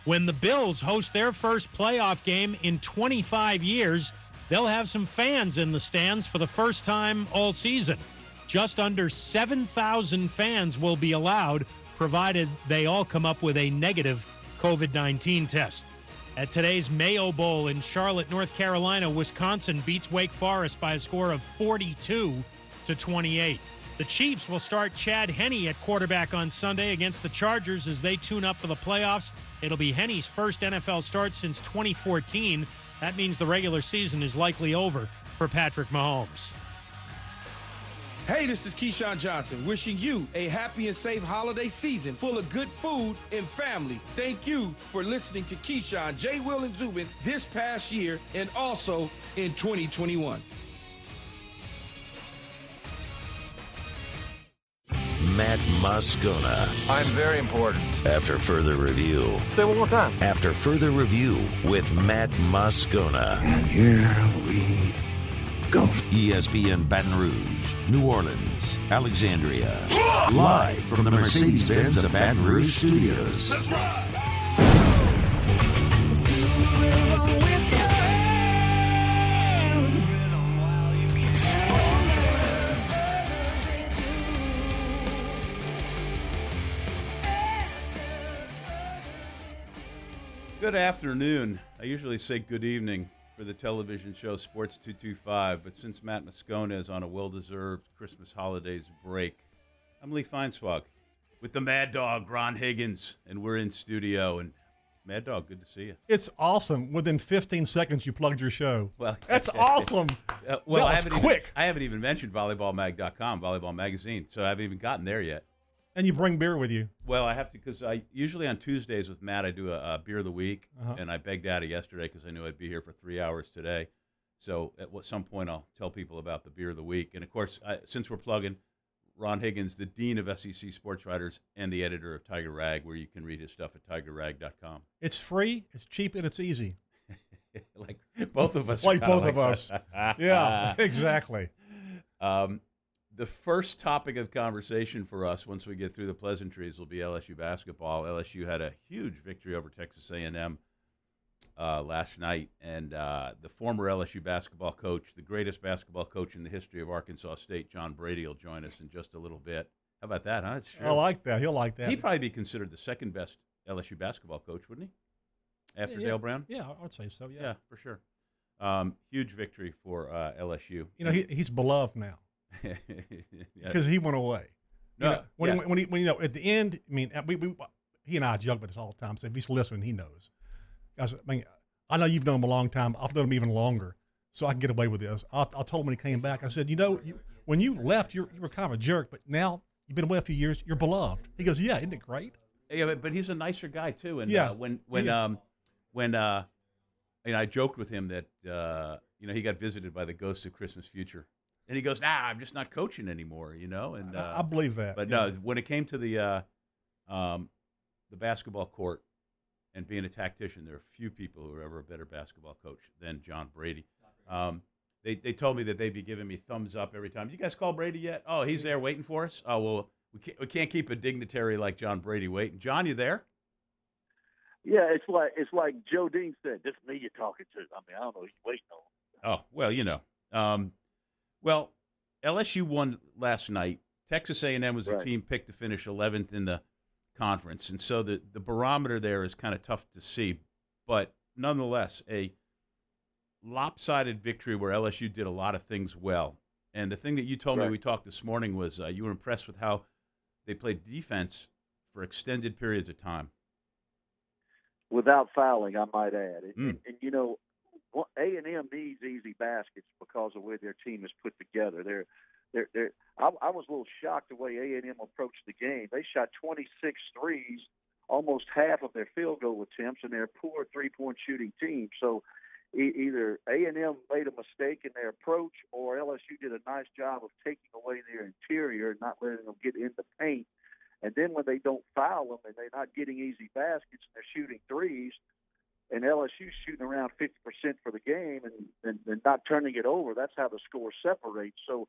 When the Bills host their first playoff game in 25 years, they'll have some fans in the stands for the first time all season. Just under 7,000 fans will be allowed, provided they all come up with a negative COVID-19 test. At today's Mayo Bowl in Charlotte, North Carolina, Wisconsin beats Wake Forest by a score of 42-28. The Chiefs will start Chad Henne at quarterback on Sunday against the Chargers as they tune up for the playoffs. It'll be Henne's first NFL start since 2014. That means the regular season is likely over for Patrick Mahomes. Hey, this is Keyshawn Johnson, wishing you a happy and safe holiday season full of good food and family. Thank you for listening to Keyshawn, J. Will, and Zubin this past year and also in 2021. Matt Moscona. I'm very important. After further review. Say it one more time. After further review with Matt Moscona. And here we go. ESPN Baton Rouge, New Orleans, Alexandria. Live from the Mercedes-Benz of Baton Rouge studios. Let's ride. Good afternoon. I usually say good evening for the television show Sports 225, but since Matt Moscona is on a well-deserved Christmas holidays break, I'm Lee Feinswog with the Mad Dog, Ron Higgins, and we're in studio. And Mad Dog, good to see you. It's awesome. Within 15 seconds, you plugged your show. Well, that's awesome. Well, that was quick. I haven't even mentioned volleyballmag.com, volleyball magazine, so I haven't even gotten there yet. And you bring beer with you. Well, I have to, because I usually on Tuesdays with Matt, I do a beer of the week, and I begged out of yesterday because I knew I'd be here for 3 hours today. So at some point, I'll tell people about the beer of the week. And of course, since we're plugging, Ron Higgins, the dean of SEC sports writers and the editor of Tiger Rag, where you can read his stuff at tigerrag.com. It's free, it's cheap, and it's easy. Like both of us. Like both of us. Yeah, exactly. The first topic of conversation for us, once we get through the pleasantries, will be LSU basketball. LSU had a huge victory over Texas A&M last night, and the former LSU basketball coach, the greatest basketball coach in the history of Arkansas State, John Brady, will join us in just a little bit. How about that, huh? That's true. I like that. He'll like that. He'd probably be considered the second best LSU basketball coach, wouldn't he? After Dale Brown? Yeah, I would say so, yeah. Yeah, for sure. Huge victory for LSU. You know, he's beloved now. Because he went away. No, when he at the end, I mean, he and I joke about this all the time. So if he's listening, he knows. Guys, I know you've known him a long time. I've known him even longer, so I can get away with this. I told him when he came back, I said, when you left, you were kind of a jerk, but now you've been away a few years, you're beloved. He goes, yeah, isn't it great? Yeah, but he's a nicer guy too. And when I joked with him that he got visited by the ghosts of Christmas future. And he goes, I'm just not coaching anymore, And I believe that. But no, when it came to the basketball court and being a tactician, there are few people who are ever a better basketball coach than John Brady. They told me that they'd be giving me thumbs up every time. Did you guys call Brady yet? Oh, he's there waiting for us. Oh, well, we can't keep a dignitary like John Brady waiting. John, you there? Yeah, it's like Joe Dean said. This is me you're talking to. I mean, I don't know. He's waiting on. Oh, well, Well, LSU won last night. Texas A&M was a team picked to finish 11th in the conference, and so the barometer there is kind of tough to see. But nonetheless, a lopsided victory where LSU did a lot of things well. And the thing that you told me we talked this morning was you were impressed with how they played defense for extended periods of time. Without fouling, I might add. And A&M needs easy baskets because of the way their team is put together. I was a little shocked the way A&M approached the game. They shot 26 threes, almost half of their field goal attempts, and they're a poor three-point shooting team. So either A&M made a mistake in their approach or LSU did a nice job of taking away their interior and not letting them get in the paint. And then when they don't foul them and they're not getting easy baskets and they're shooting threes, and LSU's shooting around 50% for the game and not turning it over, that's how the score separates. So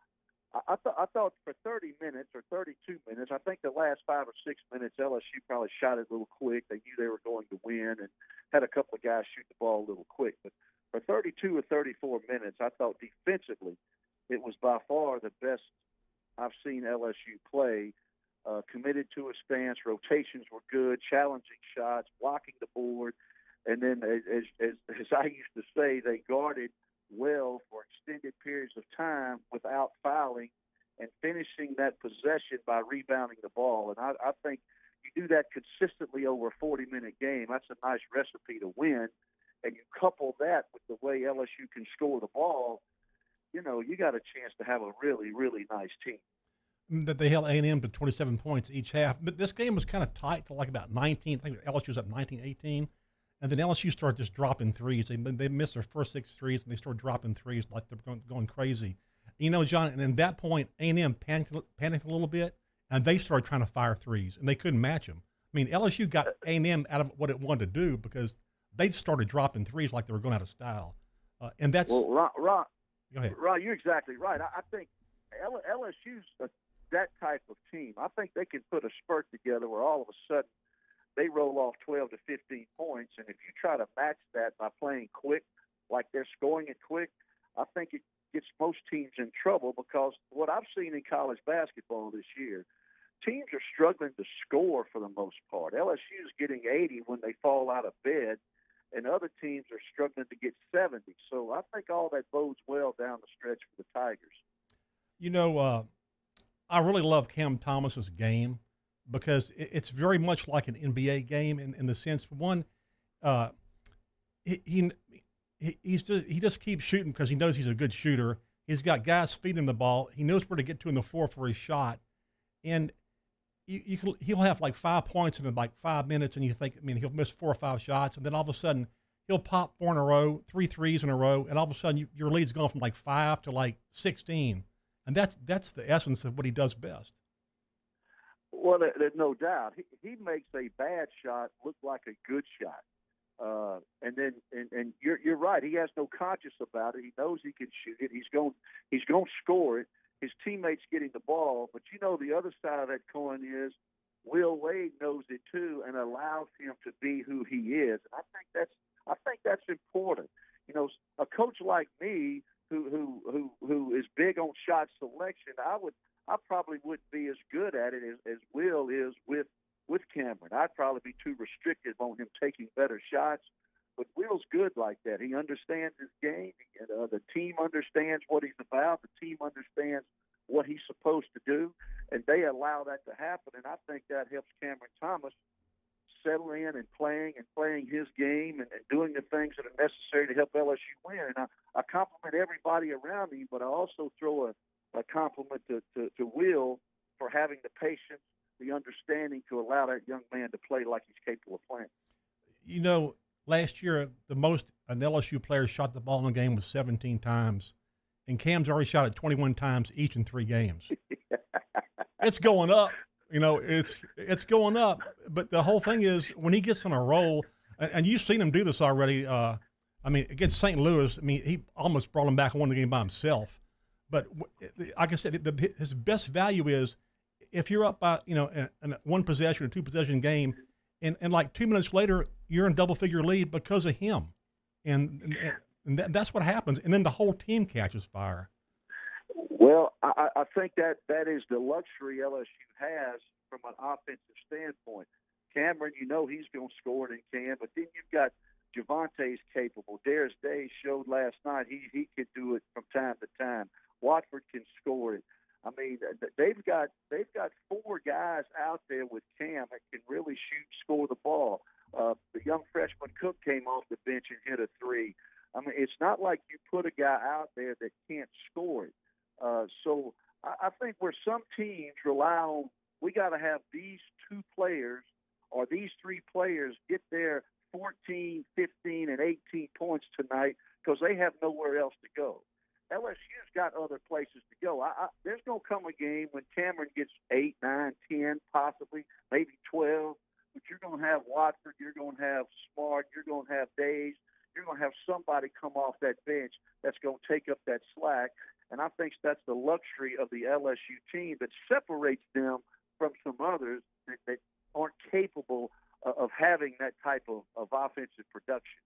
I thought for 30 minutes or 32 minutes, I think the last 5 or 6 minutes, LSU probably shot it a little quick. They knew they were going to win and had a couple of guys shoot the ball a little quick. But for 32 or 34 minutes, I thought defensively it was by far the best I've seen LSU play. Committed to a stance, rotations were good, challenging shots, blocking the board. And then, as I used to say, they guarded well for extended periods of time without fouling and finishing that possession by rebounding the ball. And I think you do that consistently over a 40-minute game, that's a nice recipe to win. And you couple that with the way LSU can score the ball, you got a chance to have a really, really nice team. That they held A&M to 27 points each half. But this game was kind of tight to like about 19. I think LSU was up 19-18. And then LSU started just dropping threes. They missed their first 6 threes, and they started dropping threes like they're going crazy. John, and at that point, A&M panicked a little bit, and they started trying to fire threes, and they couldn't match them. I mean, LSU got A&M out of what it wanted to do because they started dropping threes like they were going out of style. And that's – Well, Ron, go ahead. Ron, you're exactly right. I think LSU's that type of team. I think they can put a spurt together where all of a sudden they roll off 12 to 15 points, and if you try to match that by playing quick, like they're scoring it quick, I think it gets most teams in trouble because what I've seen in college basketball this year, teams are struggling to score for the most part. LSU is getting 80 when they fall out of bed, and other teams are struggling to get 70. So I think all that bodes well down the stretch for the Tigers. I really love Cam Thomas's game because it's very much like an NBA game in the sense, one, he just keeps shooting because he knows he's a good shooter. He's got guys feeding him the ball. He knows where to get to in the floor for his shot, and he'll have like 5 points in like 5 minutes, and you think, he'll miss 4 or 5 shots, and then all of a sudden he'll pop 4 in a row, 3 threes in a row, and all of a sudden your lead's gone from like 5 to like 16. And that's the essence of what he does best. Well, there's no doubt. He makes a bad shot look like a good shot. And you're right. He has no conscience about it. He knows he can shoot it. He's going to score it. His teammates getting the ball. But the other side of that coin is Will Wade knows it too and allows him to be who he is. And I think that's important. A coach like me who is big on shot selection, I probably wouldn't be as good at it as Will is with Cameron. I'd probably be too restrictive on him taking better shots. But Will's good like that. He understands his game. The team understands what he's about. The team understands what he's supposed to do, and they allow that to happen. And I think that helps Cameron Thomas settle in and playing his game and doing the things that are necessary to help LSU win. And I compliment everybody around me, but I also throw a compliment to Will for having the patience, the understanding to allow that young man to play like he's capable of playing. Last year, the most an LSU player shot the ball in the game was 17 times, and Cam's already shot it 21 times each in 3 games. It's going up. It's going up. But the whole thing is when he gets on a roll, and you've seen him do this already. Against St. Louis, he almost brought him back and won the game by himself. But like I said, his best value is if you're up by, in a 1 possession or 2 possession game, and like 2 minutes later, you're in double figure lead because of him. And that's what happens. And then the whole team catches fire. Well, I think that is the luxury LSU has from an offensive standpoint. Cameron, he's going to score it in Cam, but then you've got Javonte's capable. Darius Day showed last night he could do it from time to time. Watford can score it. They've got 4 guys out there with Cam that can really shoot, score the ball. The young freshman Cook came off the bench and hit a 3. It's not like you put a guy out there that can't score it. So I think where some teams rely on, we got to have these 2 players or these 3 players get their 14, 15, and 18 points tonight because they have nowhere else to go. LSU's got other places to go. There's going to come a game when Cameron gets 8, 9, 10, possibly, maybe 12, but you're going to have Watford, you're going to have Smart, you're going to have Days, you're going to have somebody come off that bench that's going to take up that slack. And I think that's the luxury of the LSU team that separates them from some others that aren't capable of having that type of offensive production.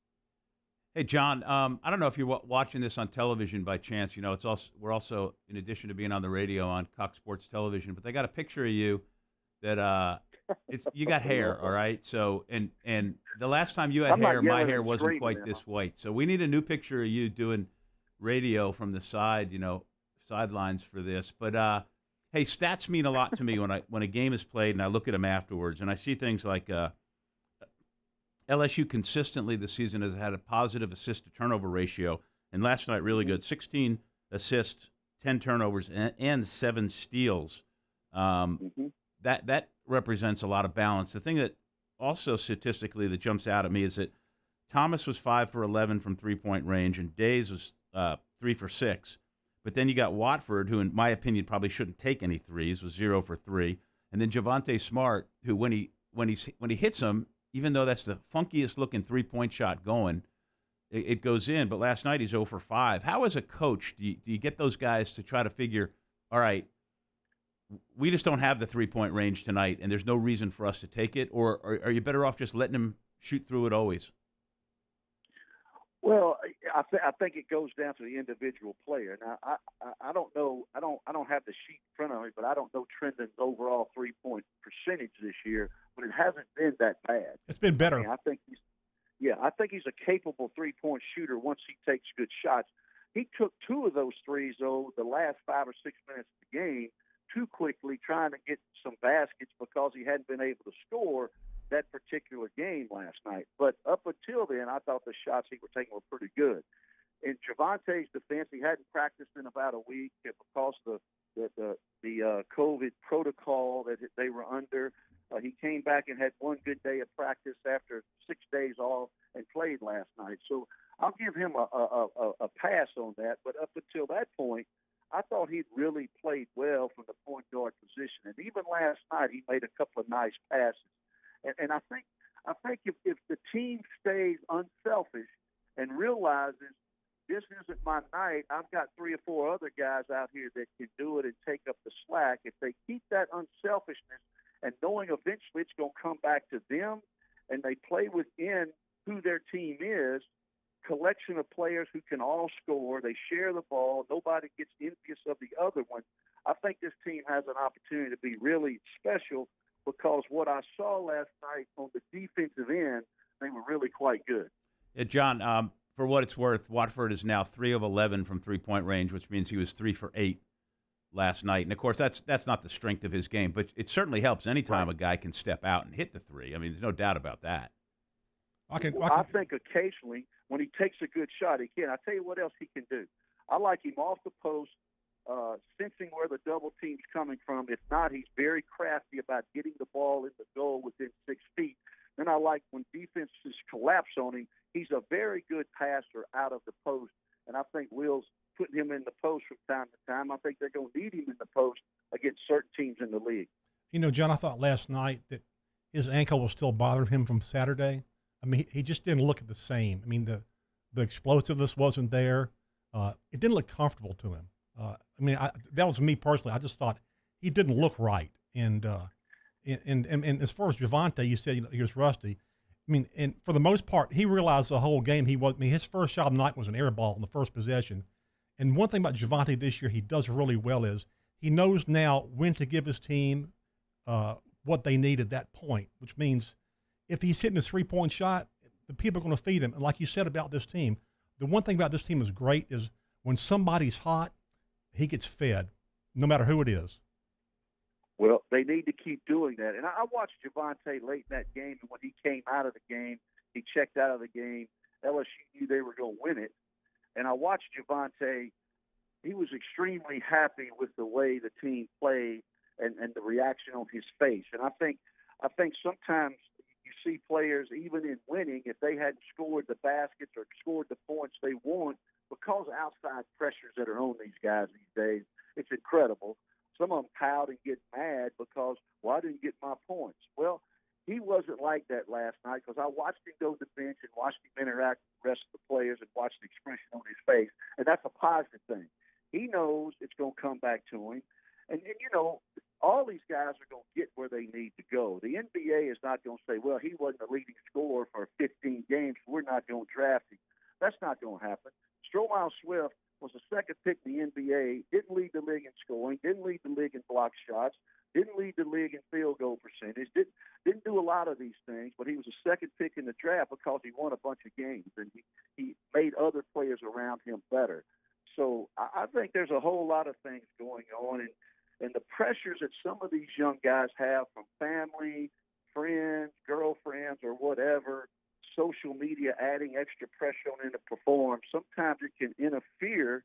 Hey, John, I don't know if you're watching this on television by chance. You know, we're also, in addition to being on the radio, on Cox Sports Television, but they got a picture of you that you got hair, all right? So, and the last time you had hair, my hair wasn't quite this white. So we need a new picture of you doing radio from the side, sidelines for this. But hey, stats mean a lot to me when a game is played and I look at them afterwards, and I see things like LSU consistently this season has had a positive assist-to-turnover ratio, and last night really good, 16 assists, 10 turnovers, and 7 steals. That represents a lot of balance. The thing that also statistically that jumps out at me is that Thomas was 5 for 11 from three-point range, and Days was 3 for 6. But then you got Watford, who in my opinion probably shouldn't take any threes, was 0 for 3, and then Javonte Smart, who when he hits them, even though that's the funkiest looking three-point shot going, it goes in. But last night he's 0 for 5. How, as a coach, do you get those guys to try to figure, all right, we just don't have the three-point range tonight, and there's no reason for us to take it, or are you better off just letting them shoot through it always? Well, I think it goes down to the individual player. Now, I don't know. I don't have the sheet in front of me, but I don't know Trendon's overall 3-point percentage this year. But it hasn't been that bad. It's been better. I think he's a capable 3-point shooter once he takes good shots. He took 2 of those threes, though, the last 5 or 6 minutes of the game, too quickly, trying to get some baskets because he hadn't been able to score that particular game last night. But up until then, I thought the shots he was taking were pretty good. In Javonte's defense, he hadn't practiced in about a week because of the COVID protocol that they were under. He came back and had 1 good day of practice after 6 days off and played last night. So I'll give him a pass on that. But up until that point, I thought he'd really played well from the point guard position. And even last night, he made a couple of nice passes. And I think if the team stays unselfish and realizes this isn't my night, I've got 3 or 4 other guys out here that can do it and take up the slack. If they keep that unselfishness and knowing eventually it's going to come back to them, and they play within who their team is, collection of players who can all score, they share the ball, nobody gets envious of the other one, I think this team has an opportunity to be really special, because what I saw last night on the defensive end, they were really quite good. Yeah, John, for what it's worth, Watford is now 3 of 11 from three-point range, which means he was 3 for 8 last night. And, of course, that's not the strength of his game, but it certainly helps anytime a guy can step out and hit the 3. I mean, there's no doubt about that. I think occasionally when he takes a good shot, he can. I tell you what else he can do. I like him off the post, sensing where the double team's coming from. If not, he's very crafty about getting the ball in the goal within 6 feet. Then I like when defenses collapse on him, he's a very good passer out of the post. And I think Will's putting him in the post from time to time. I think they're going to need him in the post against certain teams in the league. You know, John, I thought last night that his ankle was still bothering him from Saturday. I mean, he just didn't look the same. I mean, the explosiveness wasn't there. It didn't look comfortable to him. That was me personally. I just thought he didn't look right. And as far as Javonte, you said he was rusty. I mean, and for the most part, he realized the whole game his first shot of the night was an air ball in the first possession. And one thing about Javonte this year he does really well is he knows now when to give his team what they need at that point, which means if he's hitting a 3-point shot, the people are going to feed him. And like you said about this team, the one thing about this team is great is when somebody's hot, he gets fed, no matter who it is. Well, they need to keep doing that. And I watched Javonte late in that game, and when he came out of the game, he checked out of the game. LSU knew they were going to win it. And I watched Javonte. He was extremely happy with the way the team played and the reaction on his face. And I think sometimes you see players, even in winning, if they hadn't scored the baskets or scored the points they want, because of outside pressures that are on these guys these days, it's incredible. Some of them pout and get mad because, well, I didn't get my points. Well, he wasn't like that last night because I watched him go to the bench and watched him interact with the rest of the players and watched the expression on his face, and that's a positive thing. He knows it's going to come back to him. And you know, all these guys are going to get where they need to go. The NBA is not going to say, well, he wasn't the leading scorer for 15 games, so we're not going to draft him. That's not going to happen. Stromile Swift was the second pick in the NBA, didn't lead the league in scoring, didn't lead the league in block shots, didn't lead the league in field goal percentage, didn't do a lot of these things, but he was the second pick in the draft because he won a bunch of games, and he made other players around him better. So I think there's a whole lot of things going on, and the pressures that some of these young guys have from family, friends, girlfriends, or whatever, social media adding extra pressure on them to perform, sometimes it can interfere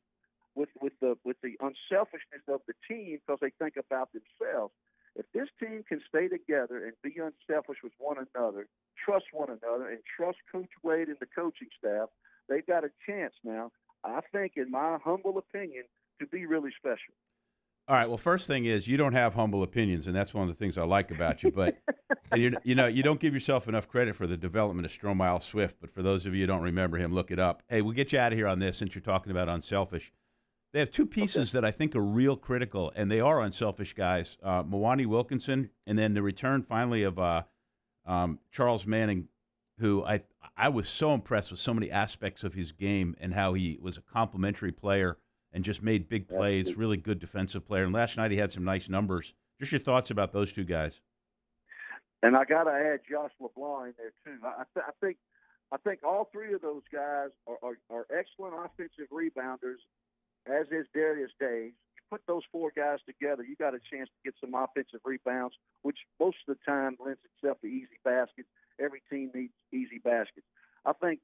with the unselfishness of the team because they think about themselves. If this team can stay together and be unselfish with one another, trust one another, and trust Coach Wade and the coaching staff, they've got a chance now, I think, in my humble opinion, to be really special. All right. Well, first thing is you don't have humble opinions, and that's one of the things I like about you. But you know, you don't give yourself enough credit for the development of Stromile Swift. But for those of you who don't remember him, look it up. Hey, we'll get you out of here on this since you're talking about unselfish. They have two pieces that I think are real critical, and they are unselfish guys. Mwani Wilkinson, and then the return finally of Charles Manning, who I was so impressed with so many aspects of his game and how he was a complimentary player and just made big plays, really good defensive player. And last night he had some nice numbers. Just your thoughts about those two guys. And I got to add Josh Leblanc in there too. I think all three of those guys are excellent offensive rebounders, as is Darius Days. You put those four guys together, you got a chance to get some offensive rebounds, which most of the time lends itself to easy baskets. Every team needs easy baskets. I think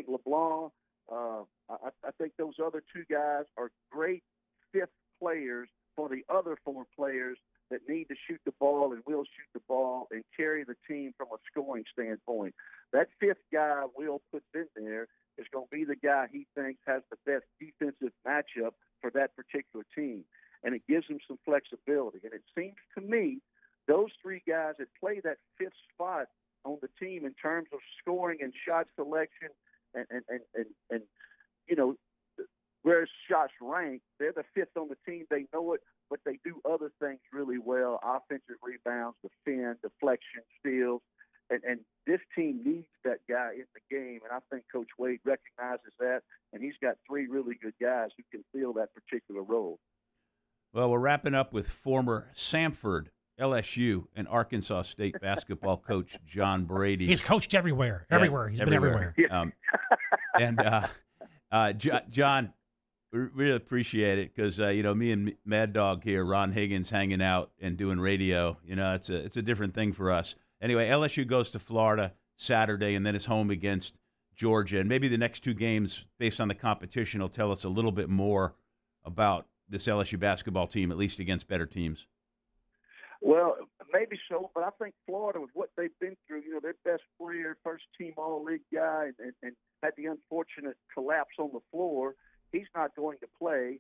LeBlanc. I think those other two guys are great fifth players for the other four players that need to shoot the ball and will shoot the ball and carry the team from a scoring standpoint. That fifth guy Will puts in there is going to be the guy he thinks has the best defensive matchup for that particular team, and it gives him some flexibility. And it seems to me those three guys that play that fifth spot on the team in terms of scoring and shot selection and you know, where shots rank, they're the fifth on the team. They know it, but they do other things really well: offensive rebounds, defend, deflection, steals, and this team needs that guy in the game. And I think Coach Wade recognizes that, and he's got three really good guys who can fill that particular role. Well, we're wrapping up with former Samford, LSU, and Arkansas State basketball coach John Brady. He's coached everywhere. Everywhere. He's been everywhere. John, we really appreciate it because, you know, me and Mad Dog here, Ron Higgins, hanging out and doing radio, you know, it's a different thing for us. Anyway, LSU goes to Florida Saturday and then is home against Georgia. And maybe the next two games, based on the competition, will tell us a little bit more about this LSU basketball team, at least against better teams. Well, maybe so, but I think Florida, with what they've been through, you know, their best player, first-team All-League guy, and had the unfortunate collapse on the floor, he's not going to play.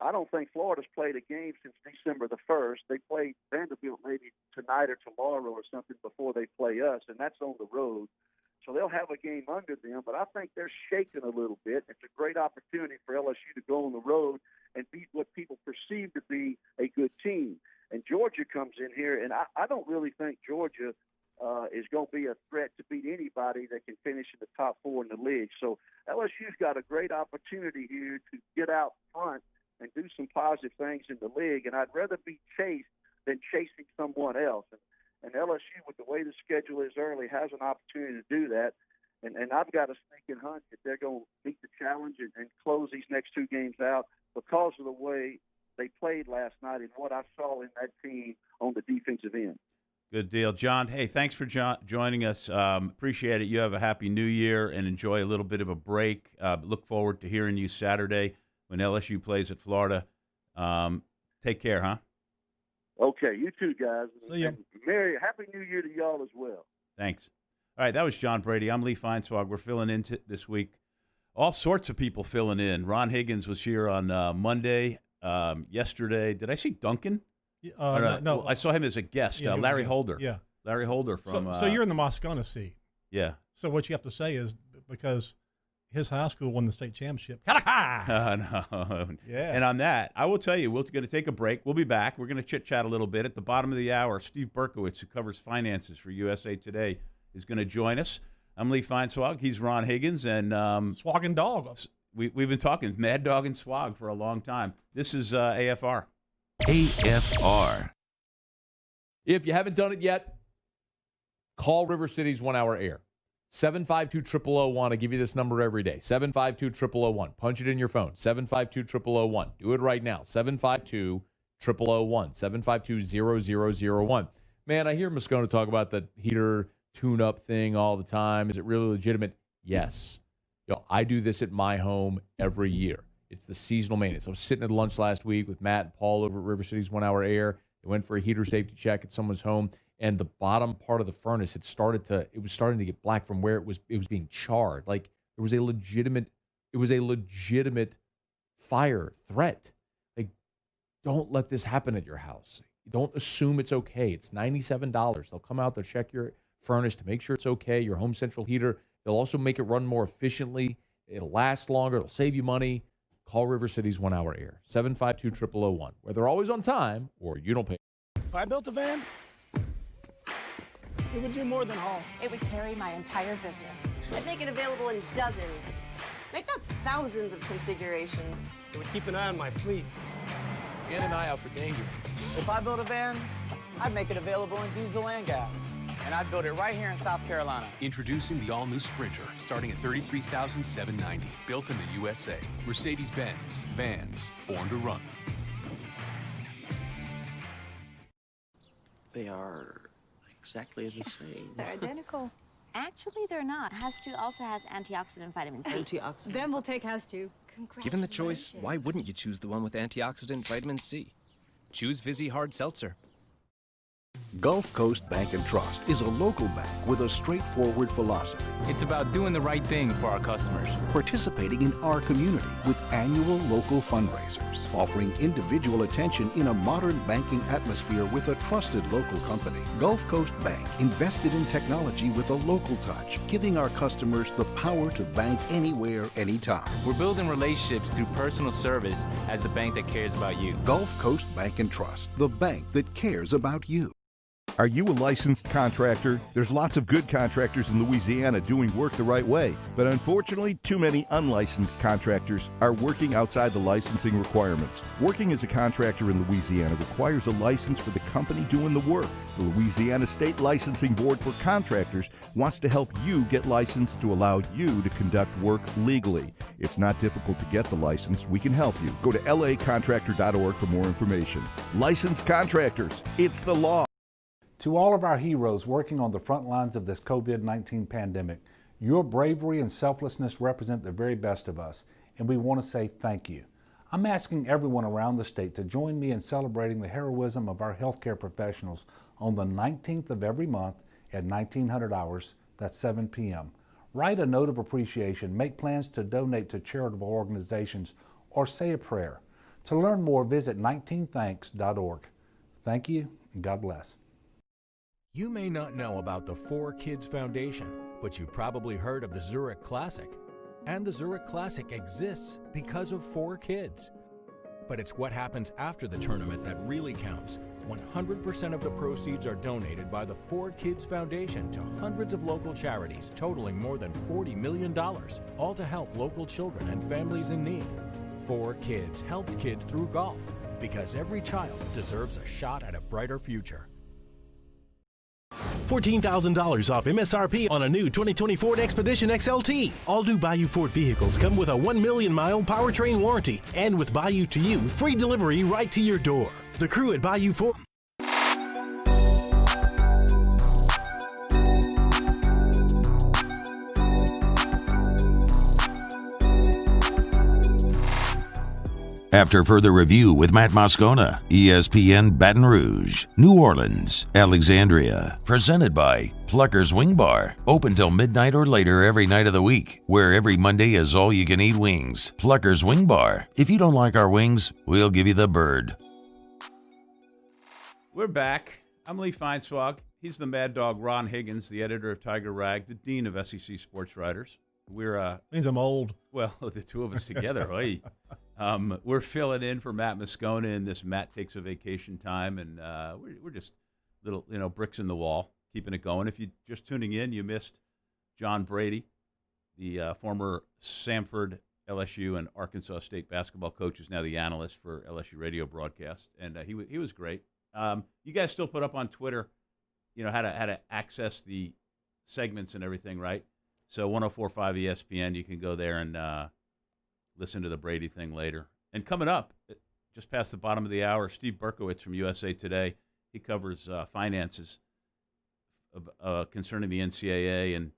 I don't think Florida's played a game since December the 1st. They played Vanderbilt maybe tonight or tomorrow or something before they play us, and that's on the road. So they'll have a game under them, but I think they're shaking a little bit. It's a great opportunity for LSU to go on the road and beat what people perceive to be a good team. And Georgia comes in here, and I don't really think Georgia is going to be a threat to beat anybody that can finish in the top four in the league. So LSU's got a great opportunity here to get out front and do some positive things in the league. And I'd rather be chased than chasing someone else. And LSU, with the way the schedule is early, has an opportunity to do that. And I've got a sneaking hunch that they're going to meet the challenge and close these next two games out because of the way they played last night and what I saw in that team on the defensive end. Good deal. John, hey, thanks for joining us. Appreciate it. You have a happy new year and enjoy a little bit of a break. Look forward to hearing you Saturday when LSU plays at Florida. Take care, huh? Okay, you too, guys. See ya. And happy New Year to y'all as well. Thanks. All right, that was John Brady. I'm Lee Feinswog. We're filling in this week. All sorts of people filling in. Ron Higgins was here on Monday. Yesterday, did I see Duncan? No, I saw him as a guest. Yeah, Larry Holder. Yeah, Larry Holder from. So you're in the Moscona seat. Yeah. So what you have to say is, because his high school won the state championship. No. Yeah. And on that, I will tell you, we're going to take a break. We'll be back. We're going to chit-chat a little bit. At the bottom of the hour, Steve Berkowitz, who covers finances for USA Today, is going to join us. I'm Lee Feinswog. He's Ron Higgins. And Swag and Dog. we've been talking Mad Dog and Swag for a long time. This is AFR. AFR. If you haven't done it yet, call River City's 1 Hour Air. 752-0001. I give you this number every day. 752-0001. Punch it in your phone. 752-0001. Do it right now. 752-0001. 752-0001. Man, I hear Moscona talk about the heater tune-up thing all the time. Is it really legitimate? Yes. I do this at my home every year. It's the seasonal maintenance. I was sitting at lunch last week with Matt and Paul over at River City's 1 Hour Air. They went for a heater safety check at someone's home, and the bottom part of the furnace was starting to get black from where it was being charred. Like it was a legitimate fire threat. Like, don't let this happen at your house. Don't assume it's okay. It's $97. They'll come out, they'll check your furnace to make sure it's okay, your home central heater. They'll also make it run more efficiently. It'll last longer. It'll save you money. Call River City's 1 Hour Air, 752-0001. Where they're always on time or you don't pay. If I built a van, it would do more than haul. It would carry my entire business. I'd make it available in dozens, make not thousands of configurations. It would keep an eye on my fleet. And an eye out for danger. If I built a van, I'd make it available in diesel and gas. And I'd build it right here in South Carolina. Introducing the all-new Sprinter, starting at $33,790. Built in the USA. Mercedes-Benz. Vans. Born to run. They are exactly the same. They're identical. Actually, they're not. House 2 also has antioxidant vitamin C. Antioxidant? Then we'll take House 2. Given the choice, why wouldn't you choose the one with antioxidant vitamin C? Choose Vizzy Hard Seltzer. Gulf Coast Bank and Trust is a local bank with a straightforward philosophy. It's about doing the right thing for our customers. Participating in our community with annual local fundraisers. Offering individual attention in a modern banking atmosphere with a trusted local company. Gulf Coast Bank invested in technology with a local touch, giving our customers the power to bank anywhere, anytime. We're building relationships through personal service as the bank that cares about you. Gulf Coast Bank and Trust, the bank that cares about you. Are you a licensed contractor? There's lots of good contractors in Louisiana doing work the right way, but unfortunately, too many unlicensed contractors are working outside the licensing requirements. Working as a contractor in Louisiana requires a license for the company doing the work. The Louisiana State Licensing Board for Contractors wants to help you get licensed to allow you to conduct work legally. It's not difficult to get the license. We can help you. Go to lacontractor.org for more information. Licensed contractors, it's the law. To all of our heroes working on the front lines of this COVID-19 pandemic, your bravery and selflessness represent the very best of us, and we want to say thank you. I'm asking everyone around the state to join me in celebrating the heroism of our healthcare professionals on the 19th of every month at 1900 hours, that's 7 p.m. Write a note of appreciation, make plans to donate to charitable organizations, or say a prayer. To learn more, visit 19thanks.org. Thank you, and God bless. You may not know about the 4Kids Foundation, but you've probably heard of the Zurich Classic. And the Zurich Classic exists because of 4 kids. But it's what happens after the tournament that really counts. 100% of the proceeds are donated by the 4Kids Foundation to hundreds of local charities, totaling more than $40 million, all to help local children and families in need. 4Kids helps kids through golf, because every child deserves a shot at a brighter future. $14,000 off MSRP on a new 2020 Ford Expedition Xlt. All new Bayou Ford vehicles come with a 1 million mile powertrain warranty, and with Bayou to You, free delivery right to your door. The crew at Bayou Ford. After further review with Matt Moscona, ESPN Baton Rouge, New Orleans, Alexandria. Presented by Plucker's Wing Bar. Open till midnight or later every night of the week, where every Monday is all-you-can-eat wings. Plucker's Wing Bar. If you don't like our wings, we'll give you the bird. We're back. I'm Lee Feinswog. He's the Mad Dog Ron Higgins, the editor of Tiger Rag, the dean of SEC Sports Writers. means I'm old. Well, the two of us together, hey. We're filling in for Matt Moscona in this Matt Takes a Vacation time, and we're just little, bricks in the wall, keeping it going. If you're just tuning in, you missed John Brady, the former Samford, LSU, and Arkansas State basketball coach, is now the analyst for LSU radio broadcast, and he was great. You guys still put up on Twitter, how to access the segments and everything, right? So 104.5 ESPN, you can go there and listen to the Brady thing later. And coming up, just past the bottom of the hour, Steve Berkowitz from USA Today. He covers finances concerning the NCAA and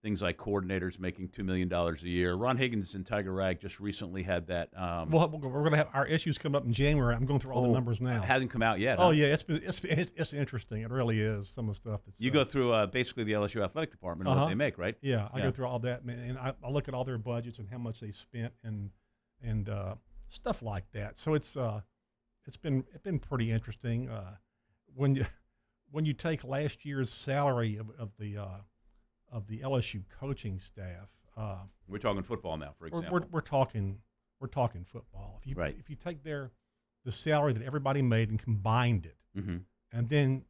things like coordinators making $2 million a year. Ron Higgins and Tiger Rag just recently had that. Well, we're going to have our issues come up in January. I'm going through all the numbers now. It hasn't come out yet. Oh, huh? yeah. It's interesting. It really is, some of the stuff. That's, you go through basically the LSU athletic department and what they make, right? Yeah, I go through all that, and I look at all their budgets and how much they spent and stuff like that. So it's been pretty interesting. When you take last year's salary of the LSU coaching staff, we're talking football now, for example. We're talking football. If you take the salary that everybody made and combined it, and then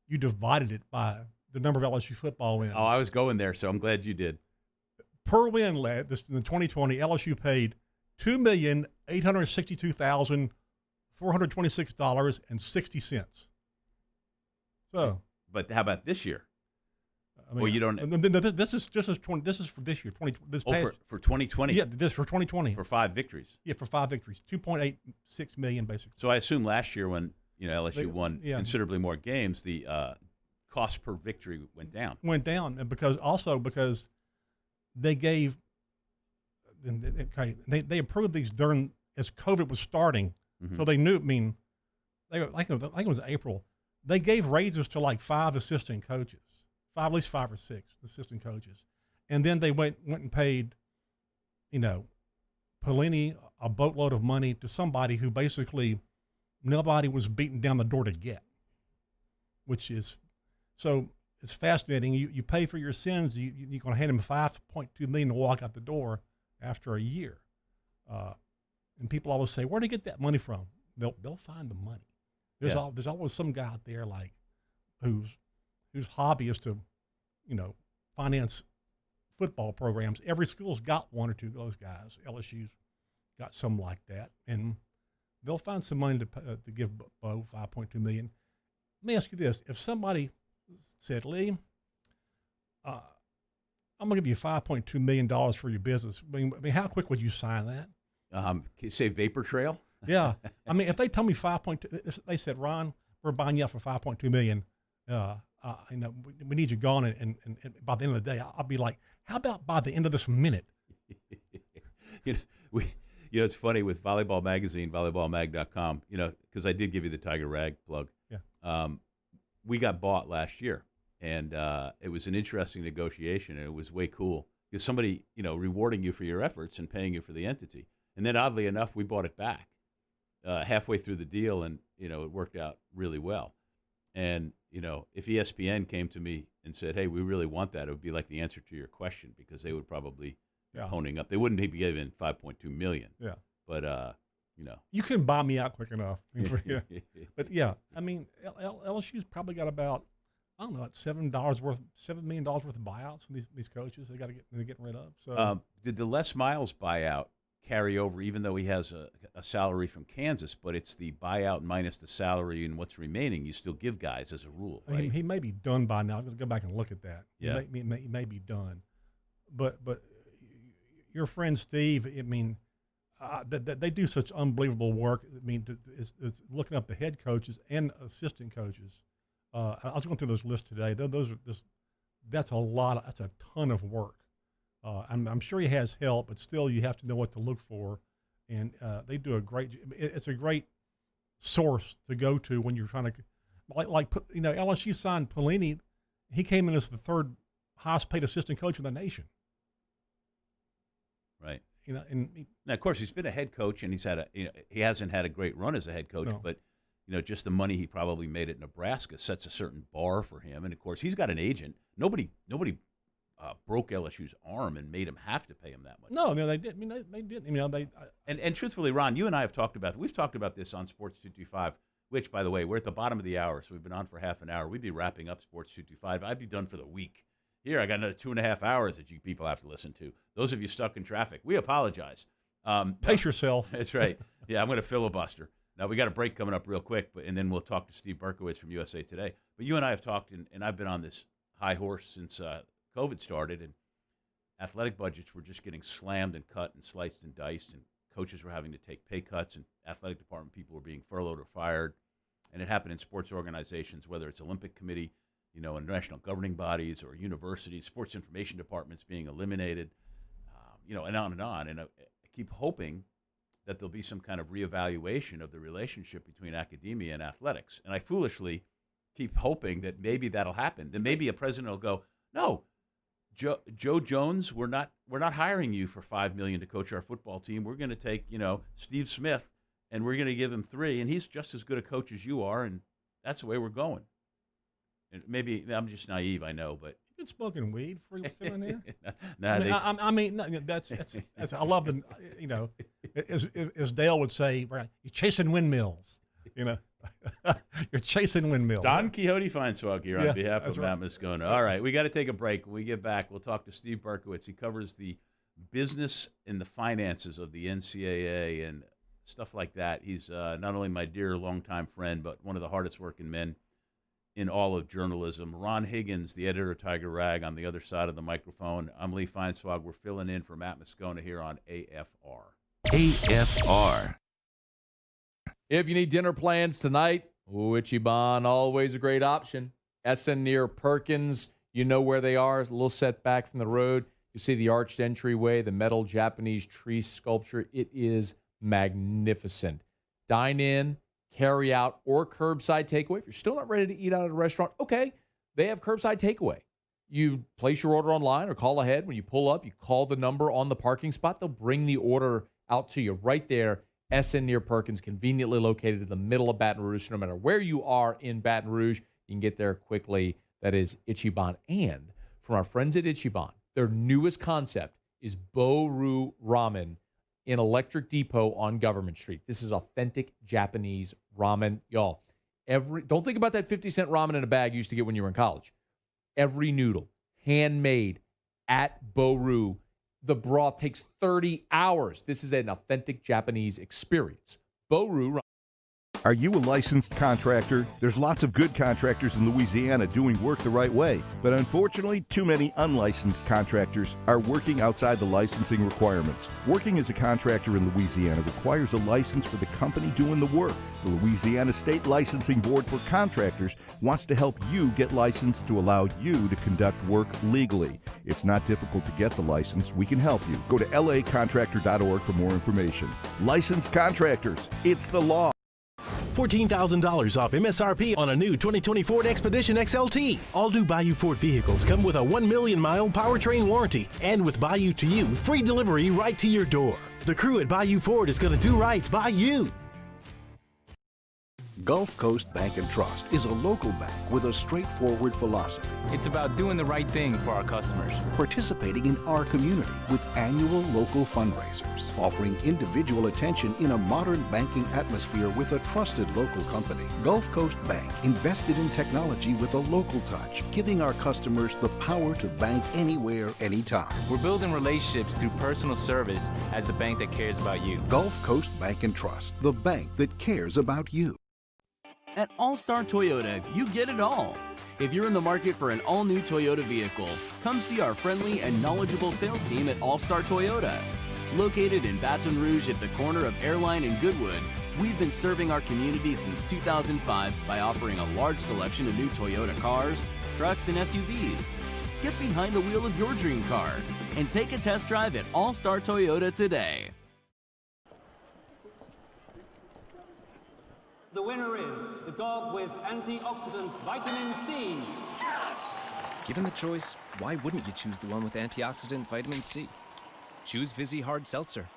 you divided it by the number of LSU football wins. Oh, I was going there, so I'm glad you did. Per win, in the 2020, LSU paid $2,862,426.60. So, but how about this year? I mean, well, you don't. This is for this year. For 2020. Yeah, this for 2020. For 5 victories. Yeah, for 5 victories, $2.86 million basically. So I assume last year when LSU won considerably more games, the cost per victory went down. And because they gave. They approved these during as COVID was starting, so they knew. I mean, I think it was April. They gave raises to like 5 assistant coaches. At least 5 or 6 assistant coaches, and then they went and paid, Pelini a boatload of money to somebody who basically nobody was beating down the door to get. Which is, so it's fascinating. You pay for your sins. You're going to hand them $5.2 million to walk out the door after a year, and people always say, "Where do you get that money from?" They'll find the money. There's always some guy out there like whose hobby is to, finance football programs. Every school's got 1 or 2 of those guys. LSU's got some like that, and they'll find some money to give Bo $5.2 million. Let me ask you this: if somebody said, "Lee, I'm going to give you $5.2 million for your business," I mean, how quick would you sign that? Can you say Vapor Trail? Yeah, I mean, if they told me 5.2, they said, "Ron, we're buying you out for $5.2 million. We need you gone," and by the end of the day, I'll be like, "How about by the end of this minute?" It's funny with Volleyball Magazine, volleyballmag.com. Because I did give you the Tiger Rag plug. Yeah. We got bought last year, and it was an interesting negotiation, and it was way cool because somebody, rewarding you for your efforts and paying you for the entity, and then oddly enough, we bought it back halfway through the deal, and it worked out really well. And, if ESPN came to me and said, "Hey, we really want that," it would be like the answer to your question because they would probably be honing up. They wouldn't be given $5.2 million. Yeah. But, You couldn't buy me out quick enough. But, yeah, I mean, LSU's probably got about, I don't know, $7 million worth of buyouts from these coaches they're getting rid of. So did the Les Miles buyout carry over, even though he has a salary from Kansas, but it's the buyout minus the salary and what's remaining you still give guys as a rule, right? He may be done by now. I'm going to go back and look at that. Yeah. He may be done. But your friend Steve, I mean, they do such unbelievable work. I mean, it's looking up the head coaches and assistant coaches. I was going through those lists today. That's a ton of work. I'm sure he has help, but still you have to know what to look for. And they do it's a great source to go to when you're trying to, LSU signed Pelini. He came in as the 3rd highest paid assistant coach in the nation. Right. And now, of course, he's been a head coach, and he hasn't had a great run as a head coach, but just the money he probably made at Nebraska sets a certain bar for him. And of course, he's got an agent. Nobody broke LSU's arm and made him have to pay him that much. No, they did. I mean, they did. And truthfully, Ron, you and I have talked about. We've talked about this on Sports 225. Which, by the way, we're at the bottom of the hour, so we've been on for half an hour. We'd be wrapping up Sports 225. I'd be done for the week. Here, I got another 2.5 hours that you people have to listen to. Those of you stuck in traffic, we apologize. Pace yourself. That's right. Yeah, I'm going to filibuster. Now, we got a break coming up real quick, and then we'll talk to Steve Berkowitz from USA Today. But you and I have talked, and I've been on this high horse since COVID started, and athletic budgets were just getting slammed and cut and sliced and diced, and coaches were having to take pay cuts, and athletic department people were being furloughed or fired. And it happened in sports organizations, whether it's Olympic Committee, and national governing bodies, or universities, sports information departments being eliminated, and on and on. And I keep hoping that there'll be some kind of reevaluation of the relationship between academia and athletics. And I foolishly keep hoping that maybe that'll happen. Then maybe a president will go, no, Joe Jones, we're not hiring you for $5 million to coach our football team. We're going to take, Steve Smith, and we're going to give him $3 million, and he's just as good a coach as you are, and that's the way we're going. And maybe I'm just naive, I know, but you been smoking weed for doing here? That's I love the, as Dale would say, right, you're chasing windmills. You're chasing windmills. Don Quixote Feinswog here on behalf of right. Matt Moscona. All right, we got to take a break. When we get back, we'll talk to Steve Berkowitz. He covers the business and the finances of the NCAA and stuff like that. He's not only my dear longtime friend, but one of the hardest working men in all of journalism. Ron Higgins, the editor of Tiger Rag, on the other side of the microphone. I'm Lee Feinswog. We're filling in for Matt Moscona here on AFR. AFR. If you need dinner plans tonight, Ichiban, always a great option. Essen near Perkins, you know where they are. A little setback from the road. You see the arched entryway, the metal Japanese tree sculpture. It is magnificent. Dine in, carry out, or curbside takeaway. If you're still not ready to eat out at a restaurant, okay, they have curbside takeaway. You place your order online or call ahead. When you pull up, you call the number on the parking spot. They'll bring the order out to you right there. Essen near Perkins, conveniently located in the middle of Baton Rouge. So no matter where you are in Baton Rouge, you can get there quickly. That is Ichiban. And from our friends at Ichiban, their newest concept is Bo-Ru Ramen in Electric Depot on Government Street. This is authentic Japanese ramen. Y'all, don't think about that 50-cent ramen in a bag you used to get when you were in college. Every noodle, handmade at Bo-Ru. The broth takes 30 hours. This is an authentic Japanese experience. Bo-Ru ramen. Are you a licensed contractor? There's lots of good contractors in Louisiana doing work the right way, but unfortunately, too many unlicensed contractors are working outside the licensing requirements. Working as a contractor in Louisiana requires a license for the company doing the work. The Louisiana State Licensing Board for Contractors wants to help you get licensed to allow you to conduct work legally. It's not difficult to get the license. We can help you. Go to lacontractor.org for more information. Licensed contractors, it's the law. $14,000 off MSRP on a new 2020 Ford Expedition Xlt. All new Bayou Ford vehicles come with a 1 million mile powertrain warranty, and with Bayou to You, free delivery right to your door. The crew at Bayou Ford is going to do right by you. Gulf Coast Bank and Trust is a local bank with a straightforward philosophy. It's about doing the right thing for our customers. Participating in our community with annual local fundraisers, offering individual attention in a modern banking atmosphere with a trusted local company. Gulf Coast Bank invested in technology with a local touch, giving our customers the power to bank anywhere, anytime. We're building relationships through personal service as the bank that cares about you. Gulf Coast Bank and Trust, the bank that cares about you. At All-Star Toyota, you get it all. If you're in the market for an all-new Toyota vehicle, come see our friendly and knowledgeable sales team at All-Star Toyota. Located in Baton Rouge at the corner of Airline and Goodwood, we've been serving our community since 2005 by offering a large selection of new Toyota cars, trucks, and SUVs. Get behind the wheel of your dream car and take a test drive at All-Star Toyota today. The winner is the dog with antioxidant vitamin C. Given the choice, why wouldn't you choose the one with antioxidant vitamin C? Choose Vizzy Hard Seltzer.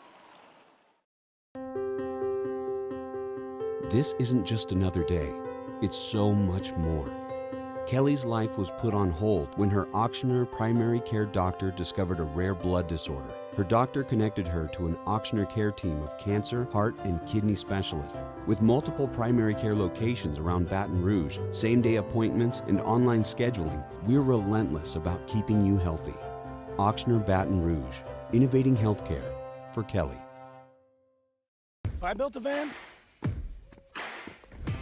This isn't just another day. It's so much more. Kelly's life was put on hold when her auctioneer primary care doctor discovered a rare blood disorder. Her doctor connected her to an auctioneer care team of cancer, heart, and kidney specialists. With multiple primary care locations around Baton Rouge, same-day appointments, and online scheduling, we're relentless about keeping you healthy. Auctioneer Baton Rouge, innovating healthcare for Kelly. If I built a van,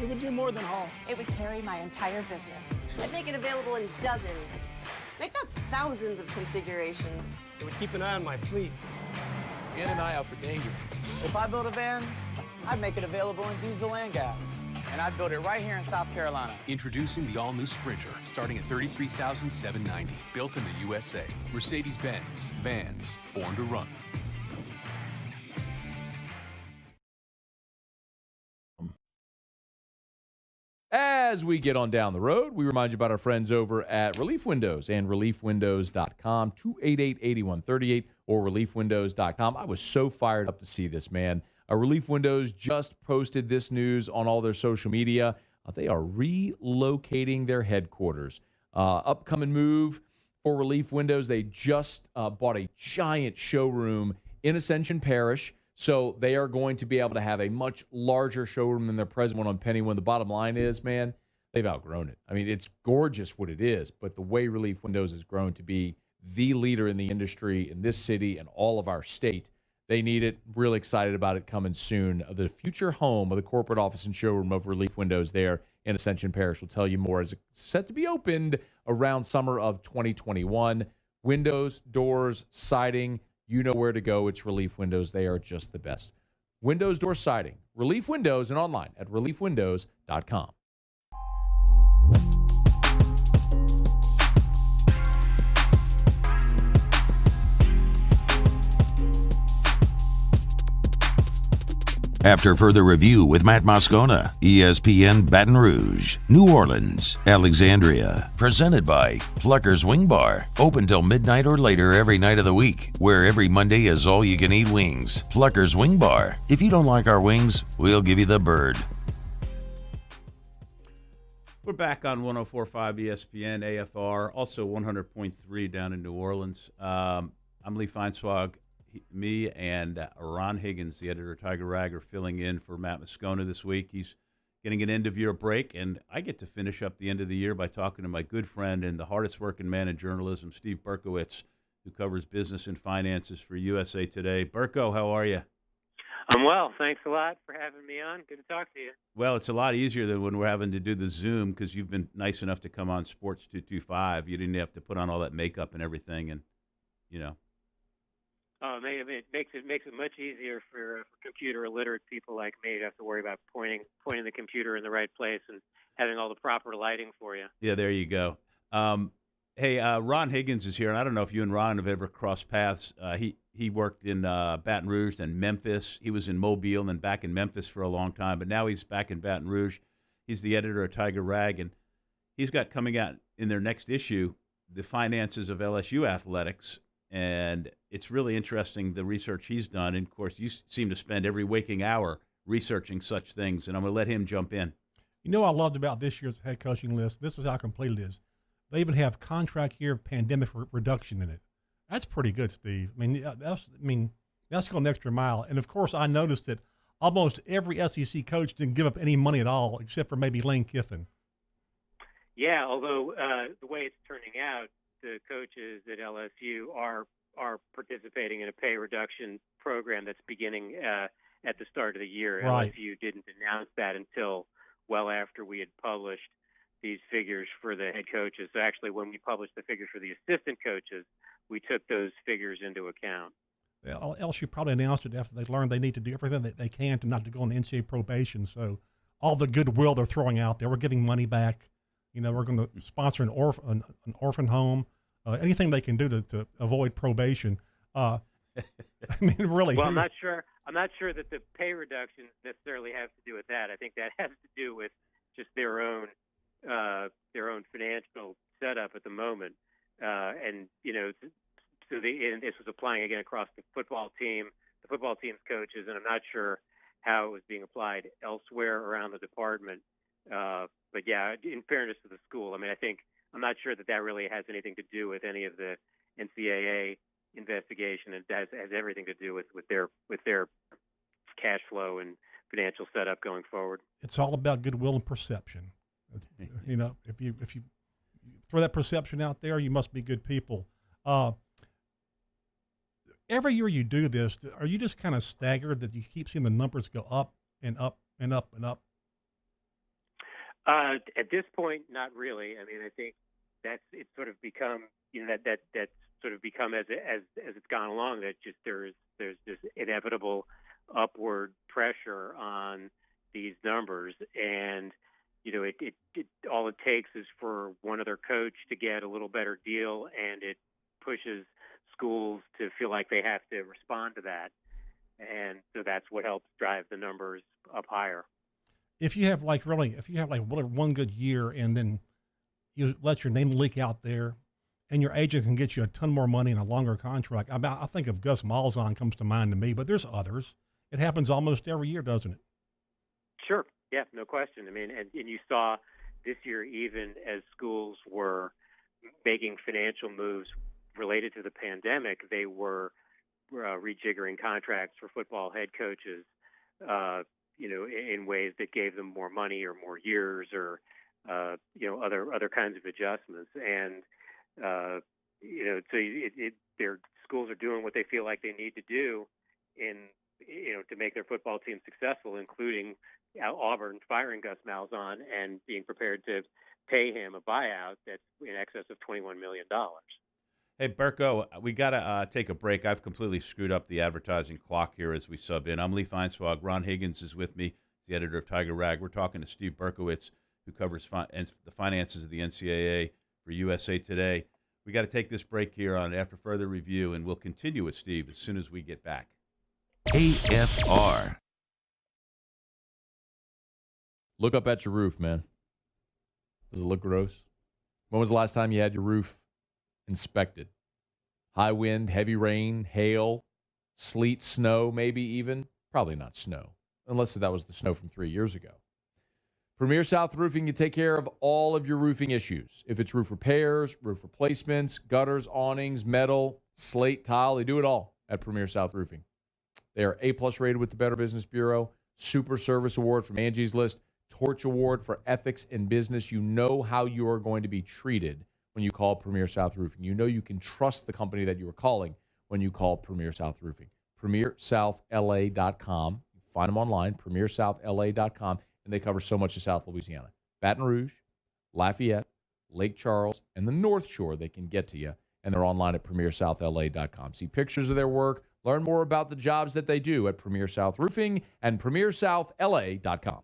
it would do more than haul. It would carry my entire business. I'd make it available in dozens. Make that thousands of configurations. It would keep an eye on my fleet. And an eye out for danger. If I built a van, I'd make it available in diesel and gas. And I'd build it right here in South Carolina. Introducing the all-new Sprinter, starting at $33,790. Built in the USA. Mercedes-Benz. Vans. Born to run. As we get on down the road, we remind you about our friends over at Relief Windows and reliefwindows.com, 288-8138 or reliefwindows.com. I was so fired up to see this, man. Relief Windows just posted this news on all their social media. They are relocating their headquarters. Upcoming move for Relief Windows. They just bought a giant showroom in Ascension Parish. So they are going to be able to have a much larger showroom than their present one on Pennywood. The bottom line is, man, they've outgrown it. I mean, it's gorgeous what it is, but the way Relief Windows has grown to be the leader in the industry in this city and all of our state, they need it. Really excited about it coming soon. The future home of the corporate office and showroom of Relief Windows there in Ascension Parish. Will tell you more. It's set to be opened around summer of 2021. Windows, doors, siding, you know where to go. It's Relief Windows. They are just the best. Windows, door, siding. Relief Windows and online at reliefwindows.com. After further review with Matt Moscona, ESPN Baton Rouge, New Orleans, Alexandria. Presented by Plucker's Wing Bar. Open till midnight or later every night of the week, where every Monday is all-you-can-eat wings. Plucker's Wing Bar. If you don't like our wings, we'll give you the bird. We're back on 104.5 ESPN, AFR, also 100.3 down in New Orleans. I'm Lee Feinswog. Me and Ron Higgins, the editor of Tiger Rag, are filling in for Matt Moscona this week. He's getting an end-of-year break, and I get to finish up the end of the year by talking to my good friend and the hardest-working man in journalism, Steve Berkowitz, who covers business and finances for USA Today. Berko, how are you? I'm well. Thanks a lot for having me on. Good to talk to you. Well, it's a lot easier than when we're having to do the Zoom because you've been nice enough to come on Sports 225. You didn't have to put on all that makeup and everything, and, you know. Oh, it makes it much easier for computer illiterate people like me to have to worry about pointing the computer in the right place and having all the proper lighting for you. Yeah, there you go. Hey, Ron Higgins is here, and I don't know if you and Ron have ever crossed paths. He worked in Baton Rouge and Memphis. He was in Mobile and then back in Memphis for a long time, but now he's back in Baton Rouge. He's the editor of Tiger Rag, and he's got coming out in their next issue the finances of LSU athletics. And it's really interesting, the research he's done. And, of course, you seem to spend every waking hour researching such things, and I'm going to let him jump in. You know what I loved about this year's head coaching list? This is how complete it is. They even have contract year pandemic reduction in it. That's pretty good, Steve. That's going the extra mile. And, of course, I noticed that almost every SEC coach didn't give up any money at all except for maybe Lane Kiffin. Yeah, although the way it's turning out, the coaches at LSU are participating in a pay reduction program that's beginning at the start of the year. Right. LSU didn't announce that until well after we had published these figures for the head coaches. So actually, when we published the figures for the assistant coaches, we took those figures into account. LSU probably announced it after they learned they need to do everything that they can to not to go on NCAA probation. So all the goodwill they're throwing out there, we're giving money back. You know, we're going to sponsor an orphan home, anything they can do to avoid probation. I mean, really. Well, I'm not sure that the pay reductions necessarily have to do with that. I think that has to do with just their own financial setup at the moment. And you know, so and this was applying again across the football team's coaches, and I'm not sure how it was being applied elsewhere around the department. But yeah, in fairness to the school, I mean, I'm not sure that really has anything to do with any of the NCAA investigation. It has everything to do with their cash flow and financial setup going forward. It's all about goodwill and perception. You know, if you throw that perception out there, you must be good people. Every year you do this, are you just kind of staggered that you keep seeing the numbers go up and up and up and up? At this point, not really. I mean, I think it's sort of become, that's sort of become as it's gone along, that just there's this inevitable upward pressure on these numbers, and it all it takes is for one other coach to get a little better deal, and it pushes schools to feel like they have to respond to that, and so that's what helps drive the numbers up higher. If you have one good year and then you let your name leak out there, and your agent can get you a ton more money and a longer contract. I think of Gus Malzahn comes to mind to me, but there's others. It happens almost every year, doesn't it? Sure. Yeah, no question. I mean, and you saw this year, even as schools were making financial moves related to the pandemic, they were rejiggering contracts for football head coaches, in ways that gave them more money or more years or, other kinds of adjustments. And, their schools are doing what they feel like they need to do to make their football team successful, including Auburn firing Gus Malzahn and being prepared to pay him a buyout that's in excess of $21 million. Hey, Berko, we got to take a break. I've completely screwed up the advertising clock here as we sub in. I'm Lee Feinswog. Ron Higgins is with me, the editor of Tiger Rag. We're talking to Steve Berkowitz, who covers the finances of the NCAA for USA Today. We got to take this break here on After Further Review, and we'll continue with Steve as soon as we get back. AFR. Look up at your roof, man. Does it look gross? When was the last time you had your roof inspected? High wind, heavy rain, hail, sleet, snow, maybe even. Probably not snow, unless that was the snow from 3 years ago. Premier South Roofing can take care of all of your roofing issues. If it's roof repairs, roof replacements, gutters, awnings, metal, slate, tile, they do it all at Premier South Roofing. They are A+ rated with the Better Business Bureau, Super Service Award from Angie's List, Torch Award for Ethics in Business. You know how you are going to be treated when you call Premier South Roofing. You know you can trust the company that you are calling when you call Premier South Roofing. PremierSouthLA.com. Find them online, PremierSouthLA.com. And they cover so much of South Louisiana. Baton Rouge, Lafayette, Lake Charles, and the North Shore, they can get to you. And they're online at PremierSouthLA.com. See pictures of their work. Learn more about the jobs that they do at Premier South Roofing and PremierSouthLA.com.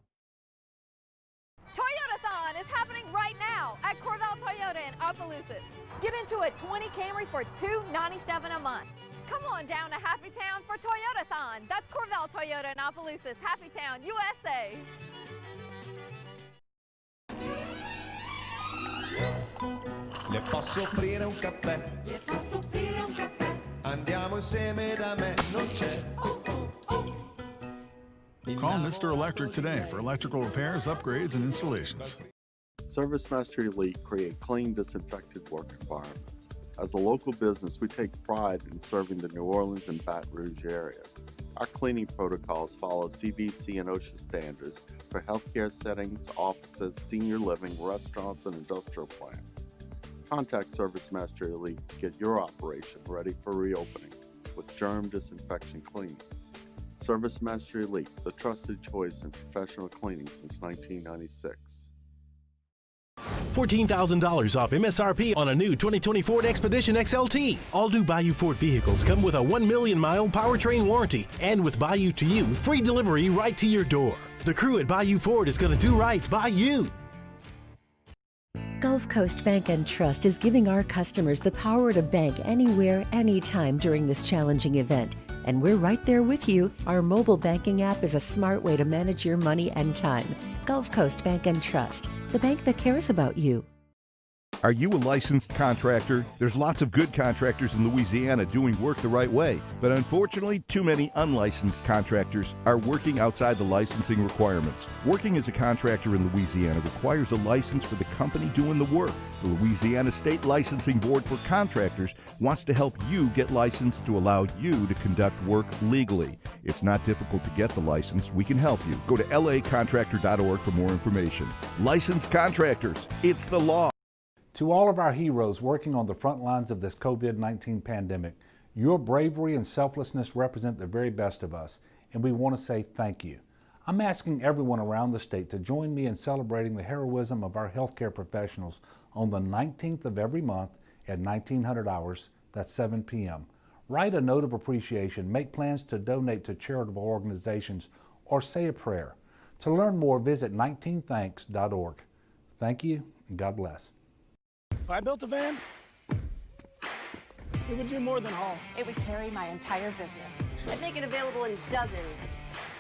Toyotathon is happening right now at Corval Toyota in Opelousas. Get into a 20 Camry for $297 a month. Come on down to Happy Town for Toyotathon. That's Corval Toyota in Opelousas, Happy Town, USA. Le posso offrire un caffè? Le posso offrire un caffè? Andiamo insieme da me, non c'è. Call Mr. Electric today for electrical repairs, upgrades, and installations. Service Master Elite create clean, disinfected work environments. As a local business, we take pride in serving the New Orleans and Baton Rouge areas. Our cleaning protocols follow CDC and OSHA standards for healthcare settings, offices, senior living, restaurants, and industrial plants. Contact Service Master Elite to get your operation ready for reopening with germ disinfection cleaning. Service Master Elite, the trusted choice in professional cleaning since 1996. $14,000 off MSRP on a new 2020 Ford Expedition Xlt. All new Bayou Ford vehicles come with a 1 million mile powertrain warranty, and with Bayou to You, free delivery right to your door. The crew at Bayou Ford is going to do right by you. Gulf Coast Bank and Trust is giving our customers the power to bank anywhere, anytime during this challenging event. And we're right there with you. Our mobile banking app is a smart way to manage your money and time. Gulf Coast Bank and Trust, the bank that cares about you. Are you a licensed contractor? There's lots of good contractors in Louisiana doing work the right way, but unfortunately, too many unlicensed contractors are working outside the licensing requirements. Working as a contractor in Louisiana requires a license for the company doing the work. The Louisiana State Licensing Board for Contractors wants to help you get licensed to allow you to conduct work legally. It's not difficult to get the license. We can help you. Go to lacontractor.org for more information. Licensed contractors, it's the law. To all of our heroes working on the front lines of this COVID-19 pandemic, your bravery and selflessness represent the very best of us, and we want to say thank you. I'm asking everyone around the state to join me in celebrating the heroism of our healthcare professionals on the 19th of every month at 1900 hours, that's 7 p.m. Write a note of appreciation, make plans to donate to charitable organizations, or say a prayer. To learn more, visit 19thanks.org. Thank you, and God bless. If I built a van, it would do more than haul. It would carry my entire business. I'd make it available in dozens.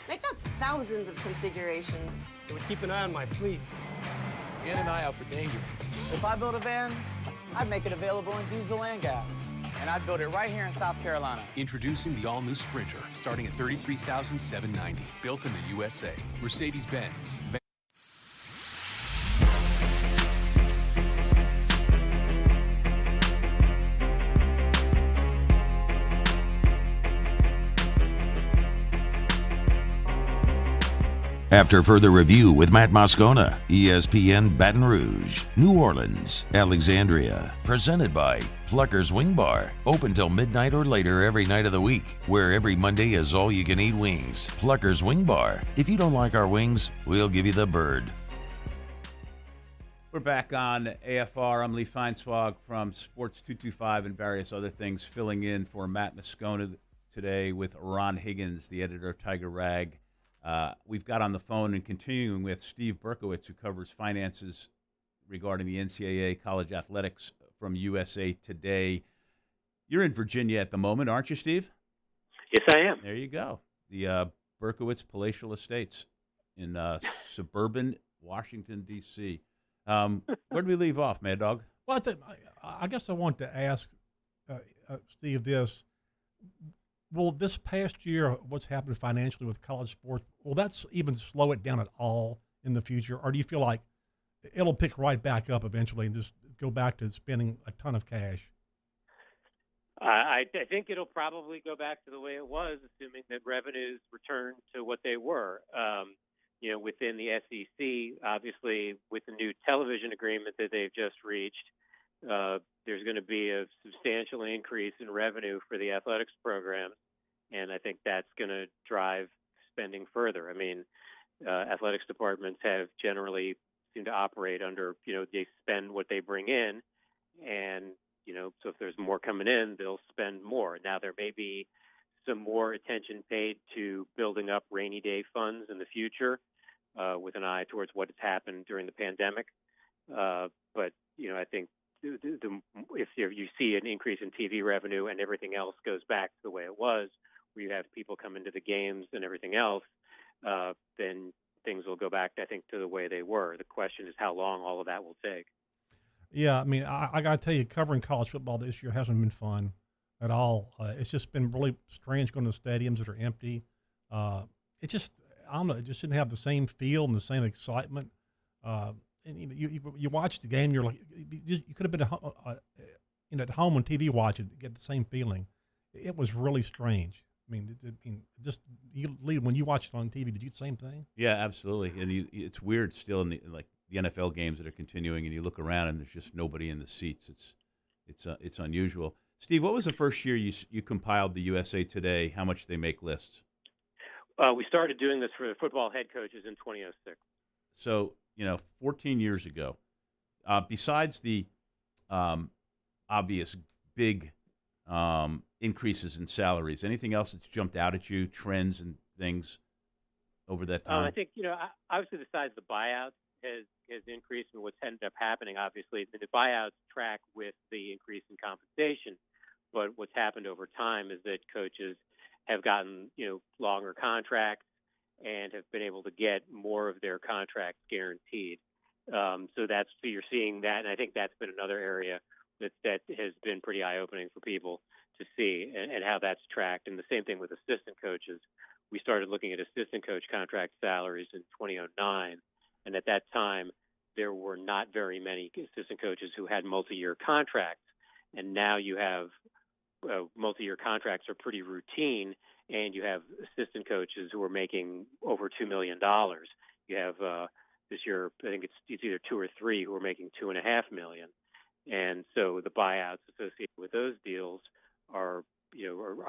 Make that thousands of configurations. It would keep an eye on my fleet. And an eye out for danger. If I built a van, I'd make it available in diesel and gas. And I'd build it right here in South Carolina. Introducing the all-new Sprinter, starting at $33,790. Built in the USA. Mercedes-Benz. After further review with Matt Moscona, ESPN Baton Rouge, New Orleans, Alexandria. Presented by Plucker's Wing Bar. Open till midnight or later every night of the week. Where every Monday is all-you-can-eat wings. Plucker's Wing Bar. If you don't like our wings, we'll give you the bird. We're back on AFR. I'm Lee Feinswog from Sports 225 and various other things, filling in for Matt Moscona today with Ron Higgins, the editor of Tiger Rag. We've got on the phone and continuing with Steve Berkowitz, who covers finances regarding the NCAA college athletics from USA Today. You're in Virginia at the moment, aren't you, Steve? Yes, I am. There you go. The Berkowitz Palatial Estates in suburban Washington, D.C. Where did we leave off, Mad Dog? Well, I guess I want to ask Steve this. Will this past year, what's happened financially with college sports, will that even slow it down at all in the future? Or do you feel like it'll pick right back up eventually and just go back to spending a ton of cash? I think it'll probably go back to the way it was, assuming that revenues return to what they were. Within the SEC, obviously, with the new television agreement that they've just reached, there's going to be a substantial increase in revenue for the athletics programs, and I think that's going to drive spending further. I mean, athletics departments have generally seemed to operate under, they spend what they bring in, and, so if there's more coming in, they'll spend more. Now, there may be some more attention paid to building up rainy day funds in the future with an eye towards what has happened during the pandemic. But, I think if you see an increase in TV revenue and everything else goes back to the way it was, where you have people come into the games and everything else, then things will go back, I think, to the way they were. The question is how long all of that will take. Yeah, I mean, I got to tell you, covering college football this year hasn't been fun at all. It's just been really strange going to stadiums that are empty. It just, I don't know, it just didn't have the same feel and the same excitement. And you watch the game, you're like, you could have been at home on TV watching, get the same feeling. It was really strange. I mean, when you watch it on TV, did you do the same thing? Yeah, absolutely. And it's weird still in the NFL games that are continuing, and you look around and there's just nobody in the seats. It's unusual. Steve, what was the first year you compiled the USA Today? How much they make lists? We started doing this for the football head coaches in 2006. So 14 years ago. Besides the obvious big increases in salaries, anything else that's jumped out at you, trends and things over that time? I think, obviously the size of the buyouts has increased, and what's ended up happening, obviously, the buyouts track with the increase in compensation. But what's happened over time is that coaches have gotten, longer contracts and have been able to get more of their contracts guaranteed. So you're seeing that, and I think that's been another area that has been pretty eye-opening for people to see, and how that's tracked. And the same thing with assistant coaches. We started looking at assistant coach contract salaries in 2009, and at that time there were not very many assistant coaches who had multi-year contracts, and now you have multi-year contracts are pretty routine, and you have assistant coaches who are making over $2 million. You have this year, I think it's either 2 or 3 who are making $2.5 million, and so the buyouts associated with those deals are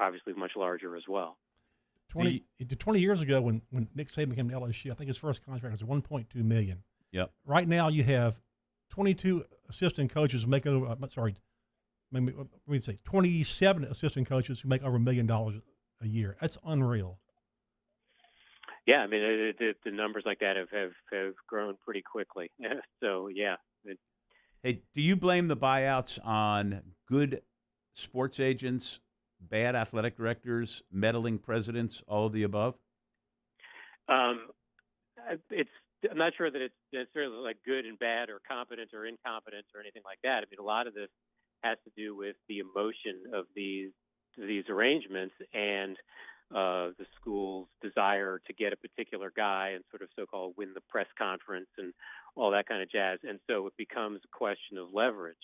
obviously much larger as well. 20 years ago, when Nick Saban came to LSU, I think his first contract was $1.2 million. Yep. Right now, you have 22 assistant coaches make over. Sorry, let me say 27 assistant coaches who make over $1 million a year. That's unreal. Yeah, I mean the numbers like that have grown pretty quickly. So yeah. Hey, do you blame the buyouts on good sports agents, bad athletic directors, meddling presidents, all of the above? I'm not sure that it's necessarily like good and bad or competent or incompetent or anything like that. I mean, a lot of this has to do with the emotion of these arrangements and the school's desire to get a particular guy and sort of so-called win the press conference and all that kind of jazz. And so it becomes a question of leverage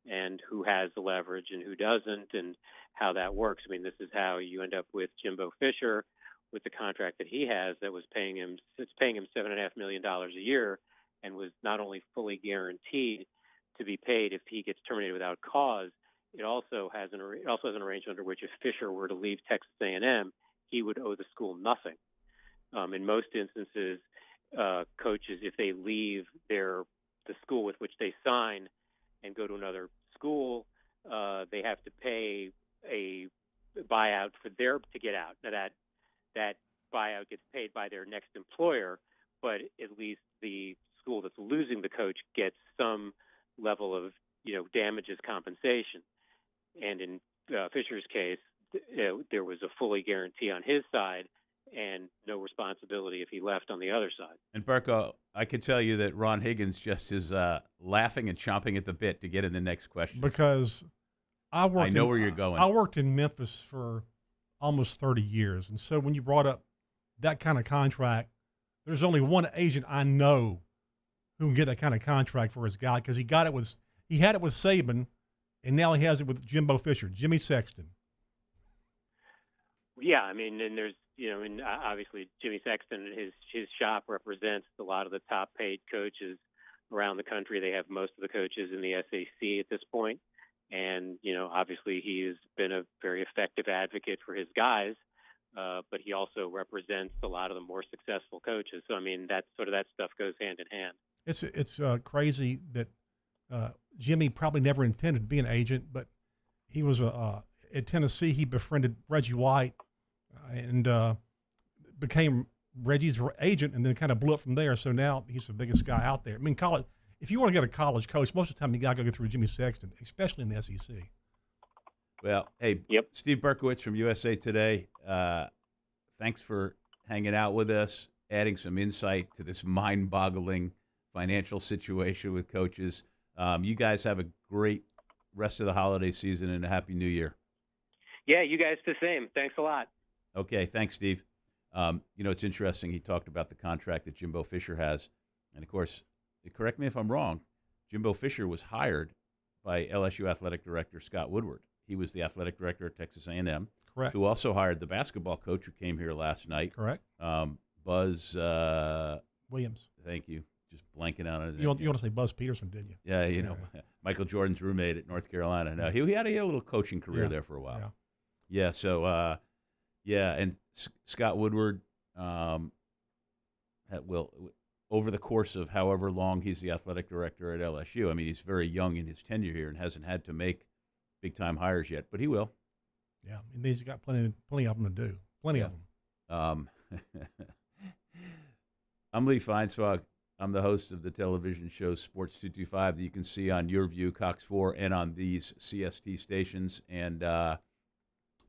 and who has the leverage and who doesn't and how that works. I mean, this is how you end up with Jimbo Fisher with the contract that he has that was paying him $7.5 million a year and was not only fully guaranteed to be paid if he gets terminated without cause. It also has an arrangement under which if Fisher were to leave Texas A&M, he would owe the school nothing. In most instances, coaches, if they leave the school with which they sign and go to another school, they have to pay a buyout to get out. Now that buyout gets paid by their next employer, but at least the school that's losing the coach gets some level of damages compensation. And in Fisher's case, there was a fully guarantee on his side and no responsibility if he left on the other side. And Berko, I can tell you that Ron Higgins just is laughing and chomping at the bit to get in the next question. Because I know where you're going. I worked in Memphis for almost 30 years. And so when you brought up that kind of contract, there's only one agent I know who can get that kind of contract for his guy because he had it with Saban, and now he has it with Jimbo Fisher, Jimmy Sexton. Yeah, I mean, and there's, and obviously Jimmy Sexton and his shop represents a lot of the top paid coaches around the country. They have most of the coaches in the SEC at this point. And, obviously he has been a very effective advocate for his guys, but he also represents a lot of the more successful coaches. So, I mean, that stuff goes hand in hand. It's crazy that Jimmy probably never intended to be an agent, but he was at Tennessee. He befriended Reggie White and became Reggie's agent, and then kind of blew up from there. So now he's the biggest guy out there. I mean, if you want to get a college coach, most of the time you got to go through Jimmy Sexton, especially in the SEC. Well, hey, Steve Berkowitz from USA Today, thanks for hanging out with us, adding some insight to this mind-boggling financial situation with coaches. You guys have a great rest of the holiday season and a Happy New Year. Yeah, you guys the same. Thanks a lot. Okay, thanks, Steve. It's interesting. He talked about the contract that Jimbo Fisher has. And, of course, correct me if I'm wrong, Jimbo Fisher was hired by LSU athletic director Scott Woodward. He was the athletic director at Texas A&M. Correct. Who also hired the basketball coach who came here last night. Correct. Buzz Williams. Thank you. Just blanking out on it. You want to say Buzz Peterson, didn't you? Yeah, Michael Jordan's roommate at North Carolina. No, he had a little coaching career there for a while. Yeah. So and Scott Woodward over the course of however long he's the athletic director at LSU. I mean, he's very young in his tenure here and hasn't had to make big-time hires yet, but he will. Yeah, and he's got plenty of them to do. Plenty of them. I'm Lee Feinswog. I'm the host of the television show Sports 225 that you can see on Your View, Cox 4, and on these CST stations. And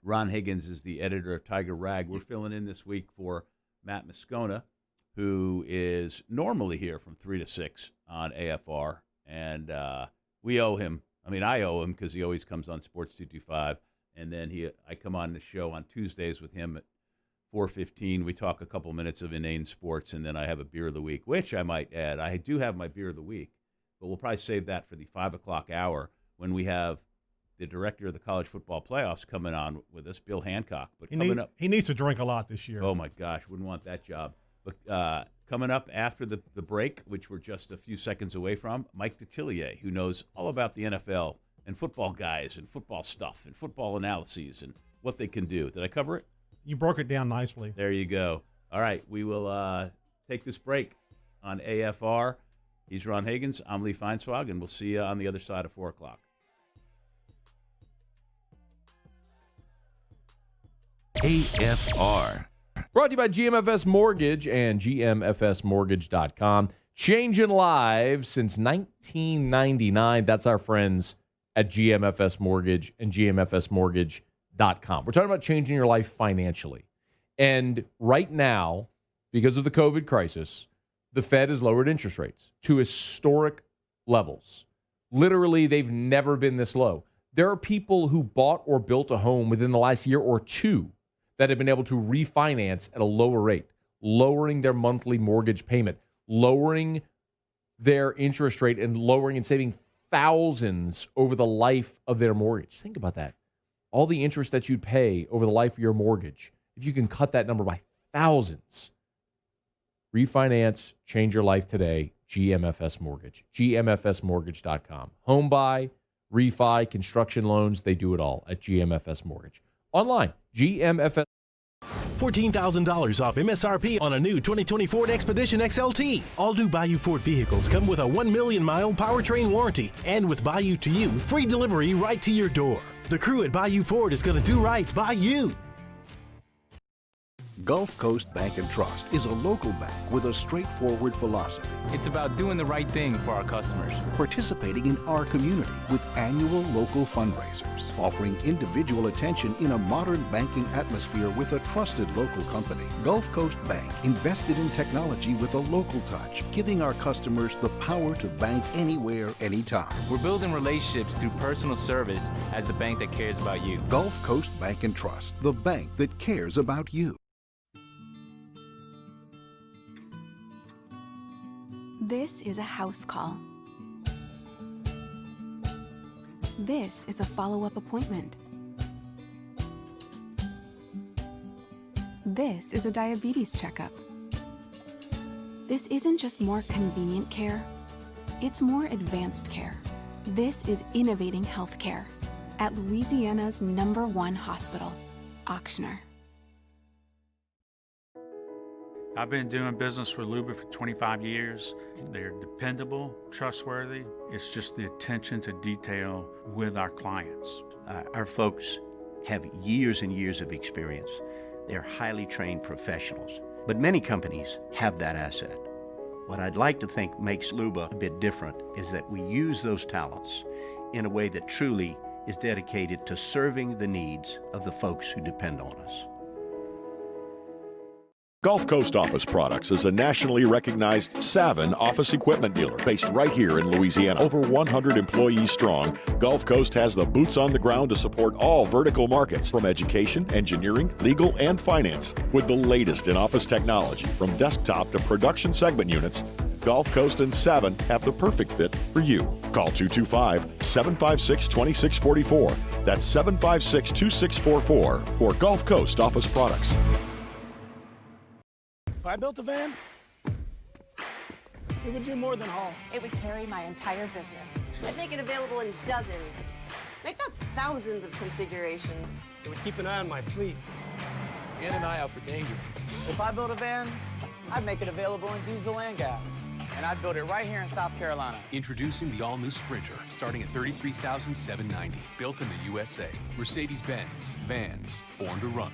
Ron Higgins is the editor of Tiger Rag. We're filling in this week for Matt Moscona, who is normally here from 3 to 6 on AFR. And we owe him. I mean, I owe him because he always comes on Sports 225. And then I come on the show on Tuesdays with him at 4:15. We talk a couple minutes of inane sports, and then I have a beer of the week, which I might add. I do have my beer of the week, but we'll probably save that for the 5 o'clock hour when we have the director of the college football playoffs coming on with us, Bill Hancock. But he needs to drink a lot this year. Oh, my gosh, wouldn't want that job. But coming up after the break, which we're just a few seconds away from, Mike Detillier, who knows all about the NFL and football guys and football stuff and football analyses and what they can do. Did I cover it? You broke it down nicely. There you go. All right, we will take this break on AFR. He's Ron Higgins. I'm Lee Feinswog, and we'll see you on the other side of 4 o'clock. AFR. Brought to you by GMFS Mortgage and GMFSmortgage.com. Changing lives since 1999. That's our friends at GMFS Mortgage and GMFSmortgage.com. We're talking about changing your life financially. And right now, because of the COVID crisis, the Fed has lowered interest rates to historic levels. Literally, they've never been this low. There are people who bought or built a home within the last year or two that have been able to refinance at a lower rate, lowering their monthly mortgage payment, lowering their interest rate, and lowering and saving thousands over the life of their mortgage. Think about that. All the interest that you'd pay over the life of your mortgage, if you can cut that number by thousands. Refinance, change your life today, GMFS Mortgage, GMFSmortgage.com. Home buy, refi, construction loans, they do it all at GMFS Mortgage. Online, GMFS. $14,000 off MSRP on a new 2020 Ford Expedition Xlt. All new Bayou Ford vehicles come with a 1 million mile powertrain warranty, and with Bayou to You, free delivery right to your door. The crew at Bayou Ford is going to do right by you. Gulf Coast Bank and Trust is a local bank with a straightforward philosophy. It's about doing the right thing for our customers. Participating in our community with annual local fundraisers. Offering individual attention in a modern banking atmosphere with a trusted local company. Gulf Coast Bank invested in technology with a local touch, giving our customers the power to bank anywhere, anytime. We're building relationships through personal service as the bank that cares about you. Gulf Coast Bank and Trust, the bank that cares about you. This is a house call. This is a follow-up appointment. This is a diabetes checkup. This isn't just more convenient care, it's more advanced care. This is innovating healthcare at Louisiana's #1 hospital, Ochsner. I've been doing business with Luba for 25 years. They're dependable, trustworthy. It's just the attention to detail with our clients. Our folks have years and years of experience. They're highly trained professionals. But many companies have that asset. What I'd like to think makes Luba a bit different is that we use those talents in a way that truly is dedicated to serving the needs of the folks who depend on us. Gulf Coast Office Products is a nationally recognized Savin office equipment dealer based right here in Louisiana. Over 100 employees strong, Gulf Coast has the boots on the ground to support all vertical markets, from education, engineering, legal, and finance. With the latest in office technology, from desktop to production segment units, Gulf Coast and Savin have the perfect fit for you. Call 225-756-2644. That's 756-2644 for Gulf Coast Office Products. If I built a van, it would do more than haul. It would carry my entire business. I'd make it available in dozens. Make that thousands of configurations. It would keep an eye on my fleet. And an eye out for danger. If I built a van, I'd make it available in diesel and gas. And I'd build it right here in South Carolina. Introducing the all-new Sprinter, starting at $33,790. Built in the USA. Mercedes-Benz. Vans. Born to run.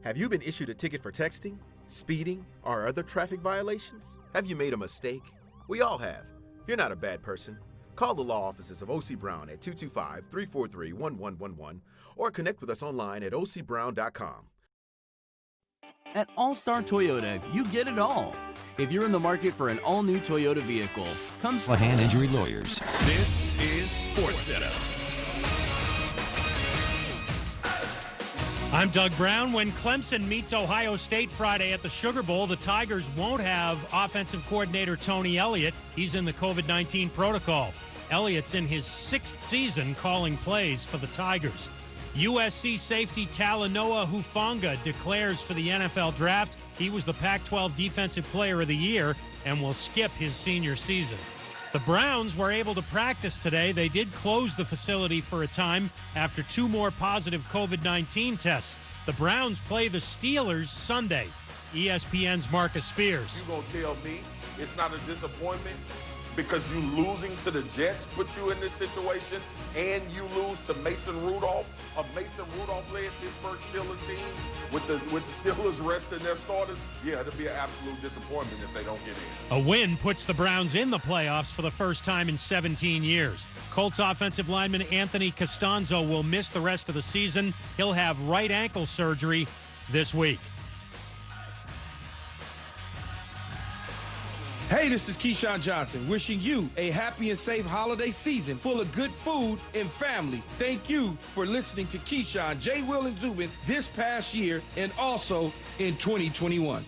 Have you been issued a ticket for texting, speeding, or other traffic violations? Have you made a mistake? We all have. You're not a bad person. Call the law offices of O.C. Brown at 225-343-1111 or connect with us online at ocbrown.com. At All-Star Toyota, you get it all. If you're in the market for an all-new Toyota vehicle, come see Hand Injury Lawyers. This is SportsCenter. I'm Doug Brown. When Clemson meets Ohio State Friday at the Sugar Bowl, the Tigers won't have offensive coordinator Tony Elliott. He's in the COVID-19 protocol. Elliott's in his 6th season calling plays for the Tigers. USC safety Talanoa Hufanga declares for the NFL draft. He was the Pac-12 Defensive Player of the Year and will skip his senior season. The Browns were able to practice today. They did close the facility for a time after 2 more positive COVID-19 tests. The Browns play the Steelers Sunday. ESPN's Marcus Spears. You gonna tell me it's not a disappointment because you losing to the Jets put you in this situation, and you lose to Mason Rudolph, a Mason Rudolph-led Pittsburgh Steelers team with the Steelers resting their starters? Yeah, it'll be an absolute disappointment if they don't get in. A win puts the Browns in the playoffs for the first time in 17 years. Colts offensive lineman Anthony Costanzo will miss the rest of the season. He'll have right ankle surgery this week. Hey, this is Keyshawn Johnson, wishing you a happy and safe holiday season full of good food and family. Thank you for listening to Keyshawn, J. Will, and Zubin this past year and also in 2021.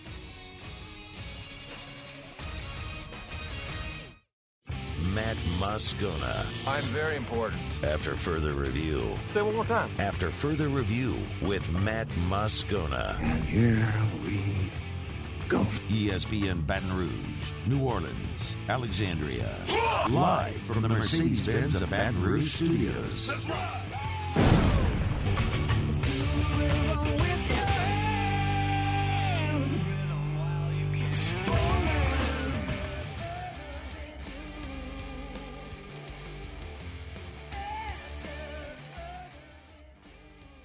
Matt Moscona. I'm very important. After further review. Say it one more time. After further review with Matt Moscona. And here we go. ESPN Baton Rouge, New Orleans, Alexandria. Live from the Mercedes-Benz of Baton Rouge studios. That's right.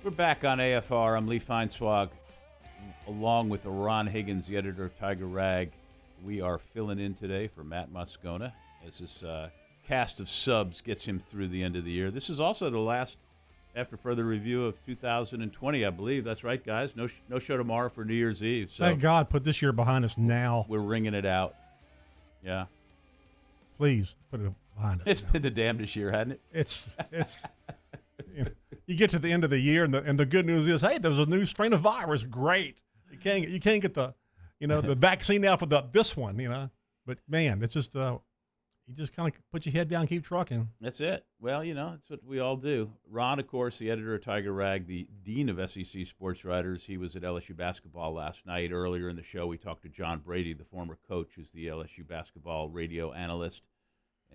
We're back on AFR. I'm Lee Feinswog, along with Ron Higgins, the editor of Tiger Rag. We are filling in today for Matt Moscona as this cast of subs gets him through the end of the year. This is also the last, after further review, of 2020, I believe. That's right, guys. No show tomorrow for New Year's Eve. So thank God, put this year behind us now. We're ringing it out. Yeah. Please put it behind us. It's been the damnedest year, hasn't it? It's you get to the end of the year, and the good news is, hey, there's a new strain of virus. Great. You can't get the the vaccine now for this one, But man, it's just you just kind of put your head down, and keep trucking. That's it. Well, it's what we all do. Ron, of course, the editor of Tiger Rag, the dean of SEC sports writers. He was at LSU basketball last night. Earlier in the show, we talked to John Brady, the former coach, who's the LSU basketball radio analyst.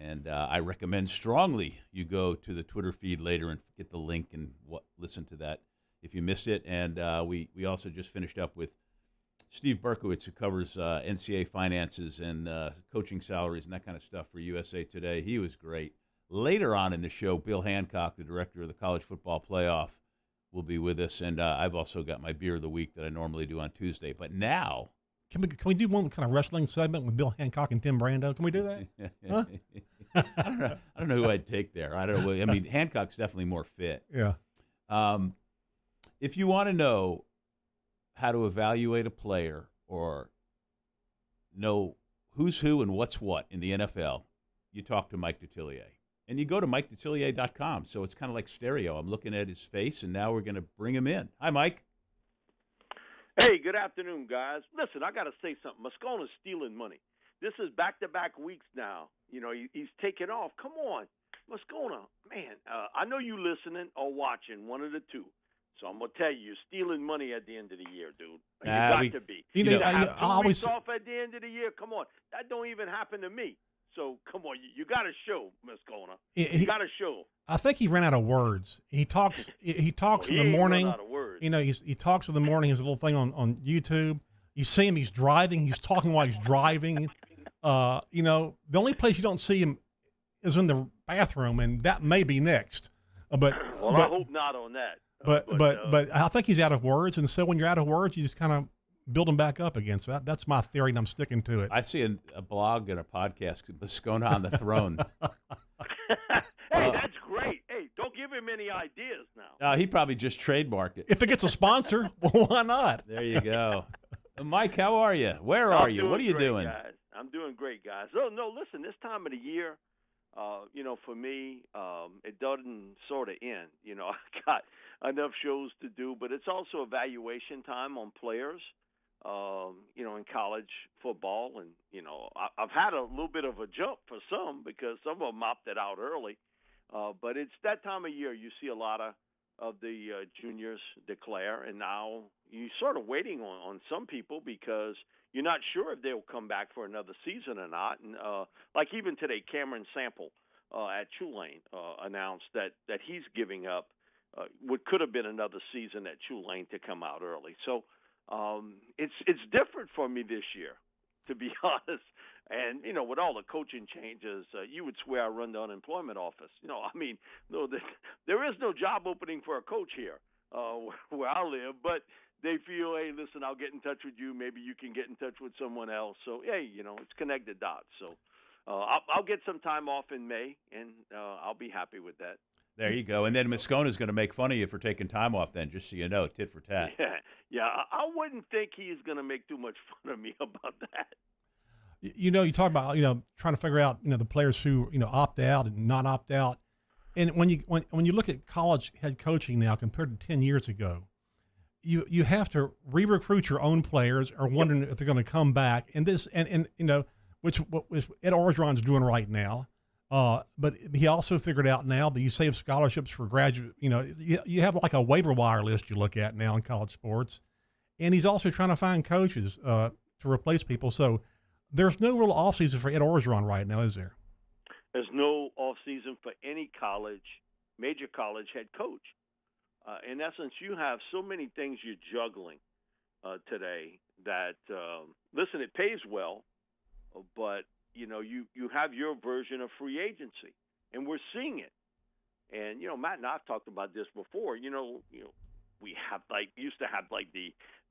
And I recommend strongly you go to the Twitter feed later and get the link and listen to that if you missed it. And we also just finished up with Steve Berkowitz, who covers NCAA finances and coaching salaries and that kind of stuff for USA Today. He was great. Later on in the show, Bill Hancock, the director of the College Football Playoff, will be with us. And I've also got my beer of the week that I normally do on Tuesday. But now... Can we do one kind of wrestling segment with Bill Hancock and Tim Brando? Can we do that? Huh? I don't know who I'd take there. I don't know. I mean, Hancock's definitely more fit. Yeah. If you want to know how to evaluate a player or know who's who and what's what in the NFL, you talk to Mike Detillier. And you go to MikeDetillier.com. So it's kind of like stereo. I'm looking at his face, and now we're going to bring him in. Hi, Mike. Hey, good afternoon, guys. Listen, I got to say something. Moscona's stealing money. This is back-to-back weeks now. He's taking off. Come on. Moscona, man, I know you listening or watching, one of the two. So I'm going to tell you, you're stealing money at the end of the year, dude. You got to be. Have 2 weeks off at the end of the year? Come on. That don't even happen to me. So, come on, you got to show, Moscona. You got to show. I think he ran out of words. He talks in the morning. Run out of words. He talks in the morning. His little thing on YouTube. You see him. He's driving. He's talking while he's driving. The only place you don't see him is in the bathroom, and that may be next. But I hope not on that. But I think he's out of words, and so when you're out of words, you just kind of build them back up again. So that's my theory, and I'm sticking to it. I see a blog and a podcast, Moscona on the Throne. Hey, that's great. Hey, don't give him any ideas now. He probably just trademarked it. If it gets a sponsor, well, why not? There you go. Mike, how are you? Where are you? What are you doing? Guys. I'm doing great, guys. Oh, no, listen, this time of the year, for me, it doesn't sort of end. I got enough shows to do, but it's also evaluation time on players, in college football. And, I've had a little bit of a jump for some because some of them opted out early. But it's that time of year you see a lot of the juniors declare, and now you're sort of waiting on some people because you're not sure if they'll come back for another season or not. And like even today, Cameron Sample at Tulane announced that he's giving up what could have been another season at Tulane to come out early. So it's different for me this year, to be honest. And, with all the coaching changes, you would swear I run the unemployment office. There is no job opening for a coach here where I live, but they feel, hey, listen, I'll get in touch with you. Maybe you can get in touch with someone else. So, hey, it's connected dots. So I'll get some time off in May, and I'll be happy with that. There you go. And then Moscona is going to make fun of you for taking time off then, just so you know, tit for tat. Yeah. I wouldn't think he's going to make too much fun of me about that. You talk about, trying to figure out, the players who, opt out and not opt out. And when you look at college head coaching now compared to 10 years ago, you have to re-recruit your own players or wondering if they're going to come back. And this, which Ed Orgeron's doing right now. But he also figured out now that you save scholarships for graduate, you have like a waiver wire list you look at now in college sports. And he's also trying to find coaches to replace people. So there's no real offseason for Ed Orgeron right now, is there? There's no offseason for any major college head coach. In essence, you have so many things you're juggling today that, listen, it pays well, but, you have your version of free agency, and we're seeing it. And, Matt and I've talked about this before. We used to have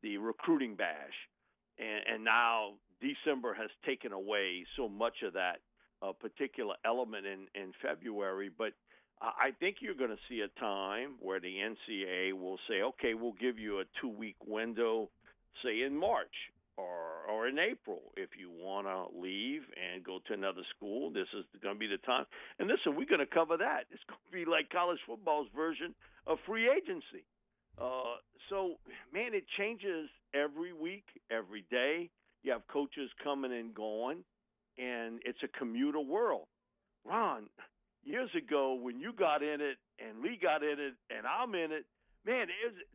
the recruiting bash, and now December has taken away so much of that particular element in February. But I think you're going to see a time where the NCAA will say, okay, we'll give you a 2-week window, say in March or in April. If you want to leave and go to another school, this is going to be the time. And listen, we're going to cover that. It's going to be like college football's version of free agency. So, man, it changes every week, every day. You have coaches coming and going, and it's a commuter world. Ron, years ago when you got in it and Lee got in it and I'm in it, man,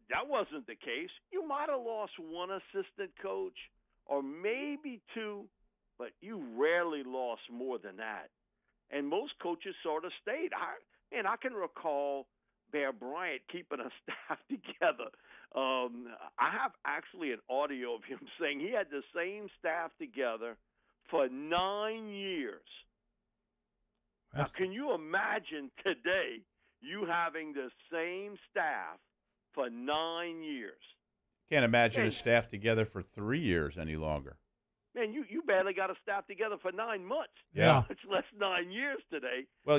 that wasn't the case. You might have lost one assistant coach or maybe two, but you rarely lost more than that. And most coaches sort of stayed. I can recall Bear Bryant keeping a staff together. I have actually an audio of him saying he had the same staff together for 9 years. Now, can you imagine today you having the same staff for 9 years? Can't imagine a staff together for 3 years any longer. Man, you barely got a staff together for 9 months. Yeah. It's less 9 years today. Well,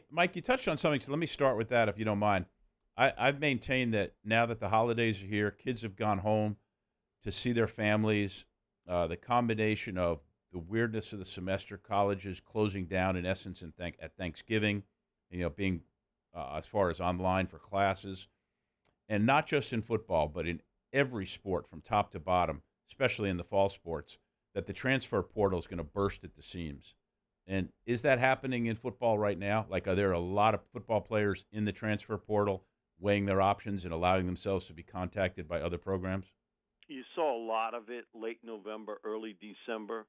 Mike, you touched on something, so let me start with that if you don't mind. I've maintained that now that the holidays are here, kids have gone home to see their families. The combination of the weirdness of the semester, colleges closing down in essence at Thanksgiving, being as far as online for classes, and not just in football, but in every sport from top to bottom, especially in the fall sports, that the transfer portal is going to burst at the seams. And is that happening in football right now? Like, are there a lot of football players in the transfer portal weighing their options and allowing themselves to be contacted by other programs? You saw a lot of it late November, early December,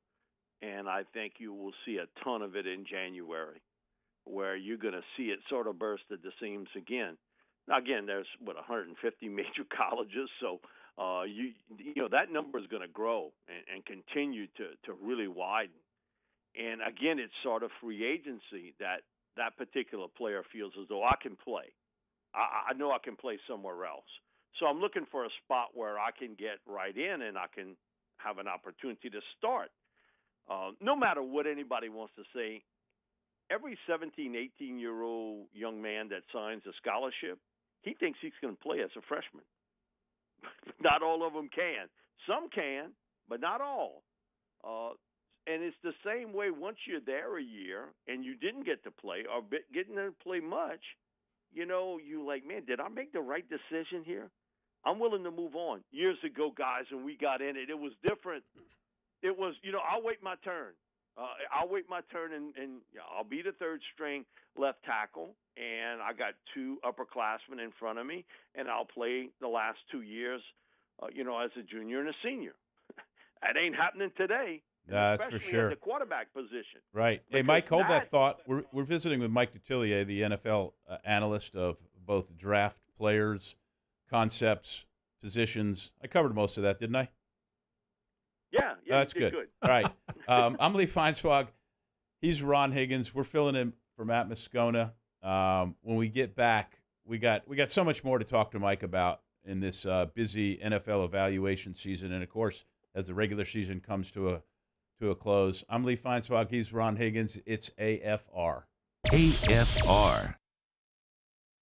and I think you will see a ton of it in January, where you're going to see it sort of burst at the seams again. Now, again, there's, 150 major colleges, so that number is going to grow and continue to really widen. And, again, it's sort of free agency that particular player feels as though I can play. I know I can play somewhere else. So I'm looking for a spot where I can get right in and I can have an opportunity to start. No matter what anybody wants to say, every 17, 18-year-old young man that signs a scholarship, he thinks he's going to play as a freshman. Not all of them can. Some can, but not all. And it's the same way once you're there a year and you didn't get to play or getting to play much, you like, man, did I make the right decision here? I'm willing to move on. Years ago, guys, when we got in it, it was different. It was, I'll wait my turn. I'll wait my turn, and I'll be the third string left tackle, and I got two upperclassmen in front of me, and I'll play the last 2 years, as a junior and a senior. That ain't happening today. That's for sure. At the quarterback position. Right. Hey, Mike, hold that thought. We're visiting with Mike Detillier, the NFL analyst of both draft players, concepts, positions. I covered most of that, didn't I? Yeah, that's good. All right. I'm Lee Feinswog. He's Ron Higgins. We're filling in for Matt Moscona. When we get back, we got so much more to talk to Mike about in this busy NFL evaluation season, and of course, as the regular season comes to a close. I'm Lee Feinswog. He's Ron Higgins. It's AFR. AFR.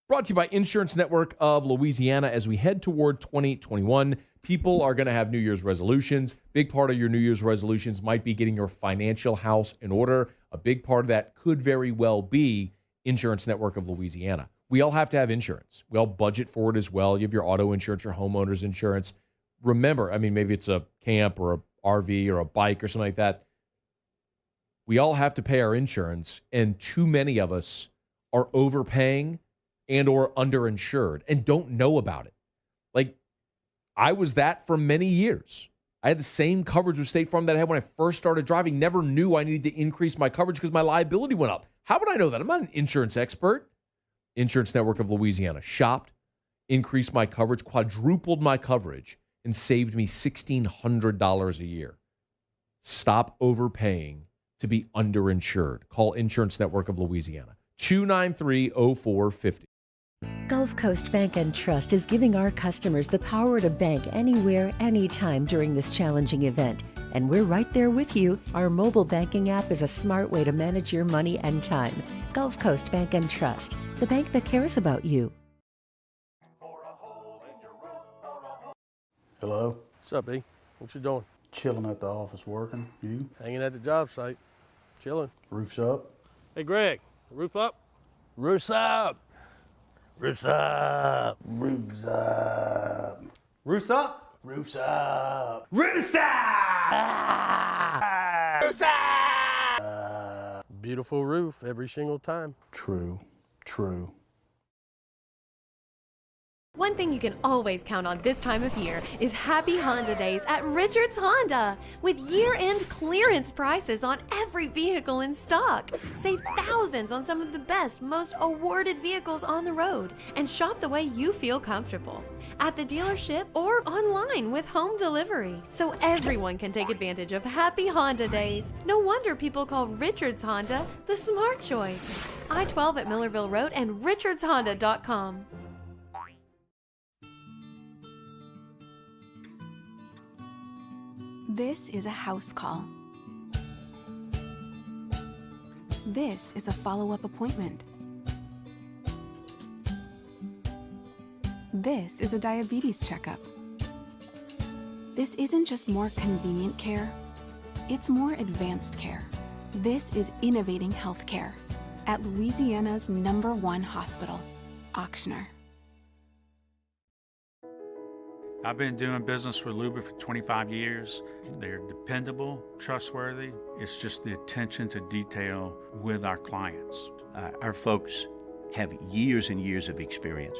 Brought to you by Insurance Network of Louisiana. As we head toward 2021, people are going to have New Year's resolutions. Big part of your New Year's resolutions might be getting your financial house in order. A big part of that could very well be Insurance Network of Louisiana. We all have to have insurance. We all budget for it as well. You have your auto insurance, your homeowner's insurance. Remember, maybe it's a camp or a RV or a bike or something like that. We all have to pay our insurance, and too many of us are overpaying and or underinsured and don't know about it. Like, I was that for many years. I had the same coverage with State Farm that I had when I first started driving. Never knew I needed to increase my coverage because my liability went up. How would I know that? I'm not an insurance expert. Insurance Network of Louisiana shopped, increased my coverage, quadrupled my coverage, and saved me $1,600 a year. Stop overpaying to be underinsured. Call Insurance Network of Louisiana, 293-0450. Gulf Coast Bank and Trust is giving our customers the power to bank anywhere, anytime during this challenging event. And we're right there with you. Our mobile banking app is a smart way to manage your money and time. Gulf Coast Bank and Trust, the bank that cares about you. Hello? What's up, B? What you doing? Chilling at the office working. You? Hanging at the job site. Chilling. Roof's up? Hey, Greg, roof up? Roof's up! Roof's up! Roof's up! Roof's up? Roof's up! Roof's up! Roof's up! Beautiful roof every single time. True. True. One thing you can always count on this time of year is Happy Honda Days at Richards Honda. With year-end clearance prices on every vehicle in stock. Save thousands on some of the best, most awarded vehicles on the road. And shop the way you feel comfortable. At the dealership or online with home delivery. So everyone can take advantage of Happy Honda Days. No wonder people call Richards Honda the smart choice. I-12 at Millerville Road and richardshonda.com. This is a house call. This is a follow-up appointment. This is a diabetes checkup. This isn't just more convenient care, it's more advanced care. This is innovating healthcare at Louisiana's #1 hospital, Ochsner. I've been doing business with Luba for 25 years. They're dependable, trustworthy. It's just the attention to detail with our clients. Our folks have years and years of experience.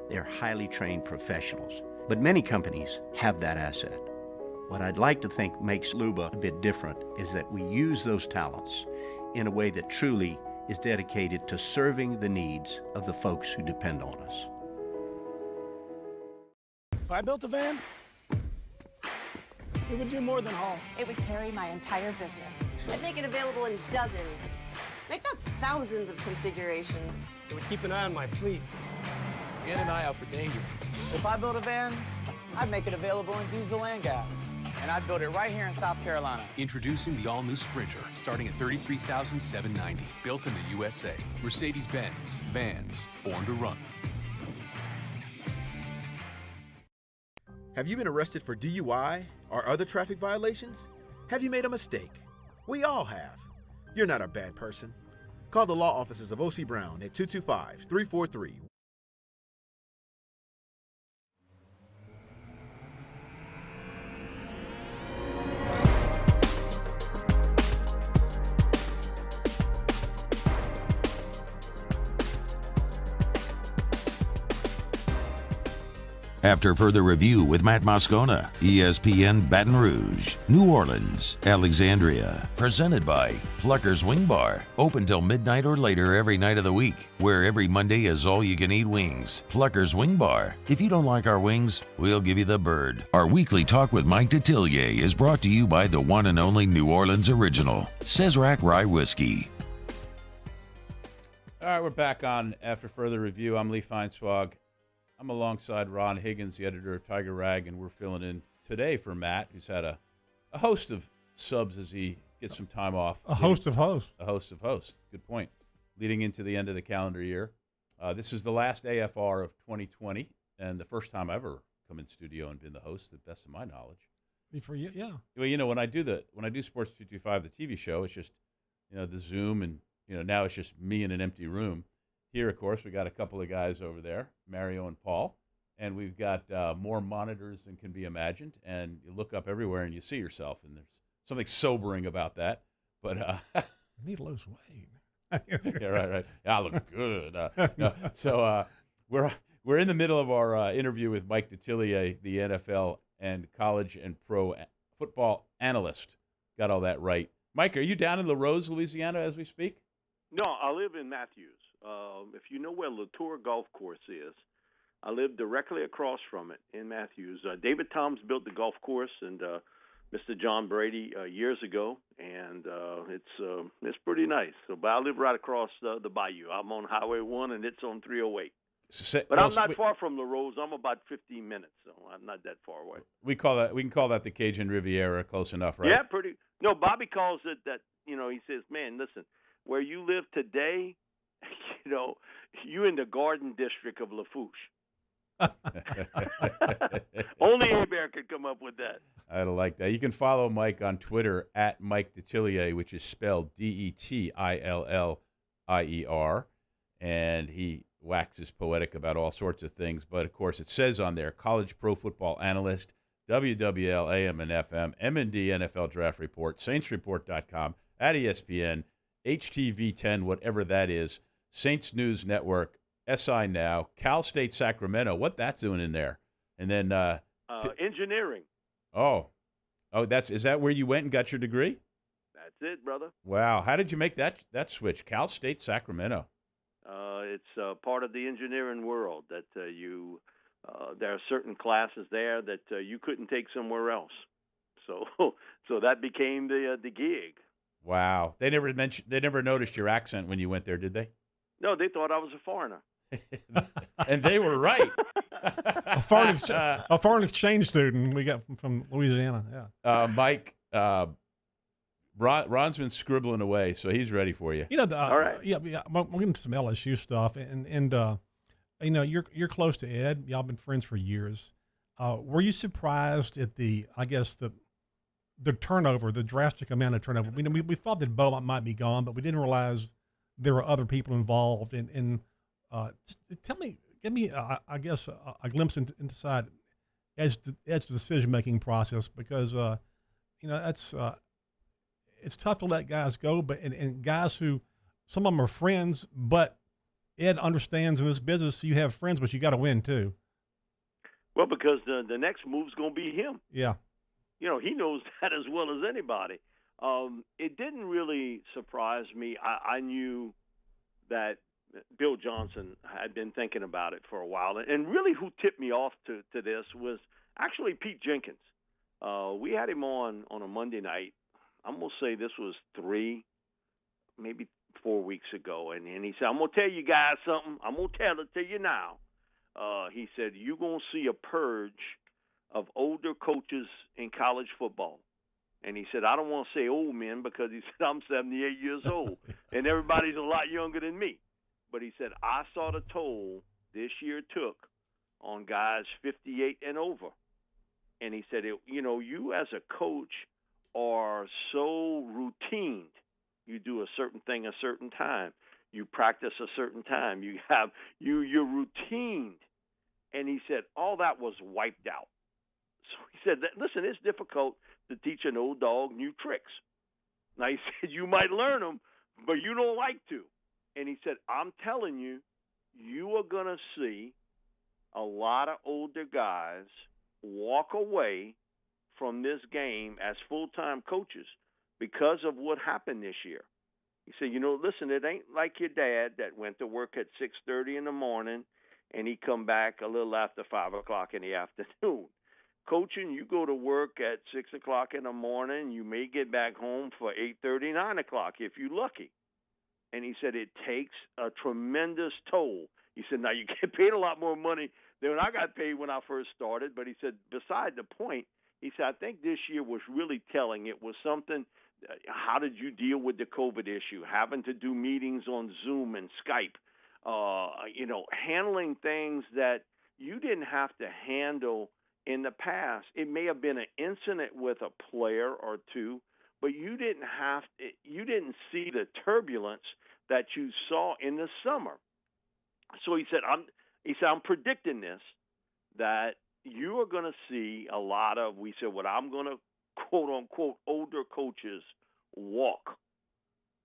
They're highly trained professionals. But many companies have that asset. What I'd like to think makes Luba a bit different is that we use those talents in a way that truly is dedicated to serving the needs of the folks who depend on us. If I built a van, it would do more than haul. It would carry my entire business. I'd make it available in dozens, make not thousands of configurations. It would keep an eye on my fleet. And an eye out for danger. If I built a van, I'd make it available in diesel and gas. And I'd build it right here in South Carolina. Introducing the all-new Sprinter, starting at $33,790. Built in the USA. Mercedes-Benz. Vans. Born to run. Have you been arrested for DUI or other traffic violations? Have you made a mistake? We all have. You're not a bad person. Call the law offices of O.C. Brown at 225-343. After further review with Matt Moscona, ESPN Baton Rouge, New Orleans, Alexandria. Presented by Plucker's Wing Bar. Open till midnight or later every night of the week, where every Monday is all-you-can-eat wings. Plucker's Wing Bar. If you don't like our wings, we'll give you the bird. Our weekly talk with Mike Detillier is brought to you by the one and only New Orleans original, Cesarac Rye Whiskey. All right, we're back on After Further Review. I'm Lee Feinswog. I'm alongside Ron Higgins, the editor of Tiger Rag, and we're filling in today for Matt, who's had a host of subs as he gets some time off. A host of hosts. A host of hosts. Good point. Leading into the end of the calendar year. This is the last AFR of 2020, and the first time I've ever come in studio and been the host, to the best of my knowledge. For you, yeah. Well, you know, when I do Sports 225, the TV show, it's just, the Zoom, and now it's just me in an empty room. Here, of course, we got a couple of guys over there, Mario and Paul, and we've got more monitors than can be imagined. And you look up everywhere and you see yourself, and there's something sobering about that. But I need to lose weight. Yeah, right. I look good. So we're in the middle of our interview with Mike Detillier, the NFL and college and pro football analyst. Got all that right. Mike, are you down in La Rose, Louisiana, as we speak? No, I live in Matthews. If you know where Latour Golf Course is, I live directly across from it in Matthews. David Toms built the golf course, and Mr. John Brady years ago, and it's pretty nice. But I live right across the bayou. I'm on Highway 1, and it's on 308. But I'm not far from La Rose. I'm about 15 minutes, so I'm not that far away. We can call that the Cajun Riviera, close enough, right? Yeah, pretty. No, Bobby calls it that. He says, "Man, listen, where you live today, you in the Garden District of Lafourche." Only A-Bear could come up with that. I like that. You can follow Mike on Twitter at Mike Detillier, which is spelled Detillier, and he waxes poetic about all sorts of things. But, of course, it says on there, college pro football analyst, WWL, AM and FM, M&D NFL Draft Report, SaintsReport.com, at ESPN, HTV10, whatever that is, Saints News Network, SI Now, Cal State Sacramento, what that's doing in there. And then engineering. Is that where you went and got your degree? That's it, brother. Wow. How did you make that switch? Cal State Sacramento. It's part of the engineering world that there are certain classes there that you couldn't take somewhere else. So that became the gig. Wow. They never noticed your accent when you went there, did they? No, they thought I was a foreigner. And they were right. A foreign exchange student we got from Louisiana. Yeah. Mike, Ron's been scribbling away, so he's ready for you. All right. Yeah. We'll get into some LSU stuff, and you're close to Ed. Y'all been friends for years. Were you surprised at the turnover, the drastic amount of turnover? We thought that Bo might be gone, but we didn't realize there were other people involved. And give me, I guess, a glimpse inside Ed's decision-making process, because it's tough to let guys go, but and guys who, some of them are friends, but Ed understands in this business you have friends, but you got to win too. Well, because the next move's going to be him. Yeah. He knows that as well as anybody. It didn't really surprise me. I knew that Bill Johnson had been thinking about it for a while. And really who tipped me off to this was actually Pete Jenkins. We had him on a Monday night. I'm going to say this was 3, maybe 4 weeks ago. And he said, I'm going to tell you guys something. I'm going to tell it to you now. He said, you're going to see a purge of older coaches in college football. And he said, I don't want to say old men, because he said, I'm 78 years old, and everybody's a lot younger than me. But he said, I saw the toll this year took on guys 58 and over. And he said, you as a coach are so routined. You do a certain thing a certain time. You practice a certain time. You're routined. And he said all that was wiped out. So he said, listen, it's difficult to teach an old dog new tricks. Now, he said, you might learn them, but you don't like to. And he said, I'm telling you, you are going to see a lot of older guys walk away from this game as full-time coaches because of what happened this year. He said, listen, it ain't like your dad that went to work at 6:30 in the morning and he come back a little after 5 o'clock in the afternoon. Coaching, you go to work at 6 o'clock in the morning. You may get back home for 8:30, 9 o'clock if you're lucky. And he said it takes a tremendous toll. He said, now you get paid a lot more money than I got paid when I first started. But he said, beside the point, he said, I think this year was really telling. It was something, how did you deal with the COVID issue, having to do meetings on Zoom and Skype, handling things that you didn't have to handle in the past. It may have been an incident with a player or two, but you didn't see the turbulence that you saw in the summer. So he said, I'm predicting this, that you are going to see a lot of, what I'm going to quote unquote older coaches walk.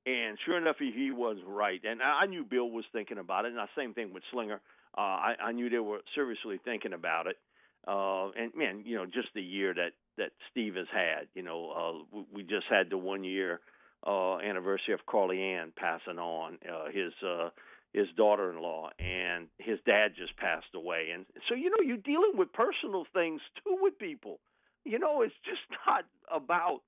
And sure enough, he was right. And I knew Bill was thinking about it. And the same thing with Slinger. I knew they were seriously thinking about it. And man, just the year that Steve has had, we just had the 1 year anniversary of Carly Ann passing on, his daughter-in-law, and his dad just passed away. And so, you're dealing with personal things too with people. It's just not about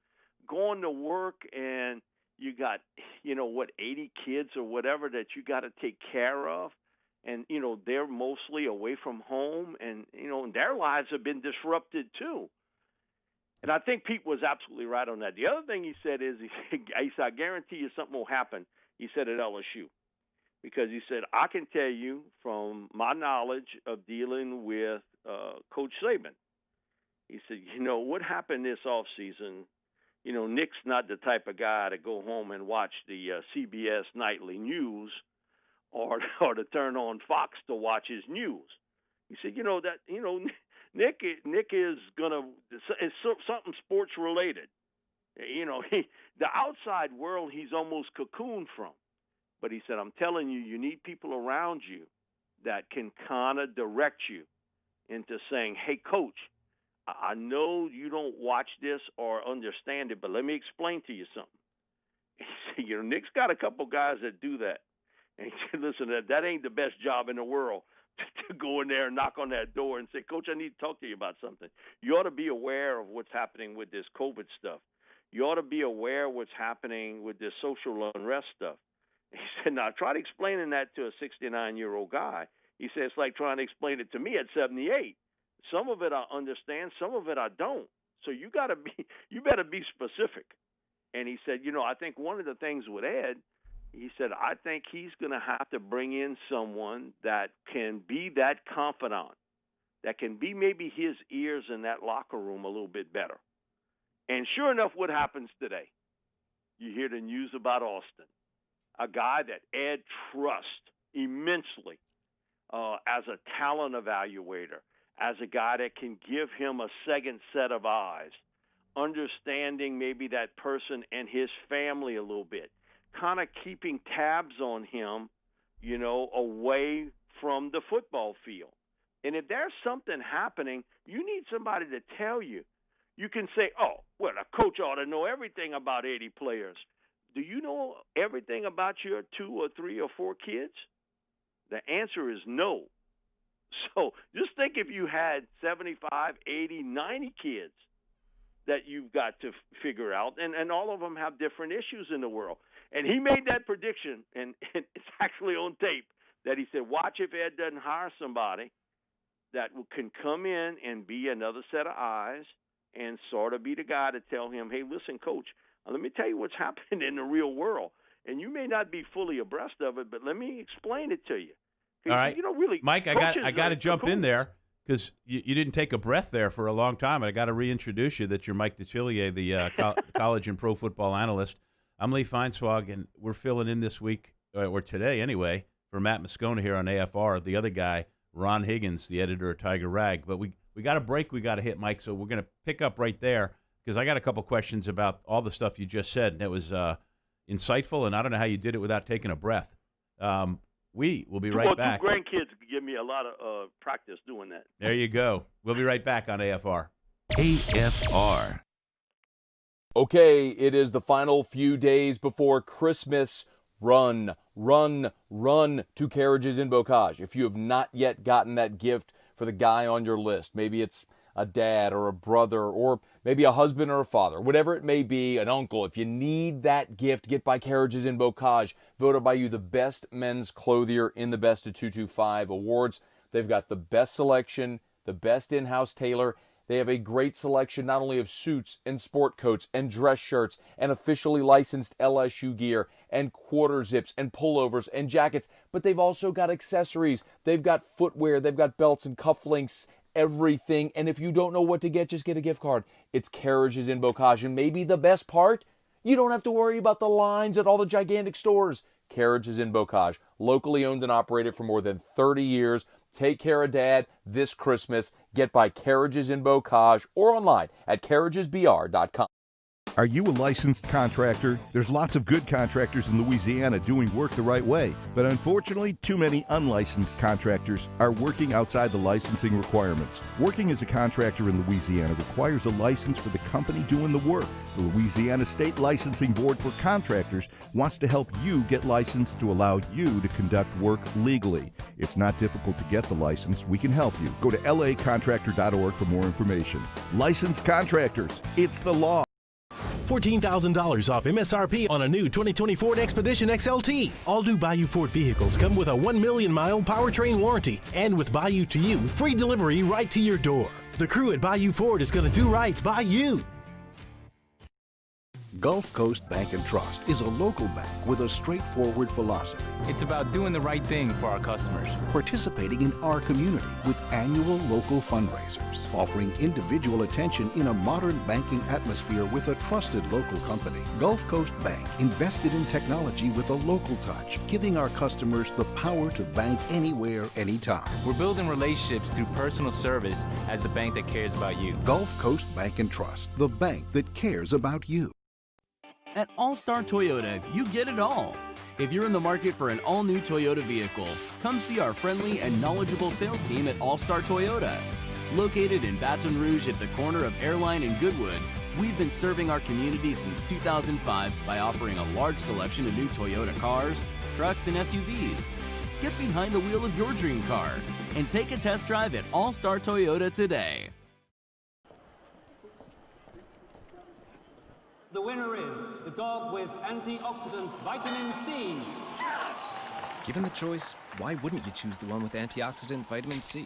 going to work and you got, 80 kids or whatever that you got to take care of. And, they're mostly away from home and, their lives have been disrupted too. And I think Pete was absolutely right on that. The other thing he said is, he said, I guarantee you something will happen, he said, at LSU. Because he said, I can tell you from my knowledge of dealing with Coach Saban, he said, what happened this offseason, Nick's not the type of guy to go home and watch the CBS nightly news or to turn on Fox to watch his news. He said, Nick is going to – it's something sports related. The outside world he's almost cocooned from. But he said, I'm telling you, you need people around you that can kind of direct you into saying, hey, coach, I know you don't watch this or understand it, but let me explain to you something. He said, Nick's got a couple guys that do that. And he said, listen, that ain't the best job in the world to go in there and knock on that door and say, Coach, I need to talk to you about something. You ought to be aware of what's happening with this COVID stuff. You ought to be aware of what's happening with this social unrest stuff. He said, now try to explaining that to a 69-year-old guy. He said, it's like trying to explain it to me at 78. Some of it I understand, some of it I don't. So you better be specific. And he said, I think one of the things with Ed, he said, I think he's going to have to bring in someone that can be that confidant, that can be maybe his ears in that locker room a little bit better. And sure enough, what happens today? You hear the news about Austin, a guy that Ed trusts immensely as a talent evaluator, as a guy that can give him a second set of eyes, understanding maybe that person and his family a little bit, kind of keeping tabs on him, away from the football field. And if there's something happening, you need somebody to tell you. You can say, oh, well, a coach ought to know everything about 80 players. Do you know everything about your 2 or 3 or 4 kids? The answer is no. So just think if you had 75, 80, 90 kids that you've got to figure out, and all of them have different issues in the world. And he made that prediction, and it's actually on tape, that he said, watch if Ed doesn't hire somebody that can come in and be another set of eyes and sort of be the guy to tell him, hey, listen, coach, let me tell you what's happening in the real world. And you may not be fully abreast of it, but let me explain it to you. All right, really, Mike, I got to jump in there. because you didn't take a breath there for a long time. I got to reintroduce you that you're Mike DeCillier, the college and pro football analyst. I'm Lee Feinswog, and we're filling in this week, or today anyway, for Matt Moscona here on AFR. The other guy, Ron Higgins, the editor of Tiger Rag. But we got a break we got to hit, Mike, so we're going to pick up right there because I got a couple questions about all the stuff you just said, and it was insightful, and I don't know how you did it without taking a breath. We will be right back. Two grandkids give me a lot of practice doing that. There you go. We'll be right back on AFR. AFR. Okay, it is the final few days before Christmas. Run to Carriages in Bocage. If you have not yet gotten that gift for the guy on your list, maybe it's a dad or a brother or maybe a husband or a father, whatever it may be, an uncle. If you need that gift, get by Carriages in Bocage. Voted by you the best men's clothier in the Best of 225 awards. They've got the best selection, the best in-house tailor. They have a great selection not only of suits and sport coats and dress shirts and officially licensed LSU gear and quarter zips and pullovers and jackets, but they've also got accessories. They've got footwear. They've got belts and cufflinks, everything. And if you don't know what to get, just get a gift card. It's Carriages in Bocage. And maybe the best part, you don't have to worry about the lines at all the gigantic stores. Carriages in Bocage, locally owned and operated for more than 30 years. Take care of Dad this Christmas. Get by Carriages in Bocage or online at carriagesbr.com. Are you a licensed contractor? There's lots of good contractors in Louisiana doing work the right way, but unfortunately, too many unlicensed contractors are working outside the licensing requirements. Working as a contractor in Louisiana requires a license for the company doing the work. The Louisiana State Licensing Board for Contractors wants to help you get licensed to allow you to conduct work legally. It's not difficult to get the license. We can help you. Go to lacontractor.org for more information. Licensed contractors, it's the law. $14,000 off MSRP on a new 2020 Ford Expedition Xlt. All new Bayou Ford vehicles come with a 1 million mile powertrain warranty, and with Bayou to You, free delivery right to your door. The crew at Bayou Ford is going to do right by you. Gulf Coast Bank and Trust is a local bank with a straightforward philosophy. It's about doing the right thing for our customers. Participating in our community with annual local fundraisers. Offering individual attention in a modern banking atmosphere with a trusted local company. Gulf Coast Bank invested in technology with a local touch, giving our customers the power to bank anywhere, anytime. We're building relationships through personal service as the bank that cares about you. Gulf Coast Bank and Trust, the bank that cares about you. At All-Star Toyota, you get it all. If you're in the market for an all-new Toyota vehicle, come see our friendly and knowledgeable sales team at All-Star Toyota. Located in Baton Rouge at the corner of Airline and Goodwood, we've been serving our community since 2005 by offering a large selection of new Toyota cars, trucks, and SUVs. Get behind the wheel of your dream car and take a test drive at All-Star Toyota today. The winner is the dog with antioxidant vitamin C. Given the choice, why wouldn't you choose the one with antioxidant vitamin C?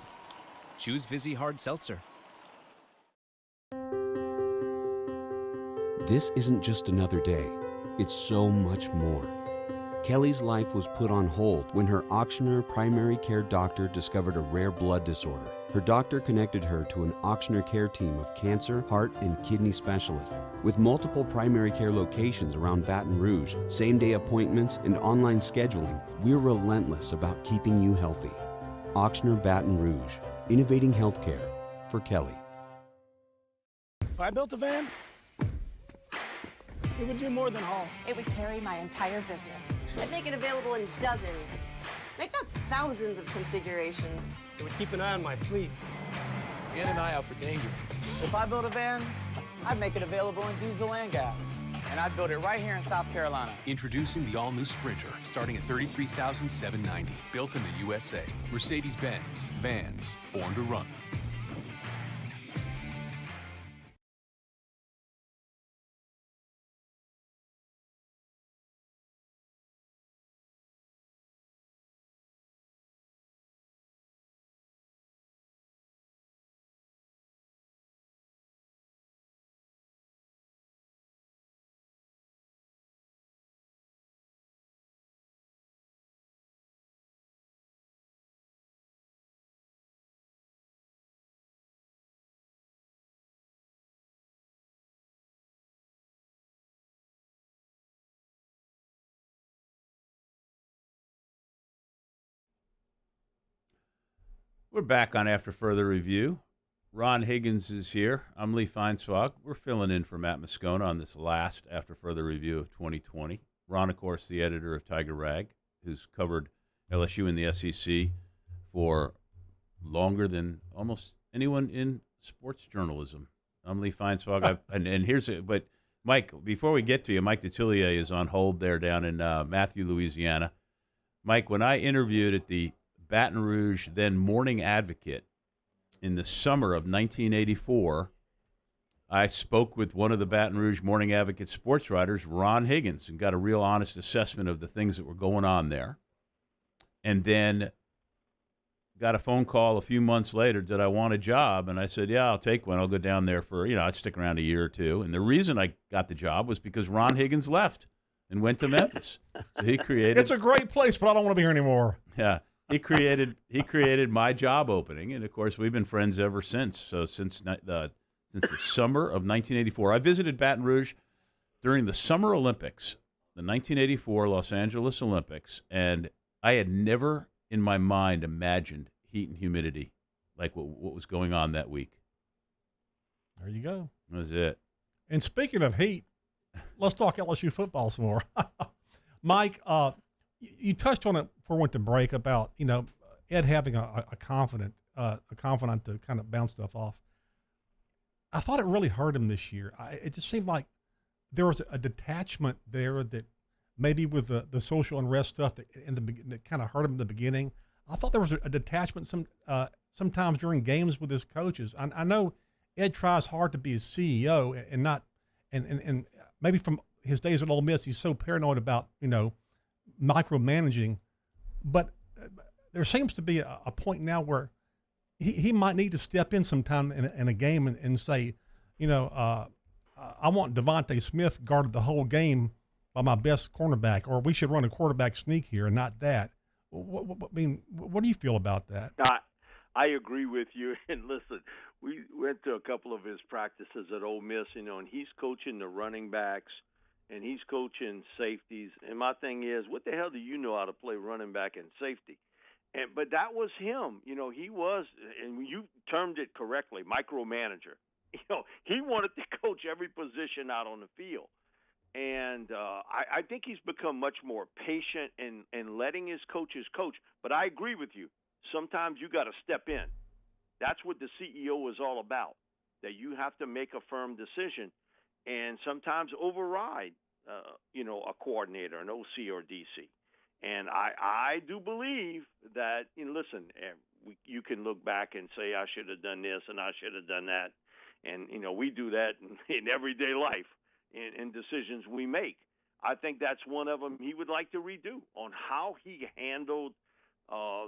Choose Vizzy Hard Seltzer. This isn't just another day. It's so much more. Kelly's life was put on hold when her auctioneer primary care doctor discovered a rare blood disorder. Her doctor connected her to an auctioneer care team of cancer, heart, and kidney specialists. With multiple primary care locations around Baton Rouge, same-day appointments, and online scheduling, we're relentless about keeping you healthy. Auctioneer Baton Rouge, innovating healthcare for Kelly. If I built a van, it would do more than haul. It would carry my entire business. I'd make it available in dozens. Make that thousands of configurations. It would keep an eye on my fleet. And an eye out for danger. If I built a van, I'd make it available in diesel and gas. And I'd build it right here in South Carolina. Introducing the all-new Sprinter, starting at $33,790. Built in the USA. Mercedes-Benz. Vans. Born to run. We're back on After Further Review. Ron Higgins is here. I'm Lee Feinswog. We're filling in for Matt Moscona on this last After Further Review of 2020. Ron, of course, the editor of Tiger Rag, who's covered LSU in the SEC for longer than almost anyone in sports journalism. I'm Lee Feinswog. But Mike, before we get to you, Mike Detillier is on hold there down in Matthew, Louisiana. Mike, when I interviewed at the Baton Rouge, then Morning Advocate, in the summer of 1984, I spoke with one of the Baton Rouge Morning Advocate sports writers, Ron Higgins, and got a real honest assessment of the things that were going on there. And then got a phone call a few months later, did I want a job? And I said, yeah, I'll take one. I'll go down there for, I'd stick around a year or two. And the reason I got the job was because Ron Higgins left and went to Memphis. So he created... It's a great place, but I don't want to be here anymore. Yeah. He created my job opening, and of course we've been friends ever since. So since the summer of 1984, I visited Baton Rouge during the Summer Olympics, the 1984 Los Angeles Olympics, and I had never in my mind imagined heat and humidity like what was going on that week. There you go. That was it. And speaking of heat, let's talk LSU football some more. Mike, you touched on it before we went to break about, Ed having a confidant to kind of bounce stuff off. I thought it really hurt him this year. It just seemed like there was a detachment there that maybe with the social unrest stuff that kind of hurt him in the beginning. I thought there was a detachment sometimes during games with his coaches. I know Ed tries hard to be a CEO and not and maybe from his days at Ole Miss, he's so paranoid about, micromanaging, but there seems to be a point now where he might need to step in sometime in a game and say, I want Devontae Smith guarded the whole game by my best cornerback, or we should run a quarterback sneak here and not that. What do you feel about that? I agree with you. And listen, we went to a couple of his practices at Ole Miss, and he's coaching the running backs, and he's coaching safeties. And my thing is, what the hell do you know how to play running back and safety? But that was him. He was, and you termed it correctly, micromanager. He wanted to coach every position out on the field. And I think he's become much more patient in letting his coaches coach. But I agree with you. Sometimes you got to step in. That's what the CEO is all about, that you have to make a firm decision and sometimes override, a coordinator, an OC or DC. And I do believe that, listen, you can look back and say, I should have done this and I should have done that. And, we do that in everyday life in decisions we make. I think that's one of them he would like to redo on how he handled, I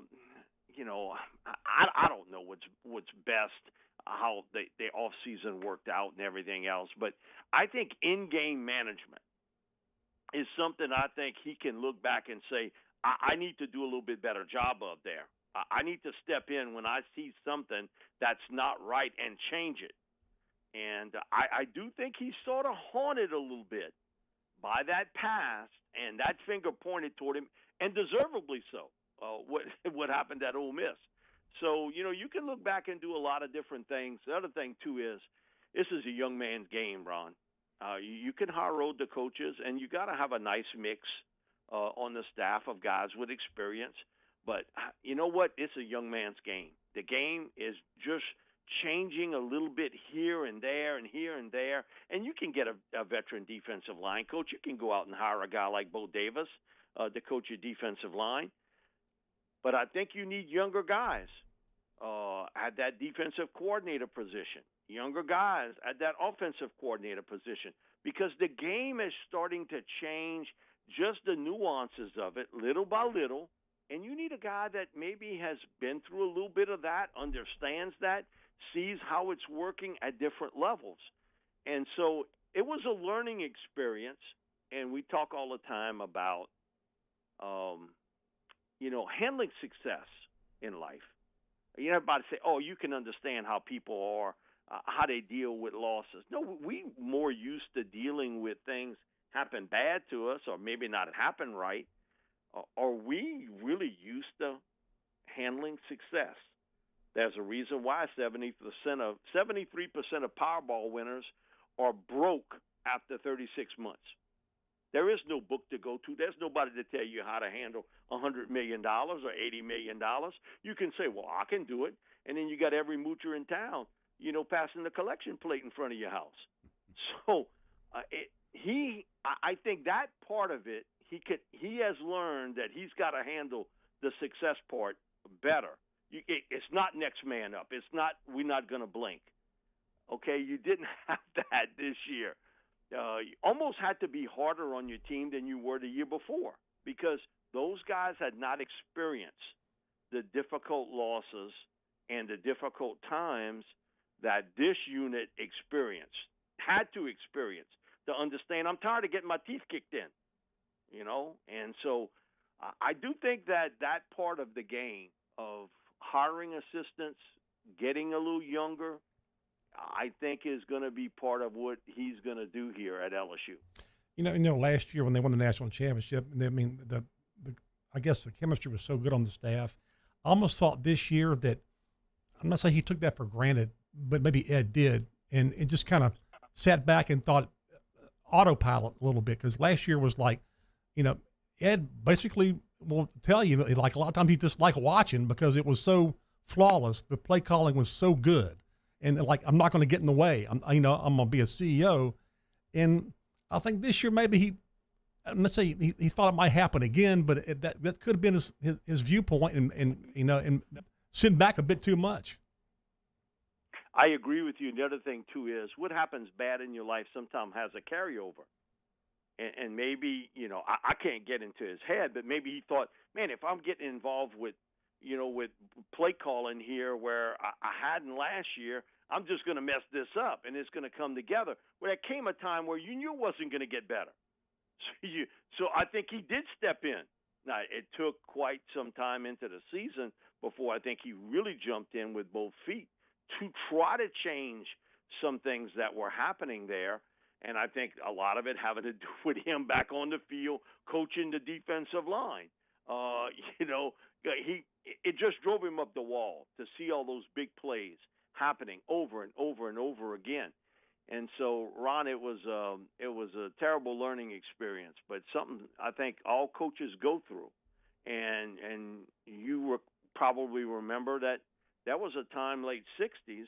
don't know what's best, how the offseason worked out and everything else. But I think in-game management is something I think he can look back and say, I need to do a little bit better job of there. I need to step in when I see something that's not right and change it. And I do think he's sort of haunted a little bit by that past and that finger pointed toward him, and deservedly so, what happened at Ole Miss. So, you can look back and do a lot of different things. The other thing, too, is this is a young man's game, Ron. You can high road the coaches, and you got to have a nice mix on the staff of guys with experience. But you know what? It's a young man's game. The game is just changing a little bit here and there and here and there. And you can get a veteran defensive line coach. You can go out and hire a guy like Bo Davis to coach your defensive line. But I think you need younger guys at that defensive coordinator position, younger guys at that offensive coordinator position, because the game is starting to change, just the nuances of it little by little. And you need a guy that maybe has been through a little bit of that, understands that, sees how it's working at different levels. And so it was a learning experience, and we talk all the time about, handling success in life. Everybody say, oh, you can understand how people are, how they deal with losses. No, we more used to dealing with things happen bad to us or maybe not happen right. Are we really used to handling success? There's a reason why 73% of Powerball winners are broke after 36 months. There is no book to go to. There's nobody to tell you how to handle $100 million or $80 million. You can say, well, I can do it. And then you got every moocher in town, passing the collection plate in front of your house. So I think that part of it, he has learned that he's got to handle the success part better. It's not next man up. It's not we're not going to blink. Okay, you didn't have that this year. You almost had to be harder on your team than you were the year before because those guys had not experienced the difficult losses and the difficult times that this unit had to experience to understand I'm tired of getting my teeth kicked in, And so I do think that part of the game of hiring assistants, getting a little younger, I think is going to be part of what he's going to do here at LSU. Last year when they won the national championship, I guess the chemistry was so good on the staff. I almost thought this year that, I'm not saying he took that for granted, but maybe Ed did, and it just kind of sat back and thought autopilot a little bit because last year was like, Ed basically will tell you, like a lot of times he just like watching because it was so flawless. The play calling was so good. And like, I'm not going to get in the way. I'm going to be a CEO. And I think this year, maybe let's say he thought it might happen again, but that could have been his viewpoint and sitting back a bit too much. I agree with you. And the other thing too is what happens bad in your life sometimes has a carryover. And maybe, I can't get into his head, but maybe he thought, man, if I'm getting involved with play calling here where I hadn't last year, I'm just going to mess this up and it's going to come together. Well, there came a time where you knew it wasn't going to get better. So I think he did step in. Now, it took quite some time into the season before I think he really jumped in with both feet to try to change some things that were happening there. And I think a lot of it having to do with him back on the field, coaching the defensive line. It just drove him up the wall to see all those big plays happening over and over and over again. And so, Ron, it was a terrible learning experience, but something I think all coaches go through. And you probably remember that there was a time, late 60s,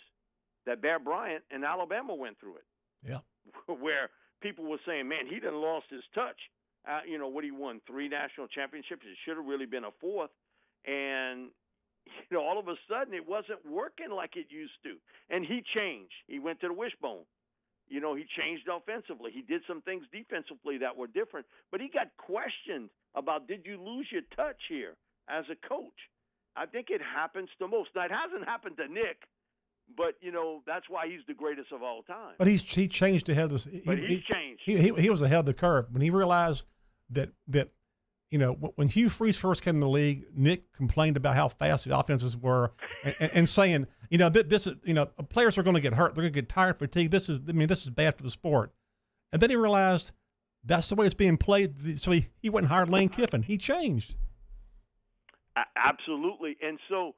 that Bear Bryant and Alabama went through it. Yeah. Where people were saying, man, he done lost his touch. What he won 3 national championships. It should have really been a 4th. And, all of a sudden it wasn't working like it used to. And he changed. He went to the wishbone. He changed offensively. He did some things defensively that were different. But he got questioned about, did you lose your touch here as a coach? I think it happens to most. Now, it hasn't happened to Nick. But, that's why he's the greatest of all time. But he changed ahead of this. He's changed. He was ahead of the curve. When he realized that when Hugh Freeze first came in the league, Nick complained about how fast the offenses were and saying, this is, players are going to get hurt. They're going to get tired, fatigued. This is bad for the sport. And then he realized that's the way it's being played. So he went and hired Lane Kiffin. He changed. Absolutely. And so,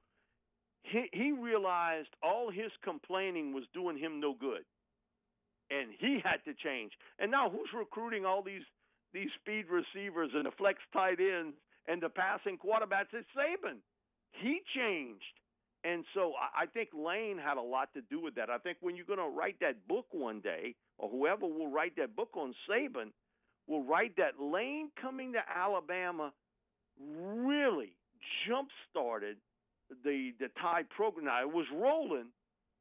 he realized all his complaining was doing him no good, and he had to change. And now who's recruiting all these speed receivers and the flex tight ends and the passing quarterbacks? It's Saban. He changed. And so I think Lane had a lot to do with that. I think when you're going to write that book one day, or whoever will write that book on Saban will write that Lane coming to Alabama really jump-started the Tide program. Now, it was rolling,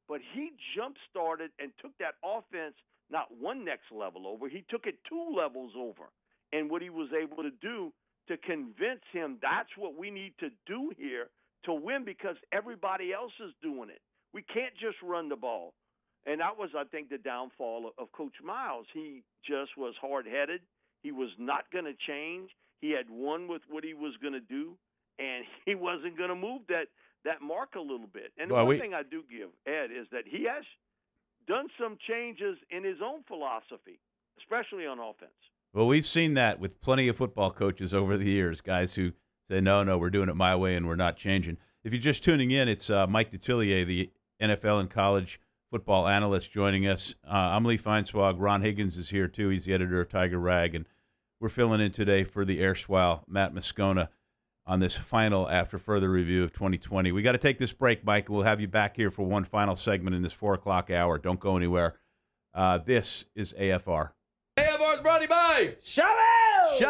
but he jump-started and took that offense not one next level over. He took it 2 levels over. And what he was able to do to convince him that's what we need to do here to win because everybody else is doing it. We can't just run the ball. And that was, I think, the downfall of Coach Miles. He just was hard-headed. He was not going to change. He had won with what he was going to do. And he wasn't going to move that mark a little bit. And the one thing I do give Ed is that he has done some changes in his own philosophy, especially on offense. Well, we've seen that with plenty of football coaches over the years, guys who say, no, we're doing it my way and we're not changing. If you're just tuning in, it's Mike Detillier, the NFL and college football analyst, joining us. I'm Lee Feinswog. Ron Higgins is here, too. He's the editor of Tiger Rag, and we're filling in today for the erstwhile Matt Moscona on this final after further review of 2020. We got to take this break, Mike. We'll have you back here for one final segment in this 4 o'clock hour. Don't go anywhere. This is AFR. AFR is brought to you by Shaw-Bills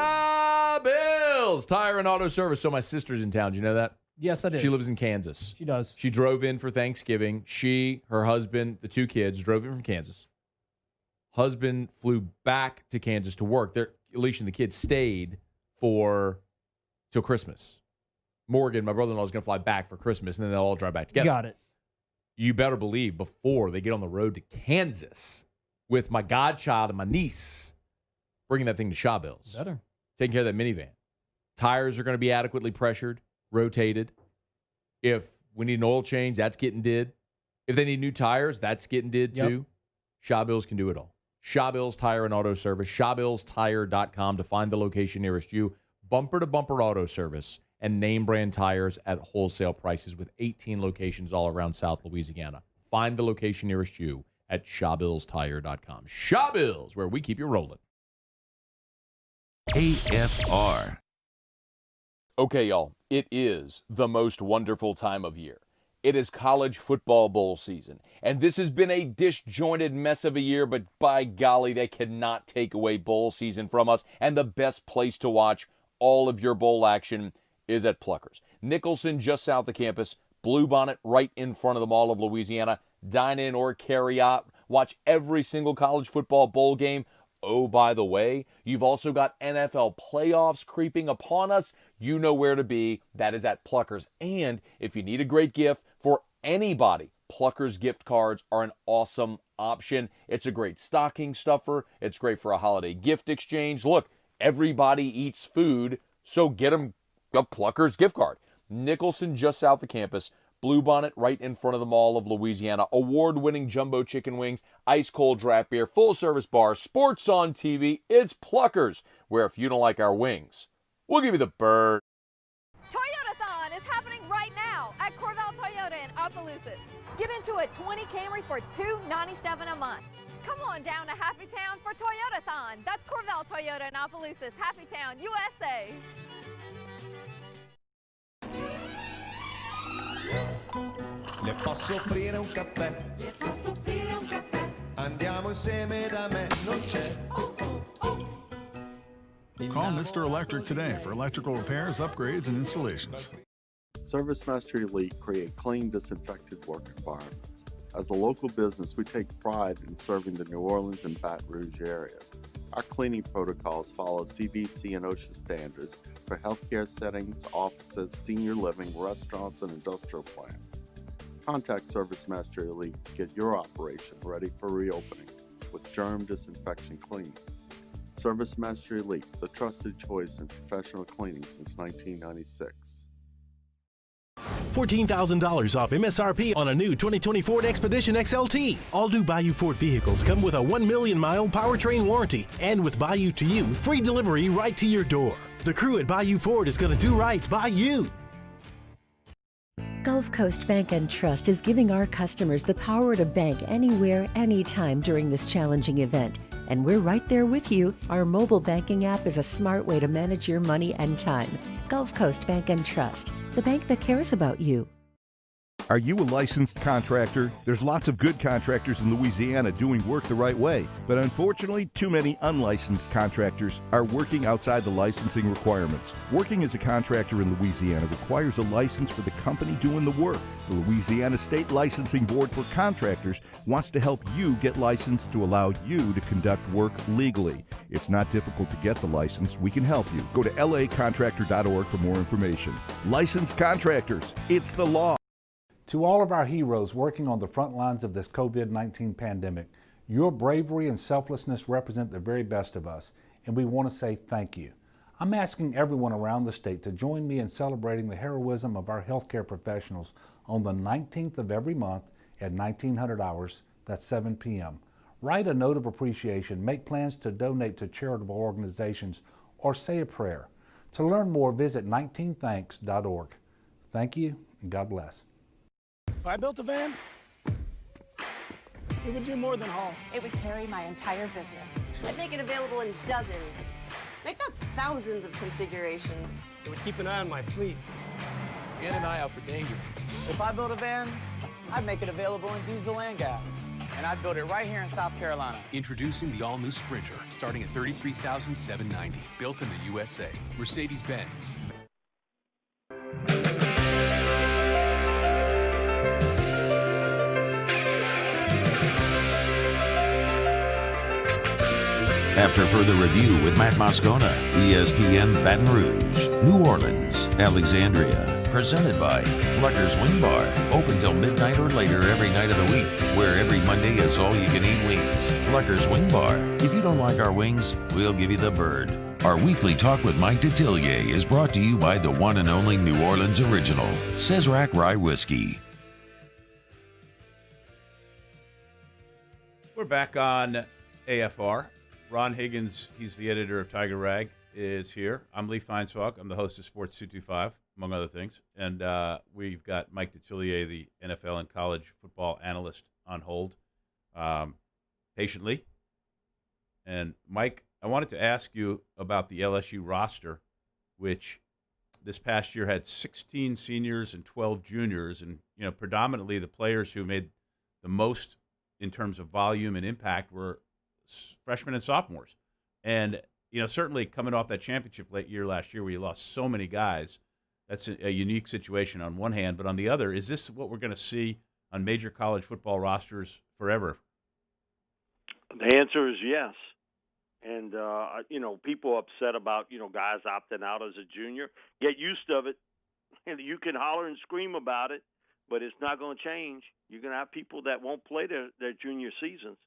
Tire and Auto Service. So my sister's in town. Do you know that? Yes, I did. She lives in Kansas. She does. She drove in for Thanksgiving. She, her husband, the 2 kids drove in from Kansas. Husband flew back to Kansas to work. Alicia and the kids stayed till Christmas. Morgan, my brother-in-law, is going to fly back for Christmas, and then they'll all drive back together. Got it. You better believe before they get on the road to Kansas with my godchild and my niece, bringing that thing to Shaw-Bills. Better. Taking care of that minivan. Tires are going to be adequately pressured, rotated. If we need an oil change, that's getting did. If they need new tires, that's getting did too. Yep. Shaw-Bills can do it all. Shaw-Bills Tire and Auto Service, ShawBillsTire.com to find the location nearest you. Bumper-to-bumper auto service and name brand tires at wholesale prices with 18 locations all around South Louisiana. Find the location nearest you at ShawBillsTire.com. Shaw-Bills, where we keep you rolling. AFR. Okay, y'all, it is the most wonderful time of year. It is college football bowl season, and this has been a disjointed mess of a year, but by golly, they cannot take away bowl season from us, and the best place to watch all of your bowl action is at Pluckers. Nicholson, just south of campus, Bluebonnet right in front of the Mall of Louisiana. Dine in or carry out. Watch every single college football bowl game. Oh, by the way, you've also got NFL playoffs creeping upon us. You know where to be. That is at Pluckers. And if you need a great gift for anybody, Pluckers gift cards are an awesome option. It's a great stocking stuffer. It's great for a holiday gift exchange. Look, everybody eats food, so get them a Pluckers gift card. Nicholson, just south of campus. Bluebonnet right in front of the Mall of Louisiana. Award-winning jumbo chicken wings, ice-cold draft beer, full-service bar, sports on TV. It's Pluckers, where if you don't like our wings, we'll give you the bird. Toyotathon is happening right now at Corval Toyota in Opelousas. Get into a 20 Camry for $297 a month. Come on down to Happy Town for Toyotathon. That's Corval Toyota in Opelousas, Happy Town, USA. Le posso offrire un caffè? Le posso offrire un caffè? Andiamo insieme da me, non c'è. Call Mr. Electric today for electrical repairs, upgrades, and installations. ServiceMaster Elite create clean, disinfected work environments. As a local business, we take pride in serving the New Orleans and Baton Rouge areas. Our cleaning protocols follow CDC and OSHA standards for healthcare settings, offices, senior living, restaurants, and industrial plants. Contact ServiceMaster Elite to get your operation ready for reopening with germ disinfection cleaning. ServiceMaster Elite, the trusted choice in professional cleaning since 1996. $14,000 off MSRP on a new 2020 Ford Expedition Xlt. All new Bayou Ford vehicles come with a 1 million mile powertrain warranty, and with Bayou to You, free delivery right to your door. The crew at Bayou Ford is going to do right by you. Gulf Coast Bank and Trust is giving our customers the power to bank anywhere, anytime during this challenging event. And we're right there with you. Our mobile banking app is a smart way to manage your money and time. Gulf Coast Bank and Trust, the bank that cares about you. Are you a licensed contractor? There's lots of good contractors in Louisiana doing work the right way, but unfortunately, too many unlicensed contractors are working outside the licensing requirements. Working as a contractor in Louisiana requires a license for the company doing the work. The Louisiana State Licensing Board for Contractors wants to help you get licensed to allow you to conduct work legally. It's not difficult to get the license. We can help you. Go to lacontractor.org for more information. Licensed contractors, it's the law. To all of our heroes working on the front lines of this COVID-19 pandemic, your bravery and selflessness represent the very best of us, and we want to say thank you. I'm asking everyone around the state to join me in celebrating the heroism of our healthcare professionals on the 19th of every month at 1900 hours, that's 7 p.m. Write a note of appreciation, make plans to donate to charitable organizations, or say a prayer. To learn more, visit 19thanks.org. Thank you, and God bless. If I built a van, it would do more than haul. It would carry my entire business. I'd make it available in dozens. Make that thousands of configurations. It would keep an eye on my fleet. And an eye out for danger. If I built a van, I'd make it available in diesel and gas. And I'd build it right here in South Carolina. Introducing the all-new Sprinter, starting at $33,790. Built in the USA. Mercedes-Benz. After further review with Matt Moscona, ESPN Baton Rouge, New Orleans, Alexandria. Presented by Plucker's Wing Bar. Open till midnight or later every night of the week. Where every Monday is all-you-can-eat wings. Plucker's Wing Bar. If you don't like our wings, we'll give you the bird. Our weekly Talk with Mike Detillier is brought to you by the one and only New Orleans original, Cesarac Rye Whiskey. We're back on AFR. Ron Higgins, he's the editor of Tiger Rag, is here. I'm Lee Feinswog. I'm the host of Sports 225, among other things. And we've got Mike Detillier, the NFL and college football analyst, on hold patiently. And, Mike, I wanted to ask you about the LSU roster, which this past year had 16 seniors and 12 juniors. And, you know, predominantly the players who made the most in terms of volume and impact were freshmen and sophomores. And, you know, certainly coming off that championship year last year where you lost so many guys, that's a unique situation on one hand. But on the other, is this what we're going to see on major college football rosters forever? The answer is yes. And, you know, people upset about, you know, guys opting out as a junior. Get used to it. And you can holler and scream about it, but it's not going to change. You're going to have people that won't play their junior seasons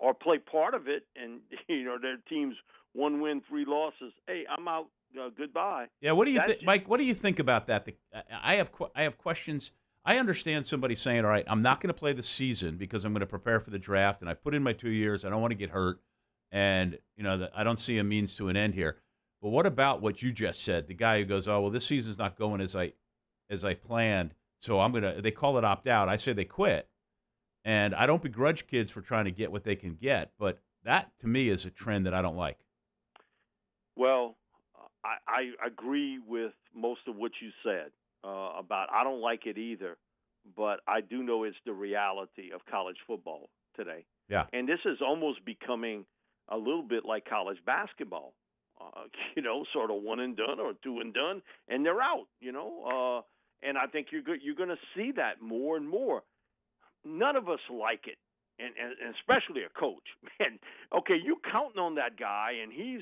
or play part of it, and, you know, their team's 1 win, 3 losses. Hey, I'm out. Goodbye. Yeah, what do you think, Mike? What do you think about that? I have questions. I understand somebody saying, all right, I'm not going to play the season because I'm going to prepare for the draft, and I put in my 2 years. I don't want to get hurt. And, you know, I don't see a means to an end here. But what about what you just said? The guy who goes, oh, well, this season's not going as I planned, so they call it opt out. I say they quit. And I don't begrudge kids for trying to get what they can get, but that to me is a trend that I don't like. Well, I agree with most of what you said about I don't like it either, but I do know it's the reality of college football today. Yeah. And this is almost becoming a little bit like college basketball, you know, sort of one and done or two and done, and they're out, you know. And I think you're going to see that more and more. None of us like it, and especially a coach. Man, okay, you counting on that guy, and he's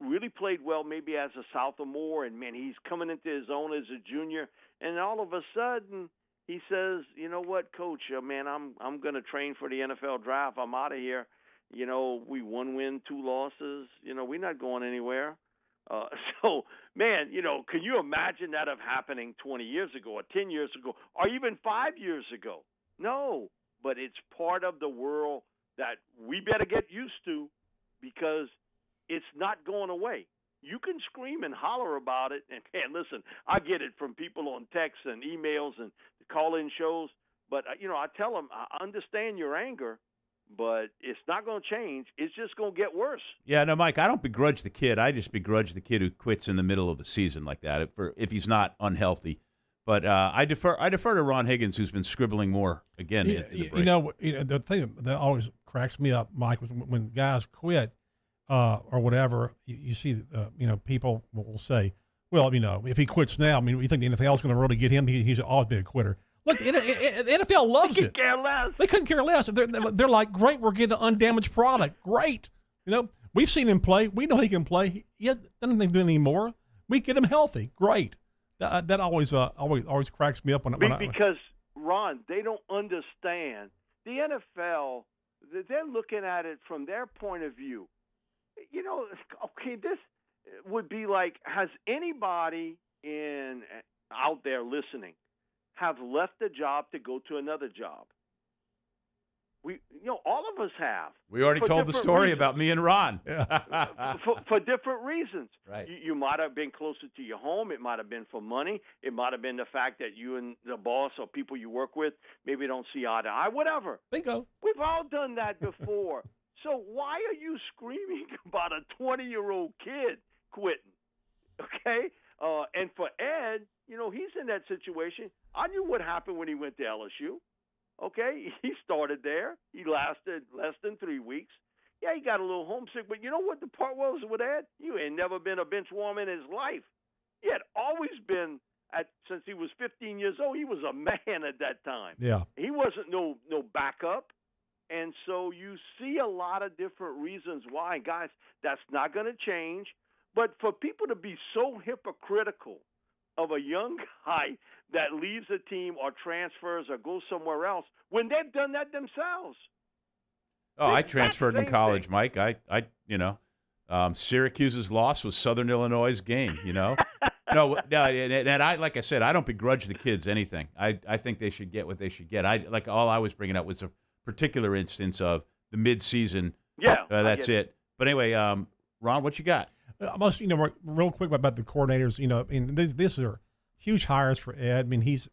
really played well maybe as a sophomore, and, man, he's coming into his own as a junior, and all of a sudden he says, you know what, Coach, man, I'm going to train for the NFL draft. I'm out of here. You know, we 1 win, 2 losses. You know, we're not going anywhere. So, man, you know, can you imagine that of happening 20 years ago or 10 years ago or even 5 years ago? No, but it's part of the world that we better get used to because it's not going away. You can scream and holler about it, and listen, I get it from people on text and emails and call-in shows, but, you know, I tell them, I understand your anger, but it's not going to change. It's just going to get worse. Yeah, no, Mike, I don't begrudge the kid. I just begrudge the kid who quits in the middle of a season like that if he's not unhealthy. But I defer to Ron Higgins, who's been scribbling more again. In the break. You know, the thing that always cracks me up, Mike, was when guys quit or whatever. You see, you know, people will say, "Well, you know, if he quits now, I mean, you think the NFL is going to really get him? He's always been a quitter." Look, the NFL loves it. They couldn't care less. They couldn't care less. They're like, "Great, we're getting an undamaged product. Great." You know, we've seen him play. We know he can play. He doesn't do anymore. We get him healthy. Great. That always cracks me up because Ron, they don't understand the NFL. They're looking at it from their point of view. You know, okay, this would be like, has anybody out there listening have left a job to go to another job? All of us have. We already told the story about me and Ron. for different reasons. Right. You might have been closer to your home. It might have been for money. It might have been the fact that you and the boss or people you work with maybe don't see eye to eye, whatever. Bingo. We've all done that before. So why are you screaming about a 20-year-old kid quitting? Okay? And for Ed, he's in that situation. I knew what happened when he went to LSU. Okay? He started there. He lasted less than 3 weeks. Yeah, he got a little homesick, but you know what the part was with Ed? You ain't never been a bench warmer in his life. He had always been, since he was 15 years old, he was a man at that time. Yeah. He wasn't no backup. And so you see a lot of different reasons why. Guys, that's not going to change. But for people to be so hypocritical of a young guy that leaves a team or transfers or goes somewhere else when they've done that themselves. Oh, I transferred in college, Mike. Syracuse's loss was Southern Illinois' game, No, and I, like I said, I don't begrudge the kids anything. I think they should get what they should get. All I was bringing up was a particular instance of the midseason. Yeah, that's it. But anyway, Ron, what you got? Real quick about the coordinators. These are huge hires for Ed. I mean, he's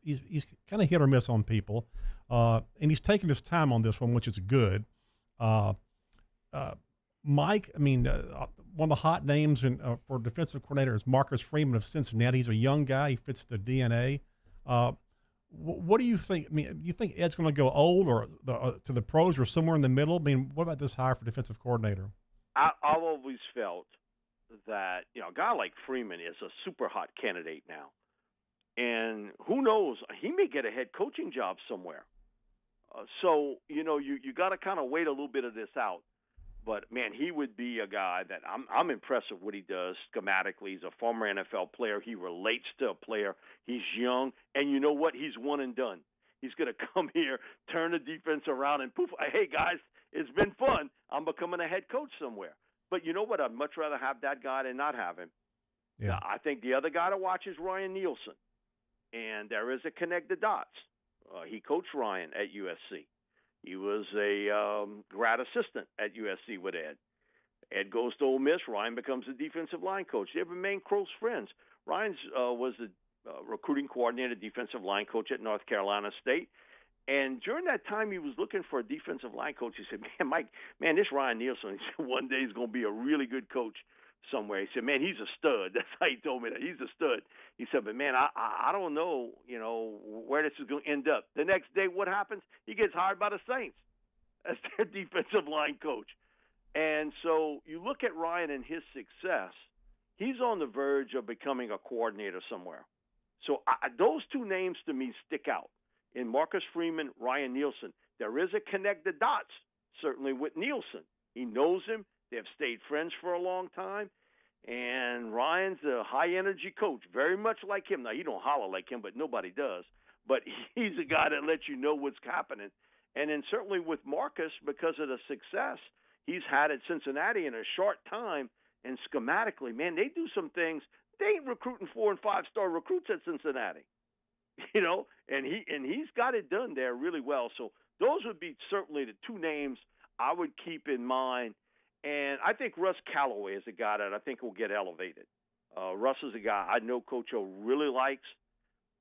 kind of hit or miss on people, and he's taking his time on this one, which is good. Mike, one of the hot names for defensive coordinator is Marcus Freeman of Cincinnati. He's a young guy. He fits the DNA. What do you think? Do you think Ed's going to go old or to the pros or somewhere in the middle? What about this hire for defensive coordinator? I've always felt that a guy like Freeman is a super hot candidate now, and who knows, he may get a head coaching job somewhere. So you got to kind of wait a little bit of this out. But man, he would be a guy that I'm impressed with what he does schematically. He's a former NFL player. He relates to a player. He's young, and you know what? He's one and done. He's going to come here, turn the defense around, and poof! Hey guys, it's been fun. I'm becoming a head coach somewhere. But you know what? I'd much rather have that guy than not have him. Yeah. I think the other guy to watch is Ryan Nielsen, and there is a connect the dots. He coached Ryan at USC. He was a grad assistant at USC with Ed. Ed goes to Ole Miss. Ryan becomes the defensive line coach. They've remained close friends. Ryan was the recruiting coordinator, defensive line coach at North Carolina State. And during that time, he was looking for a defensive line coach. He said, man, Mike, this Ryan Nielsen, he said, one day he's going to be a really good coach somewhere. He said, man, he's a stud. That's how he told me that. He's a stud. He said, but, man, I don't know, where this is going to end up. The next day, what happens? He gets hired by the Saints as their defensive line coach. And so you look at Ryan and his success, he's on the verge of becoming a coordinator somewhere. So those two names to me stick out. In Marcus Freeman, Ryan Nielsen, there is a connect the dots, certainly with Nielsen. He knows him. They've stayed friends for a long time. And Ryan's a high-energy coach, very much like him. Now, he don't holler like him, but nobody does. But he's a guy that lets you know what's happening. And then certainly with Marcus, because of the success he's had at Cincinnati in a short time, and schematically, man, they do some things. They ain't recruiting 4- and 5-star recruits at Cincinnati. And he's got it done there really well. So those would be certainly the two names I would keep in mind. And I think Russ Callaway is a guy that I think will get elevated. Russ is a guy I know Coach O really likes.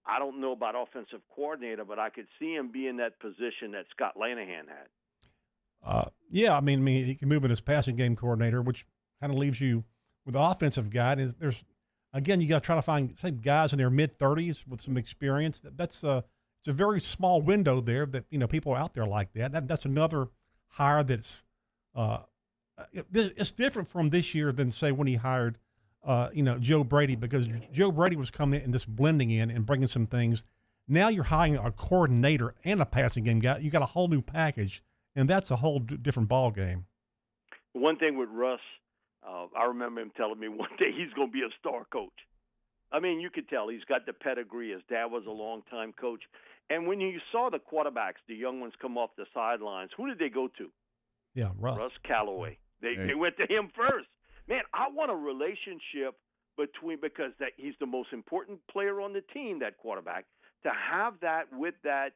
I don't know about offensive coordinator, but I could see him be in that position that Scott Lanahan had. Yeah, he can move in as passing game coordinator, which kind of leaves you with the offensive guy. There's again, you got to try to find guys in their mid-30s with some experience. It's a very small window there that people are out there like that. That's another hire that's it's different from this year than say when he hired Joe Brady, because Joe Brady was coming in and just blending in and bringing some things. Now you're hiring a coordinator and a passing game guy. You got a whole new package, and that's a whole different ball game. One thing with Russ, I remember him telling me one day he's going to be a star coach. You could tell he's got the pedigree. His dad was a longtime coach. And when you saw the quarterbacks, the young ones come off the sidelines, who did they go to? Yeah, Russ Callaway. They went to him first. Man, I want a relationship because he's the most important player on the team, that quarterback, to have that with that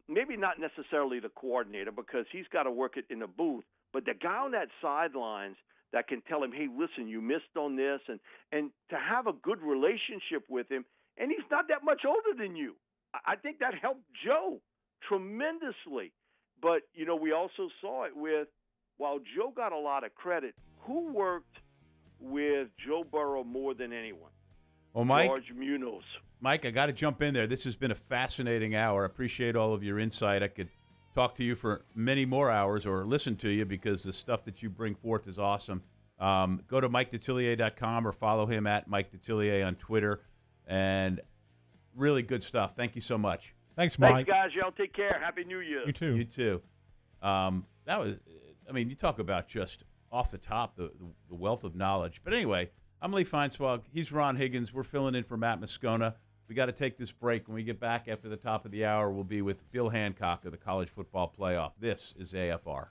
maybe not necessarily the coordinator because he's got to work it in the booth, but the guy on that sidelines that can tell him, hey, listen, you missed on this, and to have a good relationship with him, and he's not that much older than you. I think that helped Joe tremendously. But, we also saw it with, while Joe got a lot of credit, who worked with Joe Burrow more than anyone? Well, Mike, George Munoz. Mike, I got to jump in there. This has been a fascinating hour. I appreciate all of your insight. I could talk to you for many more hours or listen to you because the stuff that you bring forth is awesome. Go to MikeDetillier.com or follow him at Mike Detillier on Twitter. And really good stuff. Thank you so much. Thanks, Mike. Thanks, guys. Y'all take care. Happy New Year. You too. You too. That was, you talk about just off the top, the wealth of knowledge. But anyway, I'm Lee Feinswog. He's Ron Higgins. We're filling in for Matt Moscona. We got to take this break. When we get back after the top of the hour, we'll be with Bill Hancock of the College Football Playoff. This is AFR.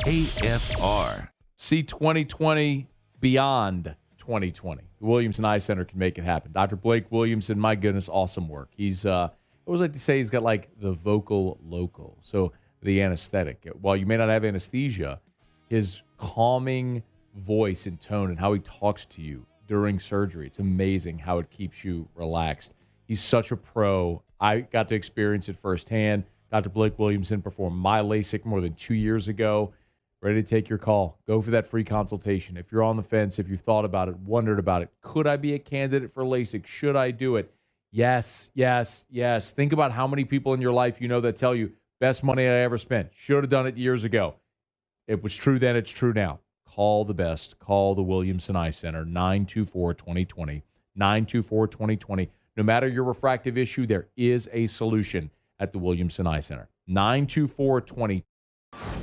AFR. See 2020 beyond 2020. The Williamson Eye Center can make it happen. Dr. Blake Williamson, my goodness, awesome work. He's, I always like to say he's got like the vocal local, so the anesthetic. While you may not have anesthesia, his calming voice and tone and how he talks to you during surgery, it's amazing how it keeps you relaxed. He's such a pro. I got to experience it firsthand. Dr. Blake Williamson performed my LASIK more than 2 years ago. Ready to take your call. Go for that free consultation. If you're on the fence, if you've thought about it, wondered about it, could I be a candidate for LASIK? Should I do it? Yes, yes, yes. Think about how many people in your life you know that tell you, best money I ever spent. Should have done it years ago. It was true then, it's true now. Call the best. Call the Williamson Eye Center, 924-2020, 924-2020. No matter your refractive issue, there is a solution at the Williamson Eye Center, 924-2020.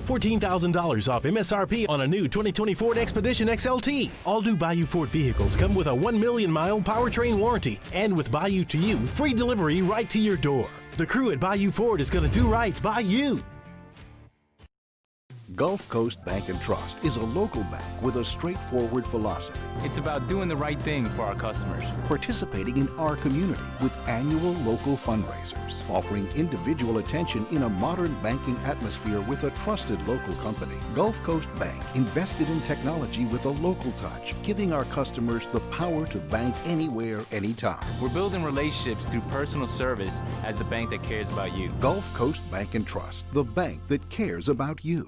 $14,000 off MSRP on a new 2020 Ford Expedition Xlt. All new Bayou Ford vehicles come with a 1 million mile powertrain warranty. And with Bayou to You, free delivery right to your door. The crew at Bayou Ford is going to do right by you. Gulf Coast Bank and Trust is a local bank with a straightforward philosophy. It's about doing the right thing for our customers. Participating in our community with annual local fundraisers. Offering individual attention in a modern banking atmosphere with a trusted local company. Gulf Coast Bank invested in technology with a local touch, giving our customers the power to bank anywhere, anytime. We're building relationships through personal service as the bank that cares about you. Gulf Coast Bank and Trust, the bank that cares about you.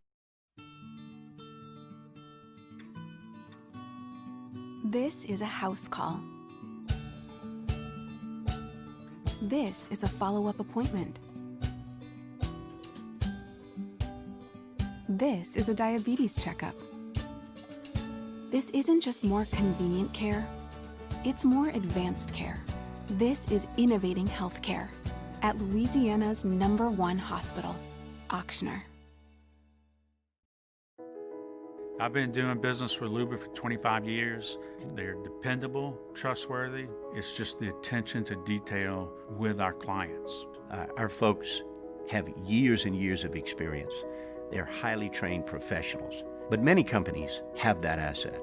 This is a house call. This is a follow-up appointment. This is a diabetes checkup. This isn't just more convenient care, it's more advanced care. This is innovating healthcare at Louisiana's #1 hospital, Ochsner. I've been doing business with Luba for 25 years. They're dependable, trustworthy. It's just the attention to detail with our clients. Our folks have years and years of experience. They're highly trained professionals, but many companies have that asset.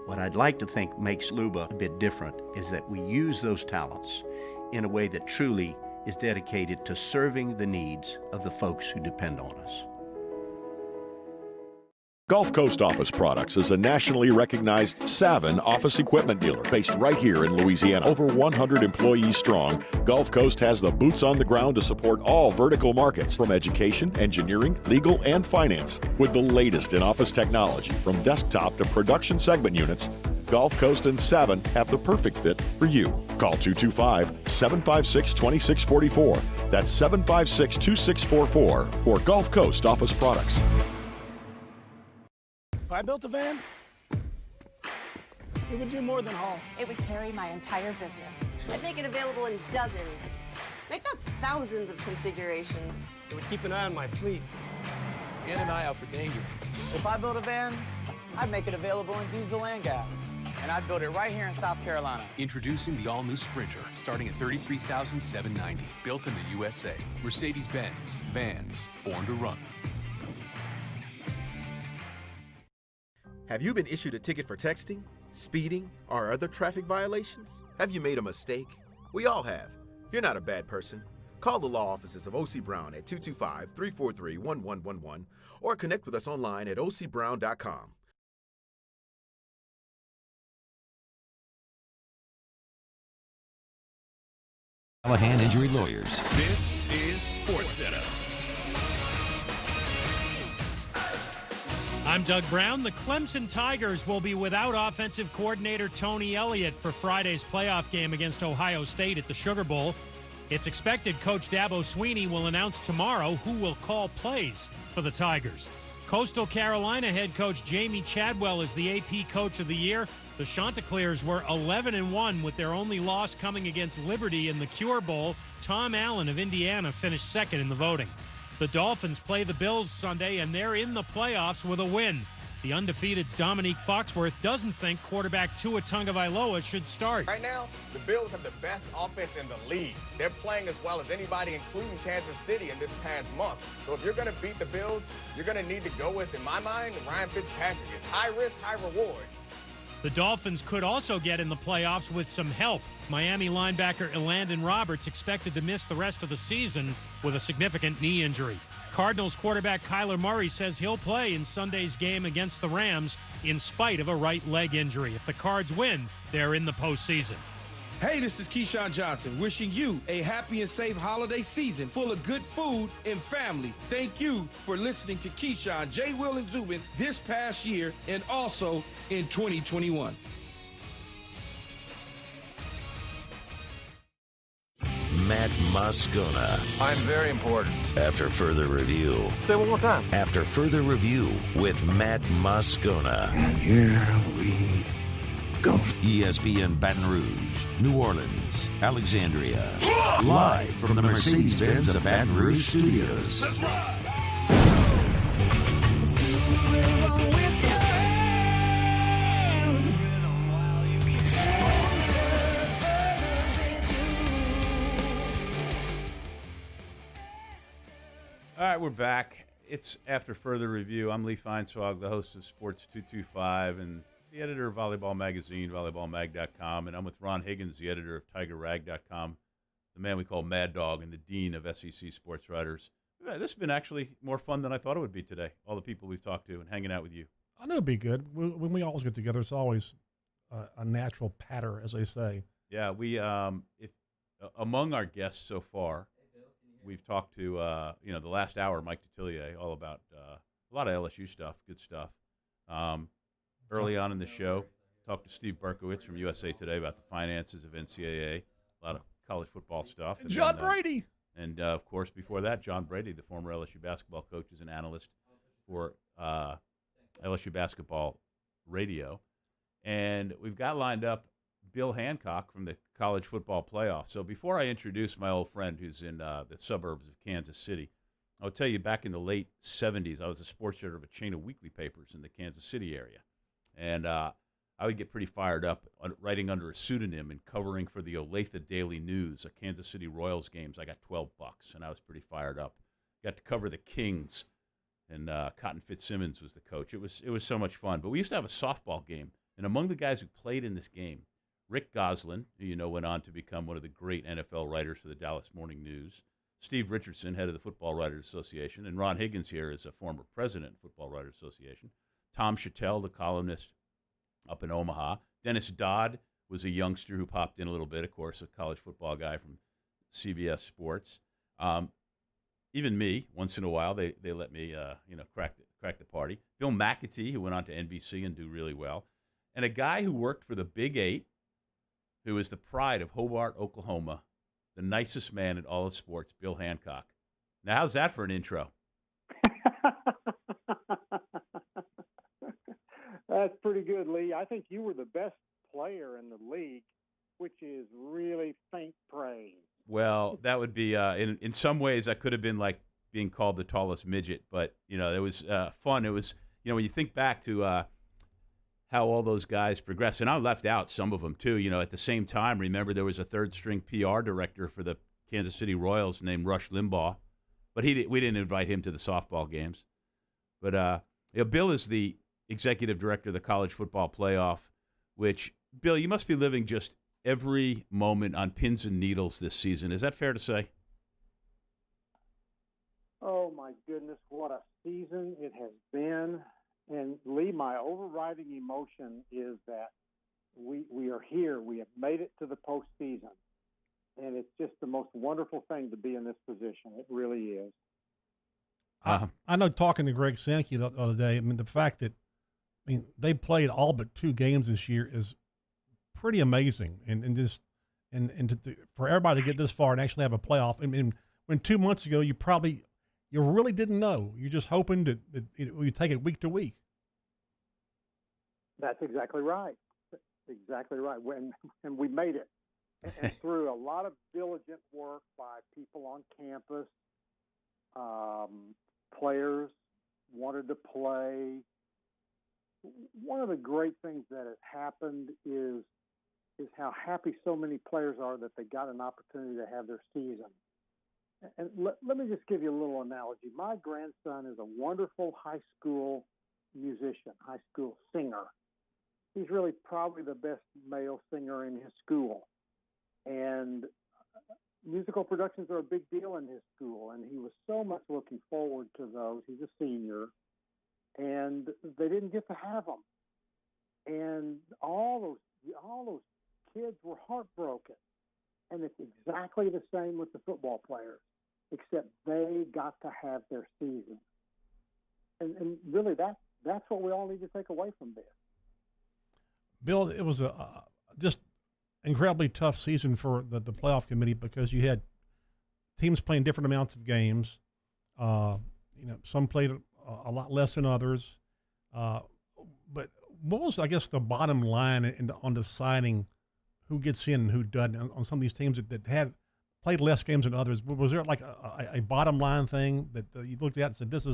What I'd like to think makes Luba a bit different is that we use those talents in a way that truly is dedicated to serving the needs of the folks who depend on us. Gulf Coast Office Products is a nationally recognized Savin office equipment dealer based right here in Louisiana. Over 100 employees strong, Gulf Coast has the boots on the ground to support all vertical markets from education, engineering, legal, and finance. With the latest in office technology from desktop to production segment units, Gulf Coast and Savin have the perfect fit for you. Call 225-756-2644. That's 756-2644 for Gulf Coast Office Products. If I built a van, it would do more than haul. It would carry my entire business. I'd make it available in dozens. Make that thousands of configurations. It would keep an eye on my fleet. And an eye out for danger. If I built a van, I'd make it available in diesel and gas. And I'd build it right here in South Carolina. Introducing the all-new Sprinter, starting at $33,790. Built in the USA. Mercedes-Benz. Vans. Born to run. Have you been issued a ticket for texting, speeding, or other traffic violations? Have you made a mistake? We all have. You're not a bad person. Call the law offices of O.C. Brown at 225-343-1111 or connect with us online at ocbrown.com. Callahan Injury Lawyers. This is SportsCenter. I'm Doug Brown. The Clemson Tigers will be without offensive coordinator Tony Elliott for Friday's playoff game against Ohio State at the Sugar Bowl. It's expected Coach Dabo Swinney will announce tomorrow who will call plays for the Tigers. Coastal Carolina head coach Jamie Chadwell is the AP Coach of the Year. The Chanticleers were 11-1 with their only loss coming against Liberty in the Cure Bowl. Tom Allen of Indiana finished second in the voting. The Dolphins play the Bills Sunday, and they're in the playoffs with a win. The undefeated Dominique Foxworth doesn't think quarterback Tua Tagovailoa should start. Right now, the Bills have the best offense in the league. They're playing as well as anybody, including Kansas City in this past month. So if you're going to beat the Bills, you're going to need to go with, in my mind, Ryan Fitzpatrick. It's high risk, high reward. The Dolphins could also get in the playoffs with some help. Miami linebacker Elandon Roberts expected to miss the rest of the season with a significant knee injury. Cardinals quarterback Kyler Murray says he'll play in Sunday's game against the Rams in spite of a right leg injury. If the Cards win, they're in the postseason. Hey, this is Keyshawn Johnson, wishing you a happy and safe holiday season full of good food and family. Thank you for listening to Keyshawn, J. Will, and Zubin this past year and also in 2021. Matt Moscona. I'm very important. After further review. Say it one more time. After further review with Matt Moscona. And here we go. ESPN Baton Rouge, New Orleans, Alexandria. Live from the Mercedes-Benz of Baton Rouge studios. Let's ride. All right, we're back. It's After Further Review. I'm Lee Feinswog, the host of Sports 225 and the editor of Volleyball Magazine, volleyballmag.com. And I'm with Ron Higgins, the editor of TigerRag.com, the man we call Mad Dog and the dean of SEC sports writers. This has been actually more fun than I thought it would be today, all the people we've talked to and hanging out with you. I know it'd be good. When we always get together, it's always a natural patter, as they say. Yeah, we among our guests so far, we've talked to, the last hour, Mike Detillier, all about a lot of LSU stuff, good stuff. Early on in the show, talked to Steve Berkowitz from USA Today about the finances of NCAA, a lot of college football stuff. And John Brady. And, of course, before that, John Brady, the former LSU basketball coach, is an analyst for LSU Basketball Radio. And we've got lined up Bill Hancock from the College Football Playoff. So before I introduce my old friend who's in the suburbs of Kansas City, I'll tell you back in the late 70s, I was a sports editor of a chain of weekly papers in the Kansas City area. And I would get pretty fired up writing under a pseudonym and covering for the Olathe Daily News, a Kansas City Royals games. I got $12, and I was pretty fired up. Got to cover the Kings, and Cotton Fitzsimmons was the coach. It was so much fun. But we used to have a softball game, and among the guys who played in this game, Rick Goslin, who went on to become one of the great NFL writers for the Dallas Morning News, Steve Richardson, head of the Football Writers Association, and Ron Higgins here is a former president of Football Writers Association, Tom Chattel, the columnist up in Omaha, Dennis Dodd was a youngster who popped in a little bit, of course, a college football guy from CBS Sports. Even me, once in a while, they let me crack the party. Bill McAtee, who went on to NBC and do really well, and a guy who worked for the Big Eight, who is the pride of Hobart, Oklahoma, the nicest man in all of sports, Bill Hancock. Now, how's that for an intro? That's pretty good, Lee. I think you were the best player in the league, which is really faint praise. Well, that would be, in some ways, I could have been like being called the tallest midget, but, it was fun. It was, when you think back to how all those guys progressed, and I left out some of them too. At the same time, remember there was a third-string PR director for the Kansas City Royals named Rush Limbaugh, but we didn't invite him to the softball games. But Bill is the executive director of the College Football Playoff, which, Bill, you must be living just every moment on pins and needles this season. Is that fair to say? my goodness, what a season it has been. And Lee, my overriding emotion is that we are here. We have made it to the postseason. And it's just the most wonderful thing to be in this position. It really is. I know talking to Greg Sankey the other day, I mean, the fact that, they played all but 2 games this year is pretty amazing. For everybody to get this far and actually have a playoff. When 2 months ago, you really didn't know. You're just hoping that you take it week to week. That's exactly right. Exactly right. And we made it. And through a lot of diligent work by people on campus, players wanted to play. One of the great things that has happened is how happy so many players are that they got an opportunity to have their season. And let me just give you a little analogy. My grandson is a wonderful high school musician, high school singer. He's really probably the best male singer in his school. And musical productions are a big deal in his school, and he was so much looking forward to those. He's a senior, and they didn't get to have them. And all those kids were heartbroken. And it's exactly the same with the football players, except they got to have their season. And really, that's what we all need to take away from this. Bill, it was a just incredibly tough season for the playoff committee because you had teams playing different amounts of games. Some played a lot less than others. But what was, I guess, the bottom line on deciding who gets in and who doesn't on some of these teams that had played less games than others? Was there like a bottom line thing that you looked at and said, this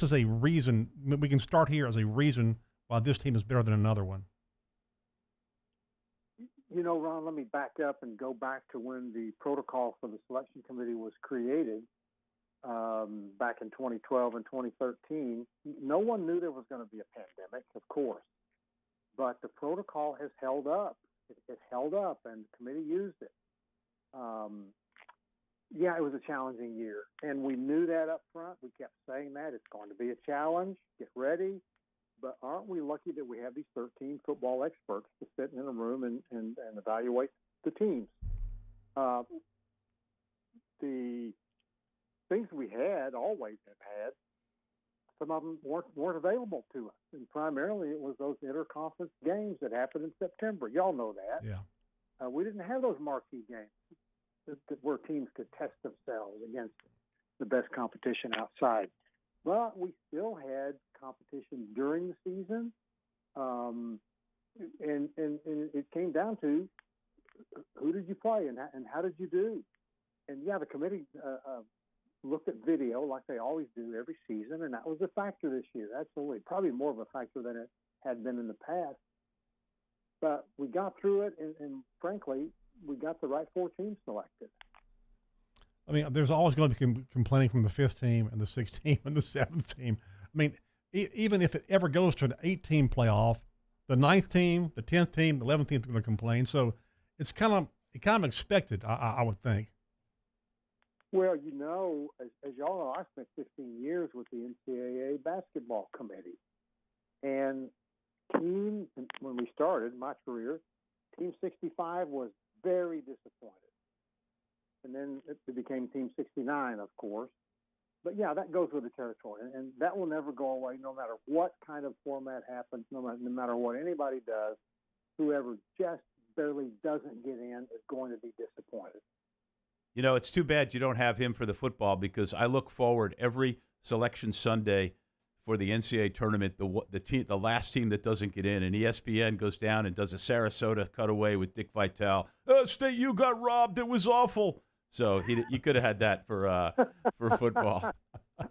is a reason, we can start here as a reason why this team is better than another one? Ron, let me back up and go back to when the protocol for the selection committee was created back in 2012 and 2013. No one knew there was going to be a pandemic, of course, but the protocol has held up. It held up, and the committee used it. It was a challenging year, and we knew that up front. We kept saying that. It's going to be a challenge. Get ready. But aren't we lucky that we have these 13 football experts to sit in a room and evaluate the teams? The things we always have had, some of them weren't available to us. And primarily it was those interconference games that happened in September. Y'all know that. Yeah. We didn't have those marquee games where teams could test themselves against the best competition outside. But we still had competition during the season, and it came down to who did you play and how did you do? And the committee looked at video like they always do every season, and that was a factor this year. Absolutely, probably more of a factor than it had been in the past. But we got through it, and frankly, we got the right 4 teams selected. I mean, there's always going to be complaining from the 5th team and the 6th team and the 7th team. I mean, even if it ever goes to an 8-team playoff, the 9th team, the 10th team, the 11th team is going to complain. So it's kind of expected, I would think. Well, as y'all know, I spent 15 years with the NCAA basketball committee, and when we started my career, Team 65 was very disappointed. And then it became Team 69, of course. But, that goes with the territory. And that will never go away no matter what kind of format happens, no matter what anybody does. Whoever just barely doesn't get in is going to be disappointed. It's too bad you don't have him for the football because I look forward every selection Sunday for the NCAA tournament, the last team that doesn't get in, and ESPN goes down and does a Sarasota cutaway with Dick Vitale. State U got robbed. It was awful. So you could have had that for football.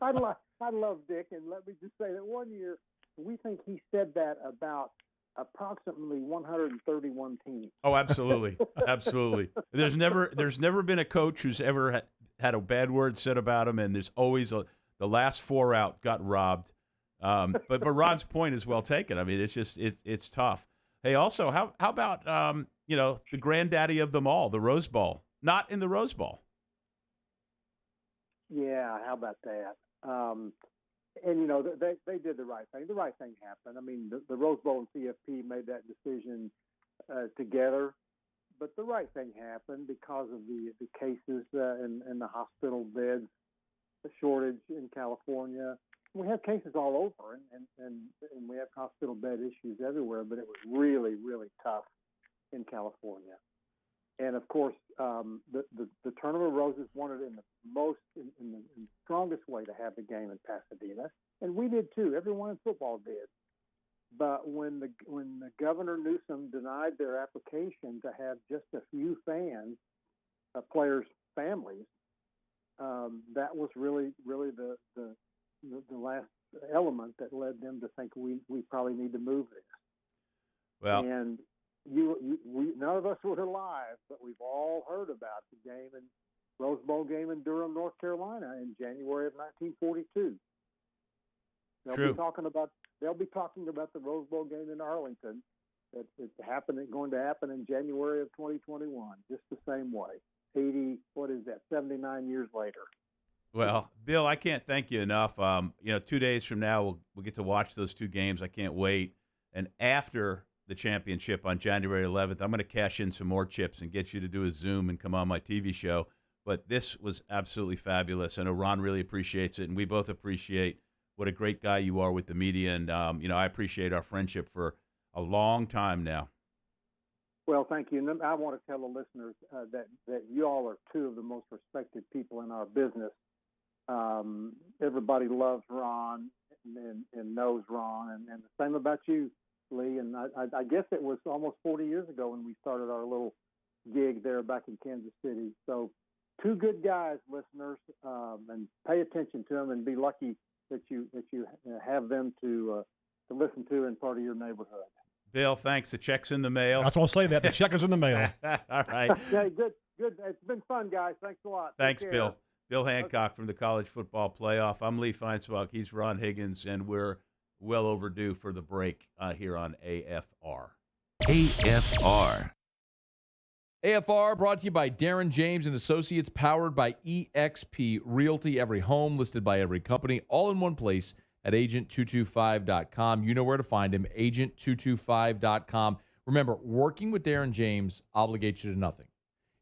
I love Dick, and let me just say that one year we think he said that about approximately 131 teams. Oh, absolutely, absolutely. There's never been a coach who's ever had a bad word said about him, and there's always the last 4 out got robbed. But Ron's point is well taken. I mean, it's tough. Hey, also, how about the granddaddy of them all, the Rose Bowl? Not in the Rose Bowl. Yeah, how about that? And, you know, they did the right thing. The right thing happened. I mean, the Rose Bowl and CFP made that decision together. But the right thing happened because of the cases and the hospital beds, the shortage in California. We have cases all over, and we have hospital bed issues everywhere, but it was really, really tough in California. And, of course, the Tournament of Roses wanted in the strongest way to have the game in Pasadena, and we did too. Everyone in football did. But when the Governor Newsom denied their application to have just a few fans, players' families, that was really the last element that led them to think we probably need to move this. Well, and we none of us were alive, but we've all heard about the game and Rose Bowl game in Durham, North Carolina, in January of 1942. They'll be talking about the Rose Bowl game in Arlington. It's going to happen in January of 2021, just the same way. 79 years later. Well, Bill, I can't thank you enough. 2 days from now, we'll get to watch those two games. I can't wait. And after the championship on January 11th, I'm going to cash in some more chips and get you to do a Zoom and come on my TV show. But this was absolutely fabulous. I know Ron really appreciates it, and we both appreciate what a great guy you are with the media. And, I appreciate our friendship for a long time now. Well, thank you. And I want to tell the listeners that you all are two of the most respected people in our business. Everybody loves Ron and knows Ron, and the same about you, Lee. And I guess it was almost 40 years ago when we started our little gig there back in Kansas City. So two good guys, listeners, and pay attention to them and be lucky that you have them to listen to in part of your neighborhood. Bill, thanks. The check's in the mail. I was going to say that. The check is in the mail. All right. Yeah, good. It's been fun, guys. Thanks a lot. Thanks, Bill. Bill Hancock from the College Football Playoff. I'm Lee Feinswog. He's Ron Higgins, and we're well overdue for the break here on AFR. AFR brought to you by Darren James and Associates, powered by eXp Realty. Every home listed by every company, all in one place at agent225.com. You know where to find him, agent225.com. Remember, working with Darren James obligates you to nothing.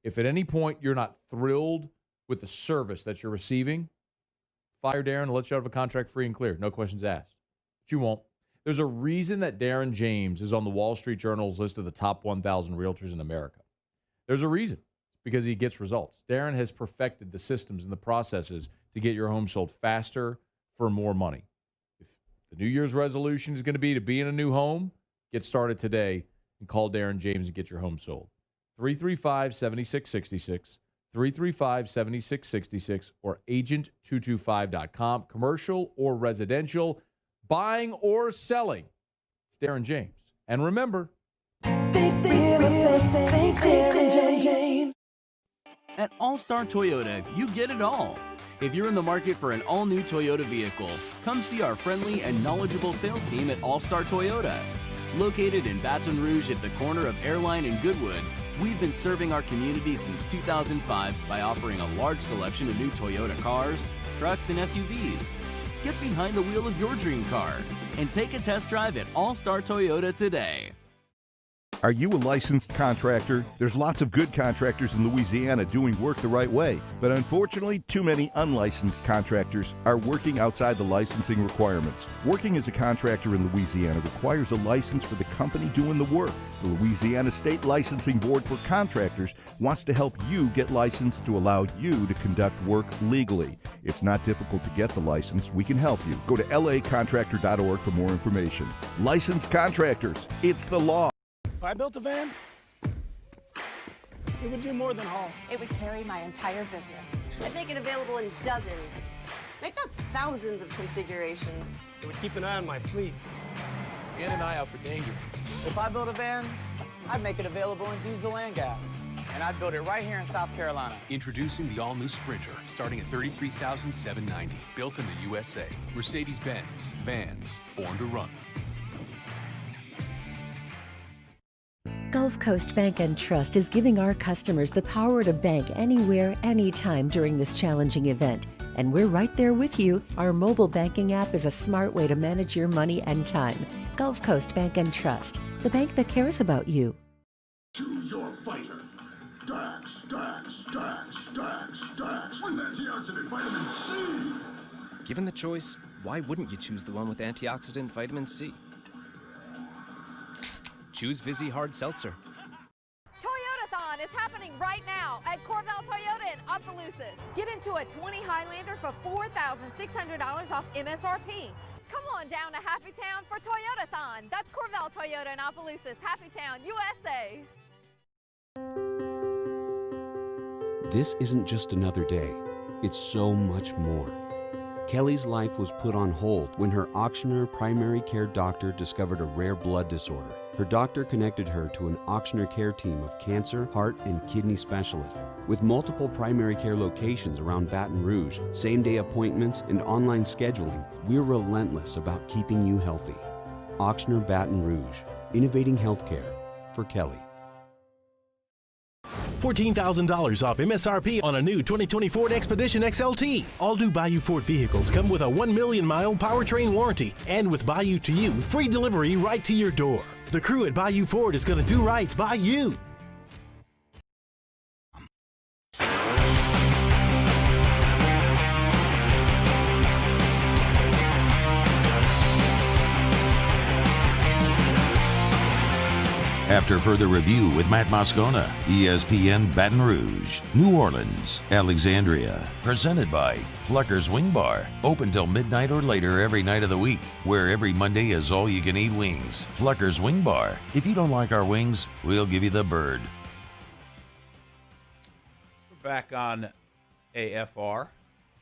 If at any point you're not thrilled with the service that you're receiving, fire Darren and let you out of a contract free and clear. No questions asked. But you won't. There's a reason that Darren James is on the Wall Street Journal's list of the top 1,000 realtors in America. There's a reason. It's because he gets results. Darren has perfected the systems and the processes to get your home sold faster for more money. If the New Year's resolution is going to be in a new home, get started today and call Darren James and get your home sold. 335-7666, 335-7666, or agent225.com. Commercial or residential, buying or selling. It's Darren James. And remember, At All-Star Toyota, you get it all. If you're in the market for an all-new Toyota vehicle, come see our friendly and knowledgeable sales team at All-Star Toyota. Located in Baton Rouge at the corner of Airline and Goodwood, we've been serving our community since 2005 by offering a large selection of new Toyota cars, trucks, and SUVs. Get behind the wheel of your dream car and take a test drive at All-Star Toyota today. Are you a licensed contractor? There's lots of good contractors in Louisiana doing work the right way, but unfortunately, too many unlicensed contractors are working outside the licensing requirements. Working as a contractor in Louisiana requires a license for the company doing the work. The Louisiana State Licensing Board for Contractors wants to help you get licensed to allow you to conduct work legally. It's not difficult to get the license. We can help you. Go to lacontractor.org for more information. Licensed contractors, it's the law. If I built a van, it would do more than haul. It would carry my entire business. I'd make it available in dozens. Make that thousands of configurations. It would keep an eye on my fleet. And an eye out for danger. If I built a van, I'd make it available in diesel and gas. And I'd build it right here in South Carolina. Introducing the all-new Sprinter, starting at $33,790. Built in the USA. Mercedes-Benz. Vans. Born to run. Gulf Coast Bank and Trust is giving our customers the power to bank anywhere, anytime during this challenging event. And we're right there with you. Our mobile banking app is a smart way to manage your money and time. Gulf Coast Bank and Trust, the bank that cares about you. Choose your fighter. Dax, Dax, Dax, Dax, Dax. With antioxidant vitamin C. Given the choice, why wouldn't you choose the one with antioxidant vitamin C? Choose Vizzy Hard Seltzer. Toyotathon is happening right now at Corval Toyota in Opelousas. Get into a 20 Highlander for $4,600 off MSRP. Come on down to Happy Town for Toyotathon. That's Corval Toyota in Opelousas, Happy Town, USA. This isn't just another day. It's so much more. Kelly's life was put on hold when her auctioneer primary care doctor discovered a rare blood disorder. Her doctor connected her to an auctioneer care team of cancer, heart, and kidney specialists. With multiple primary care locations around Baton Rouge, same-day appointments, and online scheduling, we're relentless about keeping you healthy. Auctioneer Baton Rouge, innovating healthcare for Kelly. $14,000 off MSRP on a new 2020 Ford Expedition Xlt. All new Bayou Ford vehicles come with a 1 million mile powertrain warranty, and with Bayou to You, free delivery right to your door. The crew at Bayou Ford is going to do right by you. After further review with Matt Moscona, ESPN Baton Rouge, New Orleans, Alexandria. Presented by Plucker's Wing Bar. Open till midnight or later every night of the week, where every Monday is all-you-can-eat wings. Plucker's Wing Bar. If you don't like our wings, we'll give you the bird. We're back on AFR.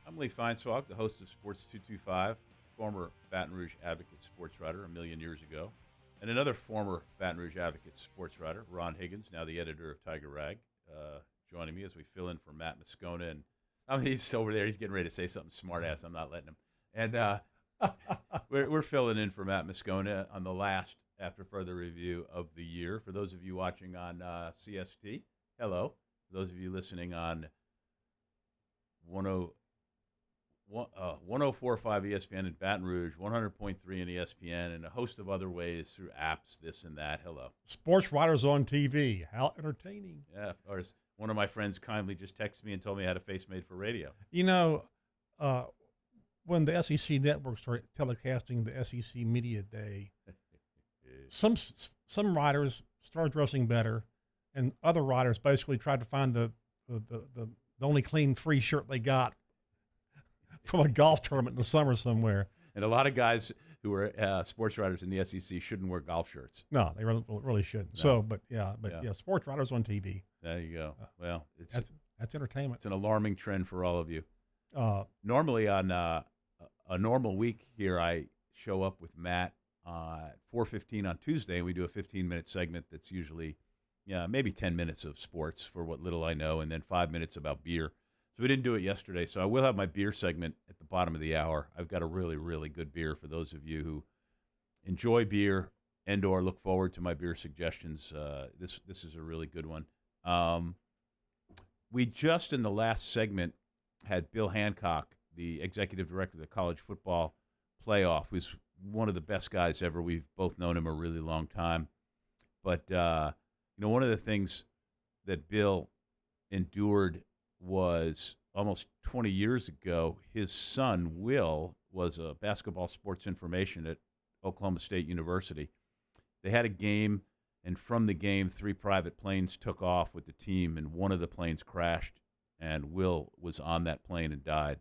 I'm Lee Feinswog, the host of Sports 225, former Baton Rouge Advocate sports writer a million years ago. And another former Baton Rouge Advocate sports writer, Ron Higgins, now the editor of Tiger Rag, joining me as we fill in for Matt Moscona. And I mean, he's over there. He's getting ready to say something smart-ass. I'm not letting him. And we're filling in for Matt Moscona on the last After Further Review of the year. For those of you watching on CST, hello. For those of you listening on 104.5 ESPN in Baton Rouge, 100.3 in ESPN, and a host of other ways through apps, this and that. Hello. Sports writers on TV. How entertaining. Yeah, or as one of my friends kindly just texted me and told me I had a face made for radio. You know, when the SEC network started telecasting the SEC Media Day, some writers started dressing better, and other writers basically tried to find the only clean, free shirt they got from a golf tournament in the summer somewhere. And a lot of guys who are sports writers in the SEC shouldn't wear golf shirts. No, they really shouldn't. No. So, but yeah, sports writers on TV. There you go. Well, that's entertainment. It's an alarming trend for all of you. Normally on a normal week here, I show up with Matt at 4:15 on Tuesday, and we do a 15-minute segment that's usually, maybe 10 minutes of sports for what little I know, and then 5 minutes about beer. So we didn't do it yesterday, so I will have my beer segment at the bottom of the hour. I've got a really, really good beer for those of you who enjoy beer and or look forward to my beer suggestions. This is a really good one. We just, in the last segment, had Bill Hancock, the executive director of the college football playoff, who's one of the best guys ever. We've both known him a really long time. But, one of the things that Bill endured was almost 20 years ago. His son, Will, was a basketball sports information at Oklahoma State University. They had a game, and from the game, 3 private planes took off with the team, and one of the planes crashed, and Will was on that plane and died.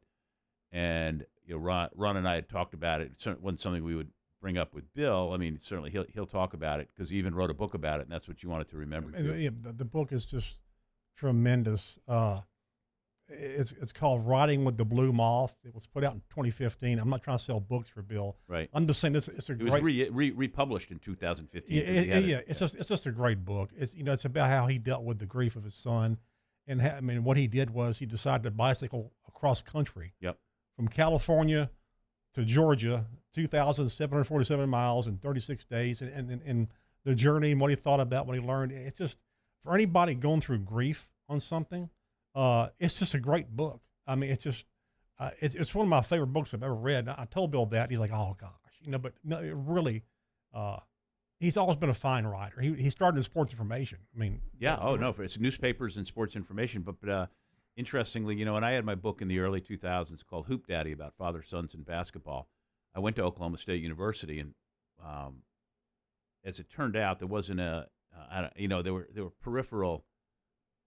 And Ron and I had talked about it. It wasn't something we would bring up with Bill. I mean, certainly he'll talk about it because he even wrote a book about it, and that's what you wanted to remember too. Yeah, the book is just tremendous. It's called Riding with the Blue Moth. It was put out in 2015. I'm not trying to sell books for Bill. Right. I'm just saying it's a great. It was republished in 2015. It's just a great book. It's about how he dealt with the grief of his son, and what he did was he decided to bicycle across country. Yep. From California to Georgia, 2,747 miles in 36 days, and the journey and what he thought about, what he learned. It's just for anybody going through grief on something. It's just a great book. I mean, it's just It's one of my favorite books I've ever read. I told Bill that. He's like, oh, gosh. But no, it really, he's always been a fine writer. He started in sports information. I mean. Yeah, it's newspapers and sports information. But interestingly, and I had my book in the early 2000s called Hoop Daddy about father, sons, and basketball. I went to Oklahoma State University, and as it turned out, there wasn't there were peripheral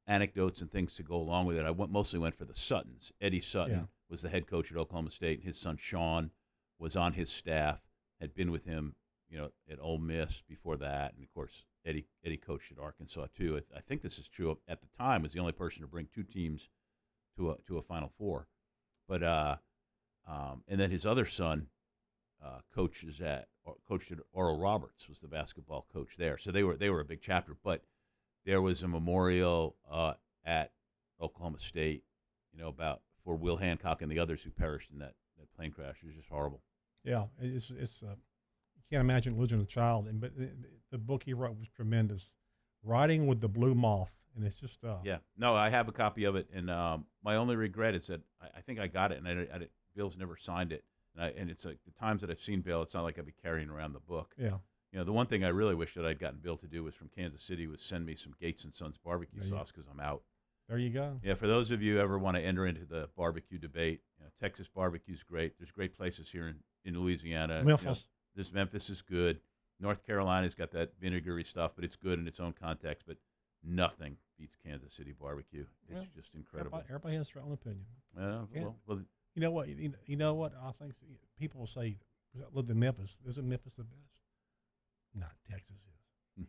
anecdotes and things to go along with it. I mostly went for the Suttons. Eddie Sutton was the head coach at Oklahoma State, and his son Sean was on his staff, had been with him, at Ole Miss before that, and of course Eddie coached at Arkansas too. I think this is true. At the time, was the only person to bring two teams to a Final Four, but and then his other son coached at Oral Roberts, was the basketball coach there. So they were a big chapter, but there was a memorial at Oklahoma State, for Will Hancock and the others who perished in that plane crash. It was just horrible. Yeah, it's you can't imagine losing a child. But the book he wrote was tremendous. Riding with the Blue Moth, and it's just yeah. No, I have a copy of it, and my only regret is that I think I got it, and Bill's never signed it, and it's like the times that I've seen Bill, it's not like I'd be carrying around the book. Yeah. The one thing I really wish that I'd gotten Bill to do was from Kansas City was send me some Gates & Sons barbecue sauce because I'm out. There you go. Yeah, for those of you who ever want to enter into the barbecue debate, Texas barbecue's great. There's great places here in Louisiana. Memphis. Memphis is good. North Carolina's got that vinegary stuff, but it's good in its own context. But nothing beats Kansas City barbecue. It's just incredible. Everybody has their own opinion. Well, you know what? You know what? I think people will say, "I lived in Memphis. Isn't Memphis the best?" Not Texas is.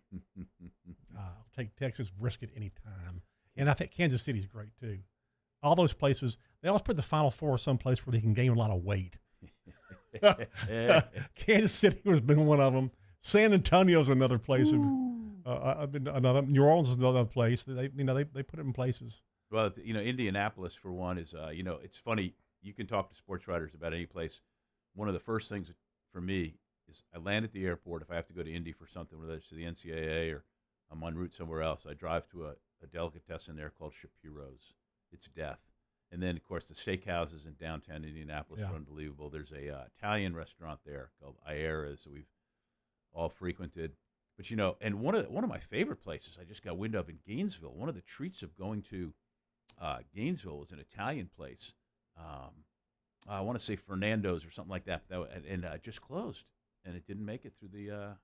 I'll take Texas brisket anytime. And I think Kansas City's great too. All those places, they always put the Final Four someplace where they can gain a lot of weight. Kansas City has been one of them. San Antonio's another place. I've been another. New Orleans is another place. They put it in places. Well, Indianapolis for one is it's funny. You can talk to sports writers about any place. One of the first things for me is I land at the airport. If I have to go to Indy for something, whether it's to the NCAA or I'm en route somewhere else, I drive to a delicatessen there called Shapiro's. It's death. And then, of course, the steakhouses in downtown Indianapolis are unbelievable. There's a Italian restaurant there called Iera's that we've all frequented. But, and one of my favorite places I just got wind of in Gainesville, one of the treats of going to Gainesville was an Italian place. I want to say Fernando's or something like that, and just closed. And it didn't make it through the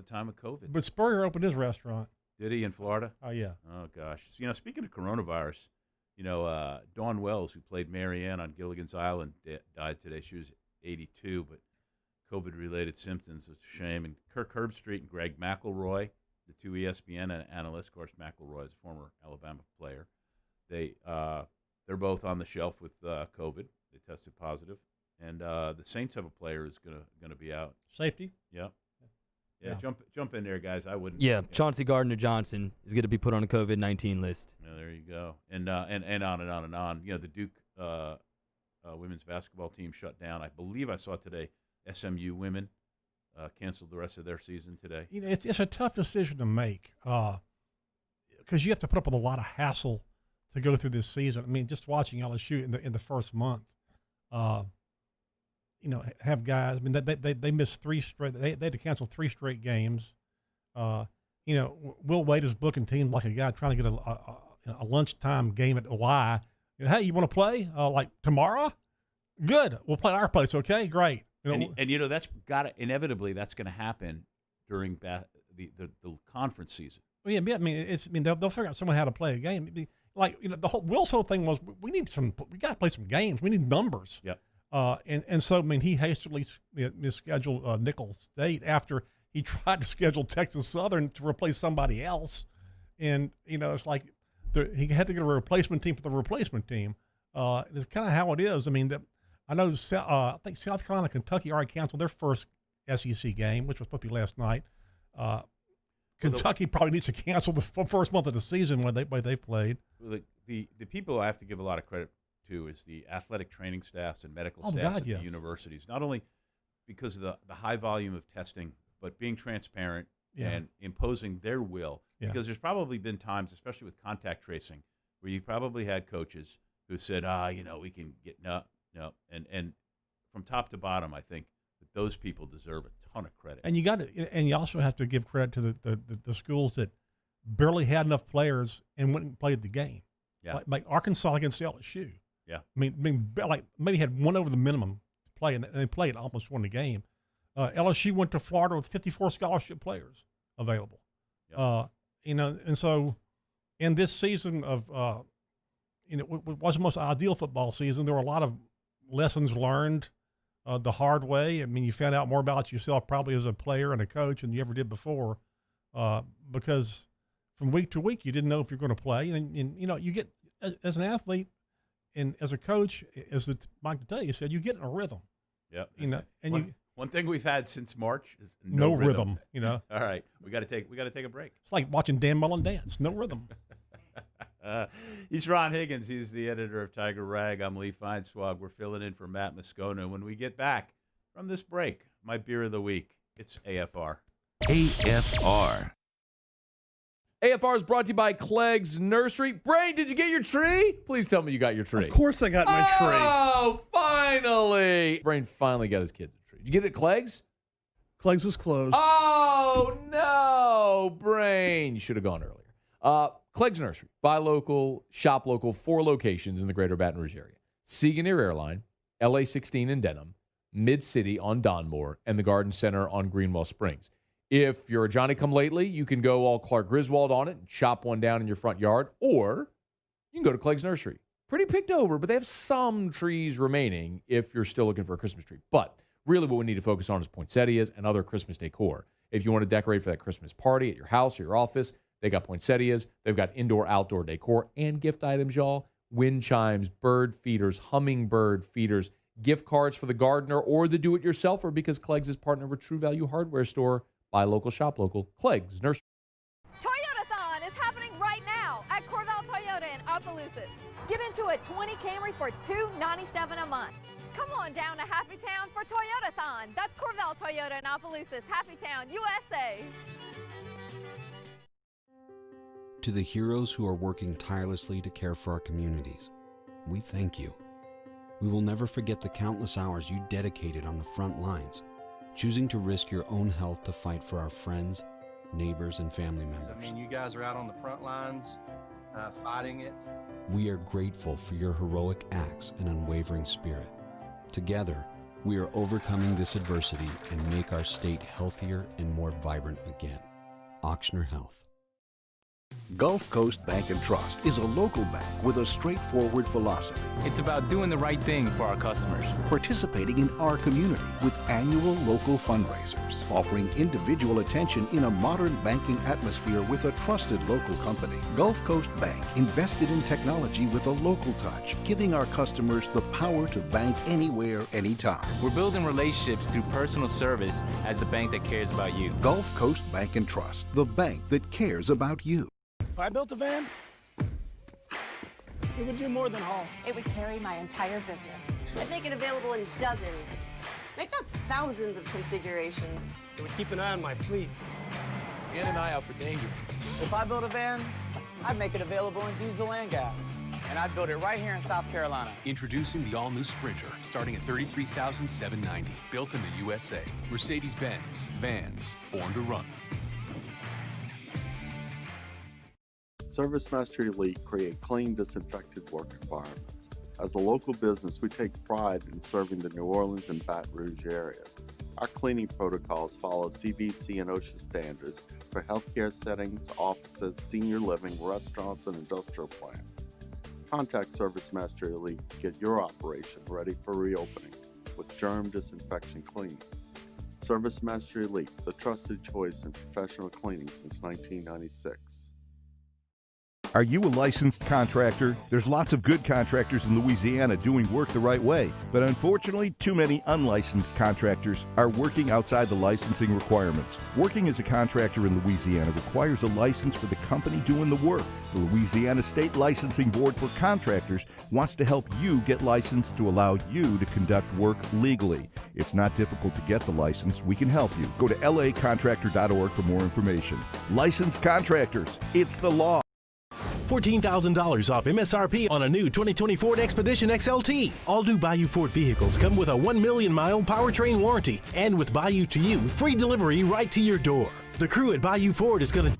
time of COVID. But Spurrier opened his restaurant. Did he in Florida? Oh, yeah. Oh, gosh. Speaking of coronavirus, Dawn Wells, who played Marianne on Gilligan's Island, died today. She was 82, but COVID-related symptoms. It's a shame. And Kirk Herbstreit and Greg McElroy, the two ESPN analysts. Of course, McElroy is a former Alabama player. They're both on the shelf with COVID. They tested positive. And the Saints have a player who's gonna be out. Safety? Yeah. Yeah, jump in there, guys. I wouldn't. Yeah, Chauncey Gardner-Johnson is going to be put on a COVID-19 list. Yeah, there you go. And on and on and on. The Duke women's basketball team shut down. I believe I saw today SMU women canceled the rest of their season today. It's a tough decision to make because you have to put up with a lot of hassle to go through this season. I mean, just watching LSU in the first month. Have guys. I mean, they missed three straight. They had to cancel 3 straight games. Will Wade is booking teams like a guy trying to get a lunchtime game at the Y. Hey, you want to play like tomorrow? Good. We'll play our place. Okay, great. That's inevitably that's going to happen during the conference season. Well, yeah, I mean, they'll figure out someone how to play a game. The whole Will's whole thing was we got to play some games. We need numbers. Yep. And so, I mean, he hastily misscheduled Nicholls State after he tried to schedule Texas Southern to replace somebody else. And, it's like he had to get a replacement team for the replacement team. It's kind of how it is. I mean, I know I think South Carolina, Kentucky already canceled their first SEC game, which was supposed to be last night. Kentucky probably needs to cancel the first month of the season when they played. The people I have to give a lot of credit to is the athletic training staffs and medical staffs at the universities, not only because of the high volume of testing, but being transparent and imposing their will. Because there's probably been times, especially with contact tracing, where you probably had coaches who said, we can get no. And from top to bottom, I think that those people deserve a ton of credit. And you also have to give credit to the schools that barely had enough players and went and played the game. Yeah. Like Arkansas against LSU. Yeah. I mean, like maybe had one over the minimum to play, and they played, almost won the game. LSU went to Florida with 54 scholarship players available. Yeah. And so in this season of, it wasn't the most ideal football season. There were a lot of lessons learned the hard way. I mean, you found out more about yourself probably as a player and a coach than you ever did before, because from week to week you didn't know if you're going to play, and you get as an athlete and as a coach, as Mike Today said, you get in a rhythm. Yep. And one thing we've had since March is no rhythm. All right, we got to take a break. It's like watching Dan Mullen dance. No rhythm. He's Ron Higgins. He's the editor of Tiger Rag. I'm Lee Feinswog. We're filling in for Matt Moscona. When we get back from this break, my beer of the week, it's AFR. AFR. AFR is brought to you by Clegg's Nursery. Brain, did you get your tree? Please tell me you got your tree. Of course I got my tree. Oh, finally. Brain finally got his kids a tree. Did you get it at Clegg's? Clegg's was closed. Oh, no, Brain. You should have gone earlier. Clegg's Nursery. Buy local, shop local, 4 locations in the greater Baton Rouge area. Sigourney Airline, LA 16 in Denham, Mid-City on Donmore, and the Garden Center on Greenwell Springs. If you're a Johnny-come-lately, you can go all Clark Griswold on it and chop one down in your front yard, or you can go to Clegg's Nursery. Pretty picked over, but they have some trees remaining if you're still looking for a Christmas tree. But really what we need to focus on is poinsettias and other Christmas decor. If you want to decorate for that Christmas party at your house or your office, they got poinsettias. They've got indoor-outdoor decor and gift items, y'all. Wind chimes, bird feeders, hummingbird feeders, gift cards for the gardener or the do-it-yourselfer, because Clegg's is partnered with True Value Hardware Store. Buy local, shop local. Clegg's Nursery. Toyotathon is happening right now at Corval Toyota in Opelousas. Get into a 20 Camry for $297 a month. Come on down to Happy Town for Toyotathon. That's Corval Toyota in Opelousas, Happy Town, USA. To the heroes who are working tirelessly to care for our communities, we thank you. We will never forget the countless hours you dedicated on the front lines, choosing to risk your own health to fight for our friends, neighbors, and family members. I mean, you guys are out on the front lines fighting it. We are grateful for your heroic acts and unwavering spirit. Together, we are overcoming this adversity and make our state healthier and more vibrant again. Auctioner Health. Gulf Coast Bank and Trust is a local bank with a straightforward philosophy. It's about doing the right thing for our customers. Participating in our community with annual local fundraisers, offering individual attention in a modern banking atmosphere with a trusted local company. Gulf Coast Bank invested in technology with a local touch, giving our customers the power to bank anywhere, anytime. We're building relationships through personal service as the bank that cares about you. Gulf Coast Bank and Trust, the bank that cares about you. If I built a van, it would do more than haul. It would carry my entire business. I'd make it available in dozens. Make that thousands of configurations. It would keep an eye on my fleet. And an eye out for danger. If I built a van, I'd make it available in diesel and gas. And I'd build it right here in South Carolina. Introducing the all-new Sprinter, starting at $33,790. Built in the USA. Mercedes-Benz. Vans. Born to run. ServiceMaster Elite create clean, disinfected work environments. As a local business, we take pride in serving the New Orleans and Baton Rouge areas. Our cleaning protocols follow CDC and OSHA standards for healthcare settings, offices, senior living, restaurants, and industrial plants. Contact ServiceMaster Elite to get your operation ready for reopening with germ disinfection cleaning. ServiceMaster Elite, the trusted choice in professional cleaning since 1996. Are you a licensed contractor? There's lots of good contractors in Louisiana doing work the right way, but unfortunately, too many unlicensed contractors are working outside the licensing requirements. Working as a contractor in Louisiana requires a license for the company doing the work. The Louisiana State Licensing Board for Contractors wants to help you get licensed to allow you to conduct work legally. It's not difficult to get the license. We can help you. Go to lacontractor.org for more information. Licensed contractors, it's the law. $14,000 off MSRP on a new 2020 Ford Expedition Xlt. All new Bayou Ford vehicles come with a 1 million mile powertrain warranty, and with Bayou to You, free delivery right to your door. The crew at Bayou Ford is going to...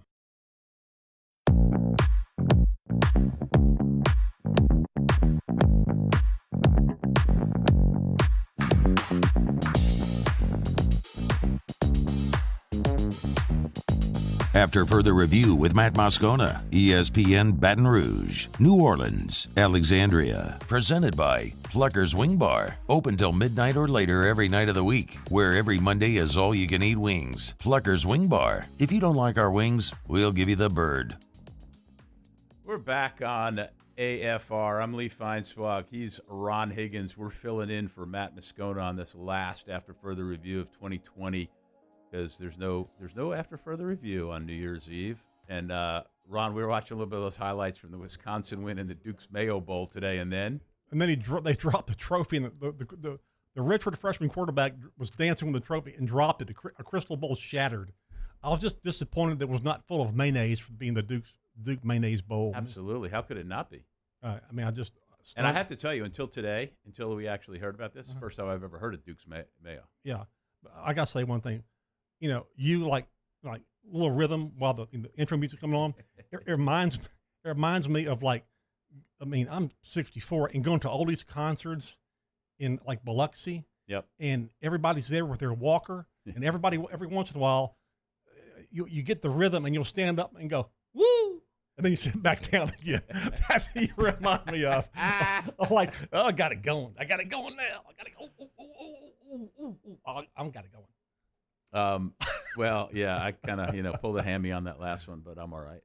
After further review with Matt Moscona, ESPN Baton Rouge, New Orleans, Alexandria. Presented by Plucker's Wing Bar. Open till midnight or later every night of the week, where every Monday is all-you-can-eat wings. Plucker's Wing Bar. If you don't like our wings, we'll give you the bird. We're back on AFR. I'm Lee Feinswog. He's Ron Higgins. We're filling in for Matt Moscona on this last after further review of 2020. Because there's no after further review on New Year's Eve. And, Ron, we were watching a little bit of those highlights from the Wisconsin win in the Duke's Mayo Bowl today, and then they dropped the trophy, and the redshirt freshman quarterback was dancing with the trophy and dropped it. A crystal bowl shattered. I was just disappointed that it was not full of mayonnaise for being the Duke Mayonnaise Bowl. Absolutely. How could it not be? I have to tell you, until we actually heard about this, first time I've ever heard of Duke's Mayo. Yeah. I got to say one thing. You know, you like little rhythm while the intro music coming on. It reminds me of I'm 64 and going to all these concerts in like Biloxi. Yep. And everybody's there with their walker, and every once in a while, you get the rhythm and you'll stand up and go woo, and then you sit back down again. That's what you remind me of. I'm like, oh, I got it going. I got it going now. I got it going. I got it going. Well, yeah, I kind of, pulled a hammy on that last one, but I'm all right.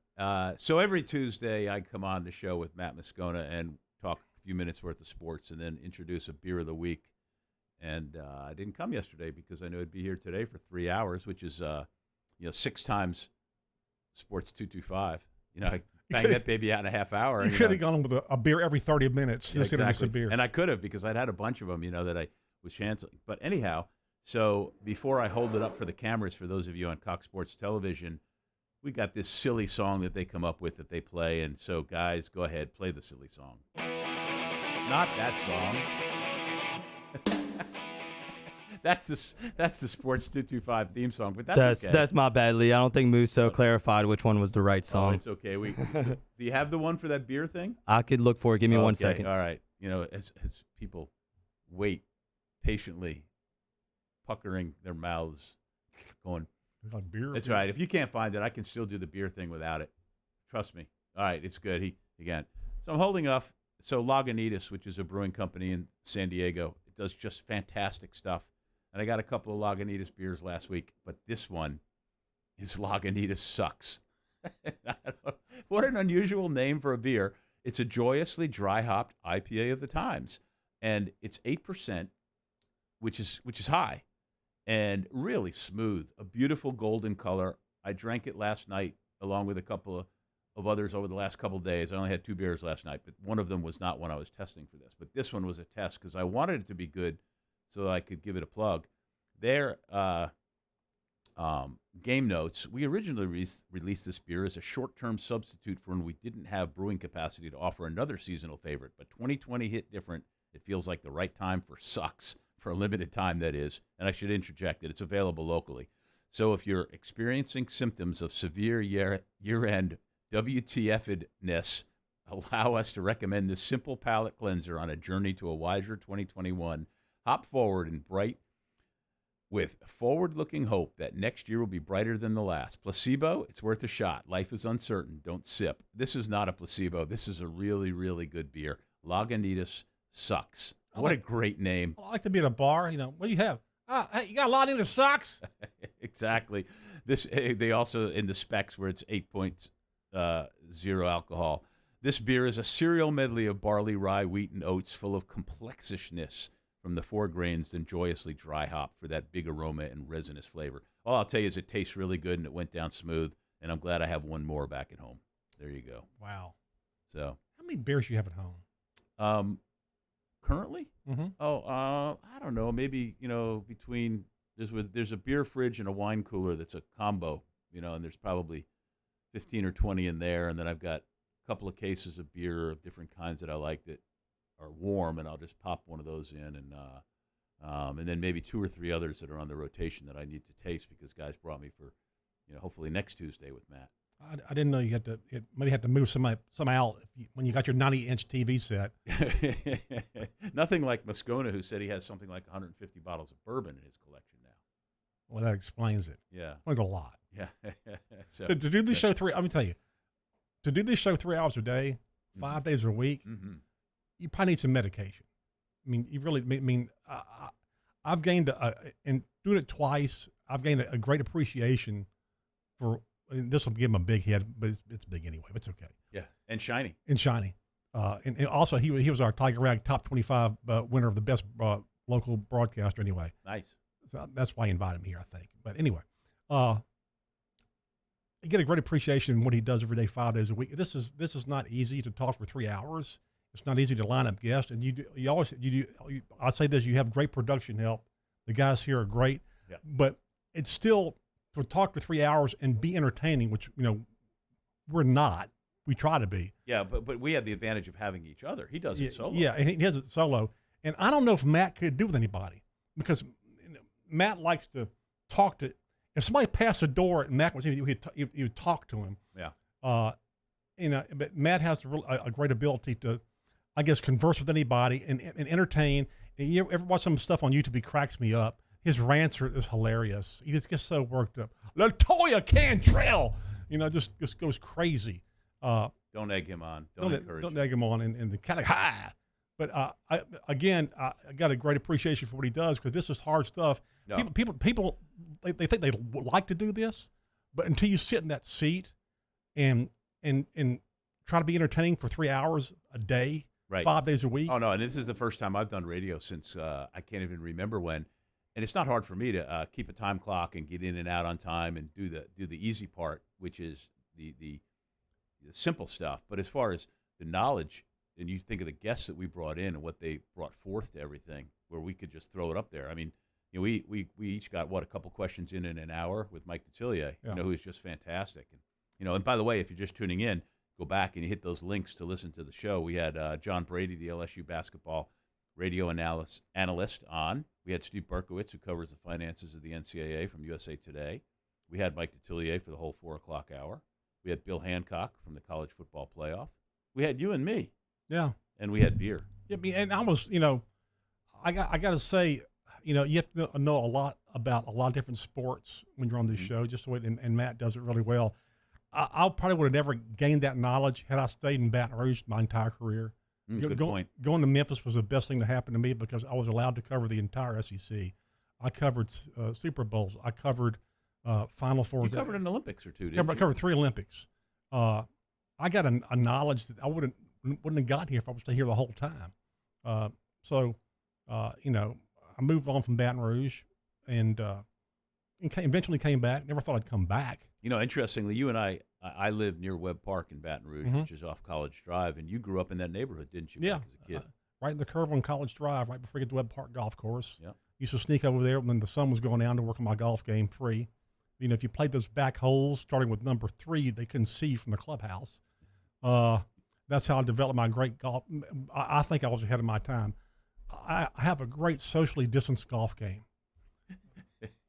So every Tuesday I come on the show with Matt Moscona and talk a few minutes worth of sports and then introduce a beer of the week. And I didn't come yesterday because I knew I'd be here today for 3 hours, which is, 6 times Sports 225. I banged that baby out in a half hour. You could have gone with a beer every 30 minutes. Yeah, exactly. A beer. And I could have, because I'd had a bunch of them, that I was chancing. But anyhow, so before I hold it up for the cameras, for those of you on Cox Sports Television, we got this silly song that they come up with that they play. And so, guys, go ahead, play the silly song. Not that song. That's the Sports 225 theme song, but that's okay. That's my bad, Lee. I don't think Musso clarified which one was the right song. Oh, it's okay. Do you have the one for that beer thing? I could look for it. Give me 1 second. All right. As people wait patiently, puckering their mouths, going, beer. That's right. If you can't find it, I can still do the beer thing without it. Trust me. All right, it's good. So I'm holding off. So Lagunitas, which is a brewing company in San Diego, it does just fantastic stuff. And I got a couple of Lagunitas beers last week, but this one is Lagunitas Sucks. What an unusual name for a beer. It's a joyously dry-hopped IPA of the times, and it's 8%, which is high. And really smooth, a beautiful golden color. I drank it last night along with a couple of others over the last couple of days. I only had 2 beers last night, but one of them was not one I was testing for this. But this one was a test because I wanted it to be good so that I could give it a plug. Their game notes, we originally released this beer as a short-term substitute for when we didn't have brewing capacity to offer another seasonal favorite. But 2020 hit different. It feels like the right time for Sucks. For a limited time, that is. And I should interject that it's available locally. So if you're experiencing symptoms of severe year-end WTF-edness, allow us to recommend this simple palate cleanser on a journey to a wiser 2021. Hop forward and bright with forward-looking hope that next year will be brighter than the last. Placebo, it's worth a shot. Life is uncertain. Don't sip. This is not a placebo. This is a really, really good beer. Lagunitas Sucks. What a great name. I like to be at a bar. What do you have? Hey, you got a lot in the socks? Exactly. They also, in the specs where it's 8.0 alcohol, this beer is a cereal medley of barley, rye, wheat, and oats full of complexishness from the 4 grains and joyously dry hop for that big aroma and resinous flavor. All I'll tell you is it tastes really good and it went down smooth, and I'm glad I have one more back at home. There you go. Wow. So, how many beers do you have at home? Currently? Mm-hmm. I don't know. Maybe, between there's a beer fridge and a wine cooler that's a combo, and there's probably 15 or 20 in there. And then I've got a couple of cases of beer of different kinds that I like that are warm, and I'll just pop one of those in, and then maybe 2 or 3 others that are on the rotation that I need to taste because guys brought me for, hopefully next Tuesday with Matt. I didn't know you had to. Maybe had to move some out when you got your 90-inch TV set. Nothing like Moscona, who said he has something like 150 bottles of bourbon in his collection now. Well, that explains it. Yeah, explains a lot. Yeah. So, to do this show let me tell you, to do this show 3 hours a day, 5 days a week, you probably need some medication. I mean, you really. I mean, I've gained in doing it twice. I've gained a great appreciation for. And this will give him a big head, but it's big anyway. But it's okay. Yeah, and shiny. And also he was our Tiger Rag top 25 winner of the best local broadcaster anyway. Nice. So that's why he invited me here, I think. But anyway, you get a great appreciation in what he does every day, 5 days a week. This is not easy to talk for 3 hours. It's not easy to line up guests, and I say this: you have great production help. The guys here are great, but it's still. To talk for 3 hours and be entertaining, which we're not. We try to be. Yeah, but we have the advantage of having each other. He does it solo. Yeah, and he does it solo. And I don't know if Matt could do it with anybody because Matt likes to talk to. If somebody passed the door and Matt was here, you would talk to him. Yeah. But Matt has a great ability to, I guess, converse with anybody and entertain. And you ever watch some stuff on YouTube? He cracks me up. His rants is hilarious. He just gets so worked up. LaToya Cantrell, just goes crazy. Don't egg him on. Don't encourage him. Don't egg him on and the kind of high. But I got a great appreciation for what he does because this is hard stuff. No. People they think they like to do this, but until you sit in that seat and try to be entertaining for 3 hours a day, right. 5 days a week. Oh no, and this is the first time I've done radio since I can't even remember when. And it's not hard for me to keep a time clock and get in and out on time and do the easy part, which is the simple stuff. But as far as the knowledge, and you think of the guests that we brought in and what they brought forth to everything, where we could just throw it up there. I mean, we each got a couple questions in an hour with Mike Detillier, who's just fantastic. And and by the way, if you're just tuning in, go back and you hit those links to listen to the show. We had John Brady, the LSU basketball radio analyst on. We had Steve Berkowitz, who covers the finances of the NCAA from USA Today. We had Mike Detillier for the whole 4 o'clock hour. We had Bill Hancock from the college football playoff. We had you and me. Yeah. And we had beer. Yeah, and I was, I got to say, you have to know a lot about a lot of different sports when you're on this show, just the way, and Matt does it really well. I probably would have never gained that knowledge had I stayed in Baton Rouge my entire career. Good point. Going to Memphis was the best thing to happen to me because I was allowed to cover the entire SEC. I covered Super Bowls. I covered Final Fours. You covered an Olympics or two, didn't you? I covered 3 Olympics. I got a knowledge that I wouldn't have gotten here if I was here the whole time. So I moved on from Baton Rouge and eventually came back. Never thought I'd come back. Interestingly, you and I live near Webb Park in Baton Rouge, which is off College Drive, and you grew up in that neighborhood, didn't you? Yeah, back as a kid? Right in the curve on College Drive, right before you get to Webb Park Golf Course. Yeah, used to sneak over there when the sun was going down to work on my golf game free. If you played those back holes, starting with number 3, they couldn't see from the clubhouse. That's how I developed my great golf. I think I was ahead of my time. I have a great socially distanced golf game.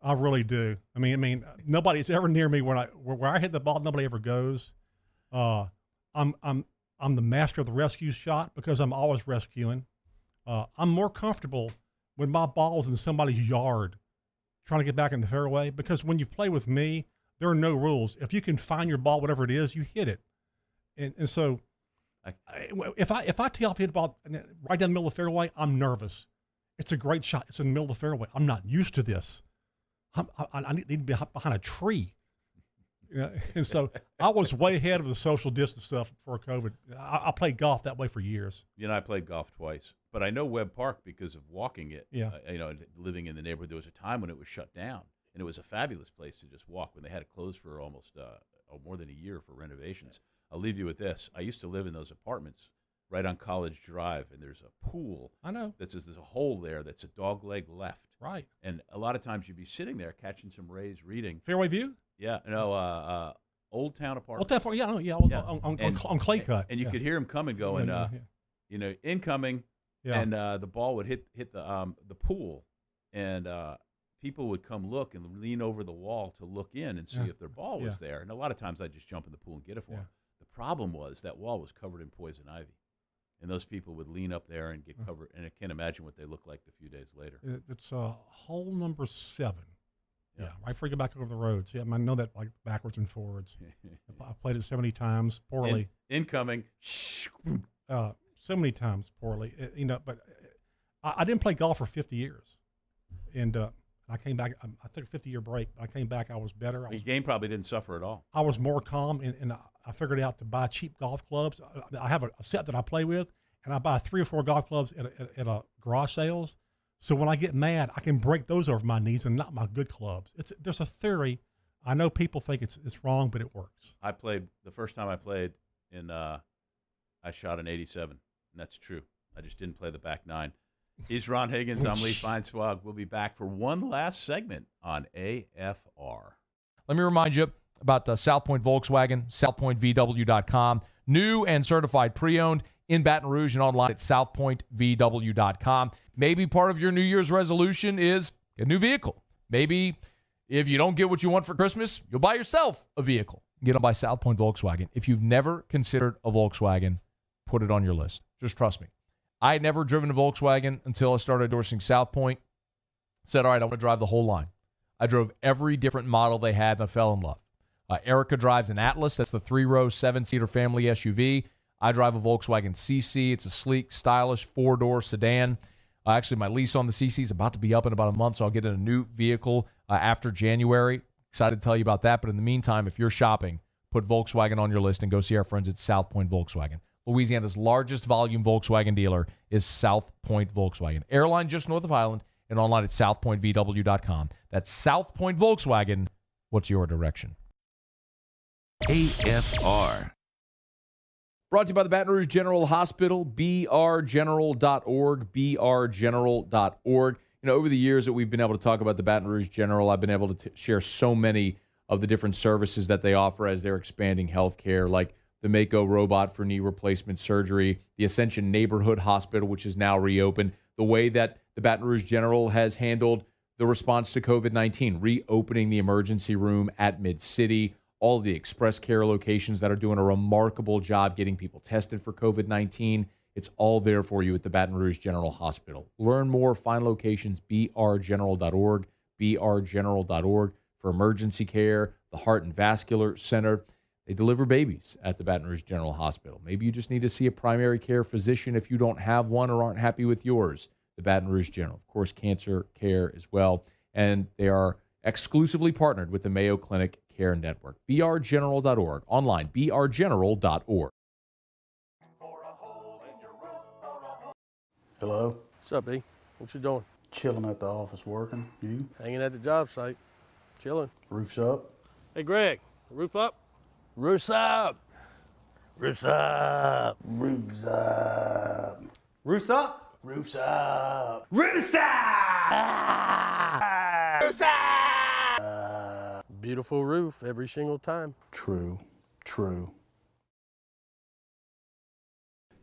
I really do. I mean, nobody's ever near me where I hit the ball. Nobody ever goes. I'm the master of the rescue shot because I'm always rescuing. I'm more comfortable when my ball's in somebody's yard, trying to get back in the fairway. Because when you play with me, there are no rules. If you can find your ball, whatever it is, you hit it. And so, if I tee off to hit the ball right down the middle of the fairway, I'm nervous. It's a great shot. It's in the middle of the fairway. I'm not used to this. I need to be behind a tree. And so I was way ahead of the social distance stuff before COVID. I played golf that way for years. I played golf twice, but I know Webb Park because of walking it. Yeah. Living in the neighborhood, there was a time when it was shut down, and it was a fabulous place to just walk when they had it closed for almost more than a year for renovations. I'll leave you with this. I used to live in those apartments right on College Drive, and there's a pool. I know. There's a hole there that's a dog leg left. Right. And a lot of times you'd be sitting there catching some rays reading. Fairway View? Yeah. No, Old Town Apartments. Old Town Apartments, on Clay Cut. And you could hear him coming, going, incoming, and the ball would hit the pool, and people would come look and lean over the wall to look in and see if their ball was there. And a lot of times I'd just jump in the pool and get it for them. The problem was that wall was covered in poison ivy. And those people would lean up there and get covered, and I can't imagine what they looked like a few days later. It's hole number 7. Yeah, right before you get back over the road. See, I know that like backwards and forwards. I played it 70 times poorly. Incoming. So many times poorly. But I didn't play golf for 50 years. And I came back. I took a 50-year break. I came back. I was better. Your game probably didn't suffer at all. I was more calm, and I figured out to buy cheap golf clubs. I have a set that I play with, and I buy 3 or 4 golf clubs at a garage sales. So when I get mad, I can break those over my knees and not my good clubs. There's a theory. I know people think it's wrong, but it works. I played the first time I played I shot an 87, and that's true. I just didn't play the back 9. He's Ron Higgins. I'm Lee Feinswog. We'll be back for one last segment on AFR. Let me remind you about South Point Volkswagen, southpointvw.com. New and certified pre-owned in Baton Rouge and online at southpointvw.com. Maybe part of your New Year's resolution is a new vehicle. Maybe if you don't get what you want for Christmas, you'll buy yourself a vehicle. Get them by South Point Volkswagen. If you've never considered a Volkswagen, put it on your list. Just trust me. I had never driven a Volkswagen until I started endorsing South Point. Said, all right, I want to drive the whole line. I drove every different model they had, and I fell in love. Erica drives an Atlas. That's the 3-row, 7-seater family SUV. I drive a Volkswagen CC. It's a sleek, stylish 4-door sedan. Actually, my lease on the CC is about to be up in about a month, so I'll get in a new vehicle after January. Excited to tell you about that. But in the meantime, if you're shopping, put Volkswagen on your list and go see our friends at South Point Volkswagen. Louisiana's largest volume Volkswagen dealer is South Point Volkswagen. Airline just north of Highland and online at southpointvw.com. That's South Point Volkswagen. What's your direction? AFR. Brought to you by the Baton Rouge General Hospital, brgeneral.org, brgeneral.org. Over the years that we've been able to talk about the Baton Rouge General, I've been able to share so many of the different services that they offer as they're expanding healthcare, like the Mako robot for knee replacement surgery, the Ascension Neighborhood Hospital, which is now reopened, the way that the Baton Rouge General has handled the response to COVID-19, reopening the emergency room at Mid-City, all of the express care locations that are doing a remarkable job getting people tested for COVID-19. It's all there for you at the Baton Rouge General Hospital. Learn more, find locations, brgeneral.org, brgeneral.org for emergency care, the Heart and Vascular Center. They deliver babies at the Baton Rouge General Hospital. Maybe you just need to see a primary care physician if you don't have one or aren't happy with yours. The Baton Rouge General. Of course, cancer care as well. And they are exclusively partnered with the Mayo Clinic Care Network. brgeneral.org. Online, brgeneral.org. Hello. What's up, B? What you doing? Chilling at the office working. You? Hanging at the job site. Chilling. Roof's up. Hey, Greg. Roof up? Roof's up. Roof's up. Roof's up. Roof's up. Roof's up. Roof's up. Roof's up. Beautiful roof every single time. True. True.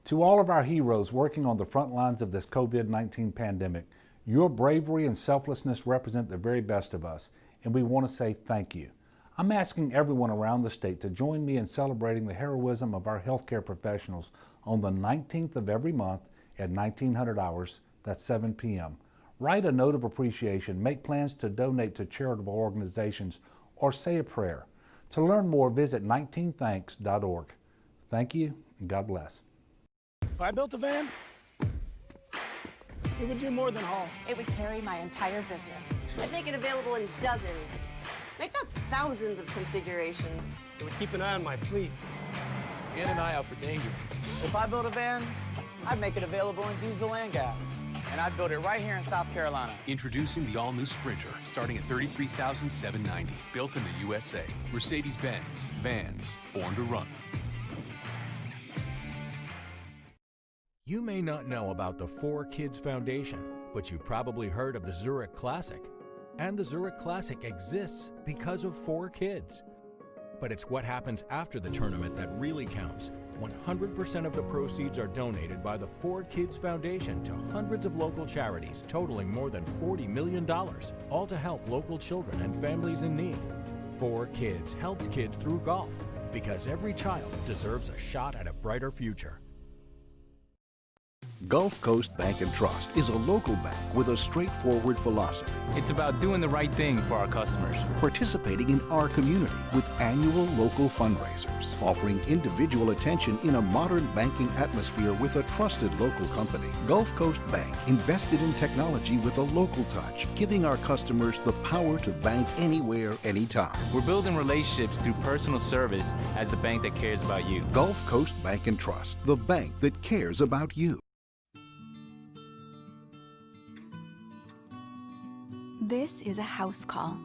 To all of our heroes working on the front lines of this COVID-19 pandemic, your bravery and selflessness represent the very best of us, and we want to say thank you. I'm asking everyone around the state to join me in celebrating the heroism of our healthcare professionals on the 19th of every month at 1900 hours, that's 7 p.m. Write a note of appreciation, make plans to donate to charitable organizations, or say a prayer. To learn more, visit 19thanks.org. Thank you, and God bless. If I built a van, it would do more than haul. It would carry my entire business. I'd make it available in dozens. Make that thousands of configurations. It would keep an eye on my fleet. And an eye out for danger. If I built a van, I'd make it available in diesel and gas. And I'd build it right here in South Carolina. Introducing the all-new Sprinter, starting at $33,790. Built in the USA. Mercedes-Benz. Vans. Born to run. You may not know about the 4Kids Foundation, but you've probably heard of the Zurich Classic. And the Zurich Classic exists because of 4 kids. But it's what happens after the tournament that really counts. 100% of the proceeds are donated by the 4Kids Foundation to hundreds of local charities, totaling more than $40 million, all to help local children and families in need. 4Kids helps kids through golf, because every child deserves a shot at a brighter future. Gulf Coast Bank and Trust is a local bank with a straightforward philosophy. It's about doing the right thing for our customers. Participating in our community with annual local fundraisers, offering individual attention in a modern banking atmosphere with a trusted local company. Gulf Coast Bank invested in technology with a local touch, giving our customers the power to bank anywhere, anytime. We're building relationships through personal service as the bank that cares about you. Gulf Coast Bank and Trust, the bank that cares about you. This is a house call.